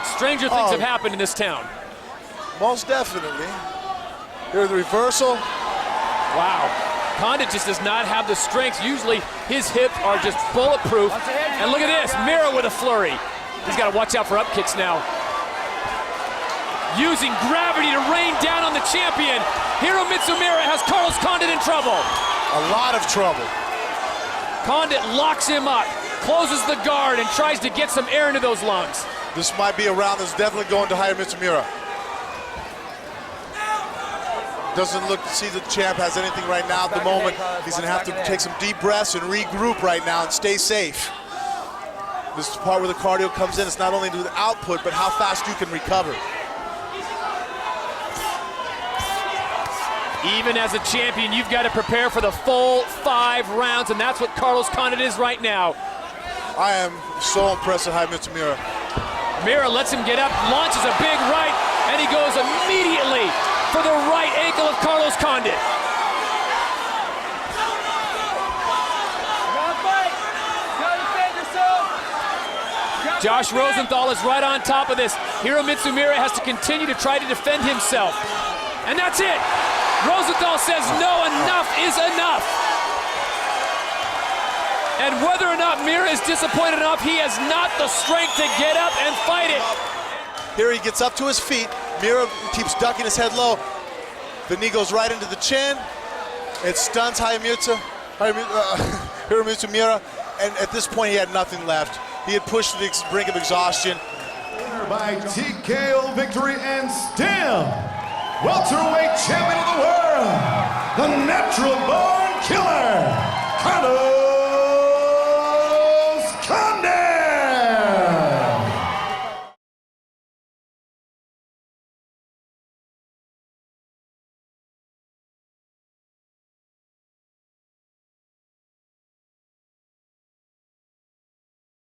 Speaker 5: stranger things have happened in this town.
Speaker 3: Most definitely. Here's the reversal.
Speaker 5: Wow. Condit just does not have the strength. Usually his hips are just bulletproof. And look at this, Meera with a flurry. He's got to watch out for up kicks now. Using gravity to rain down on the champion. Hiromitsu Meera has Carlos Condit in trouble.
Speaker 3: A lot of trouble.
Speaker 5: Condit locks him up, closes the guard, and tries to get some air into those lungs.
Speaker 3: This might be a round that's definitely going to Hiromitsu Meera. Doesn't look to see that the champ has anything right now at the moment. He's going to have to take some deep breaths and regroup right now and stay safe. This is the part where the cardio comes in. It's not only the output, but how fast you can recover.
Speaker 5: Even as a champion, you've got to prepare for the full 5 rounds, and that's what Carlos Condit is right now.
Speaker 3: I am so impressed with Hiromitsu Meera.
Speaker 5: Meera lets him get up, launches a big right, and he goes immediately for the right ankle of Carlos Condit. Josh Rosenthal is right on top of this. Hiromitsu Meera has to continue to try to defend himself. And that's it. Rosenthal says no, enough is enough. And whether or not Meera is disappointed enough, he has not the strength to get up and fight it.
Speaker 3: Here he gets up to his feet. Meera keeps ducking his head low. The knee goes right into the chin. It stuns Hiromitsu Meera. And at this point, he had nothing left. He had pushed to the brink of exhaustion.
Speaker 7: By TKO victory and still welterweight champion of the world, the natural born killer, Carlos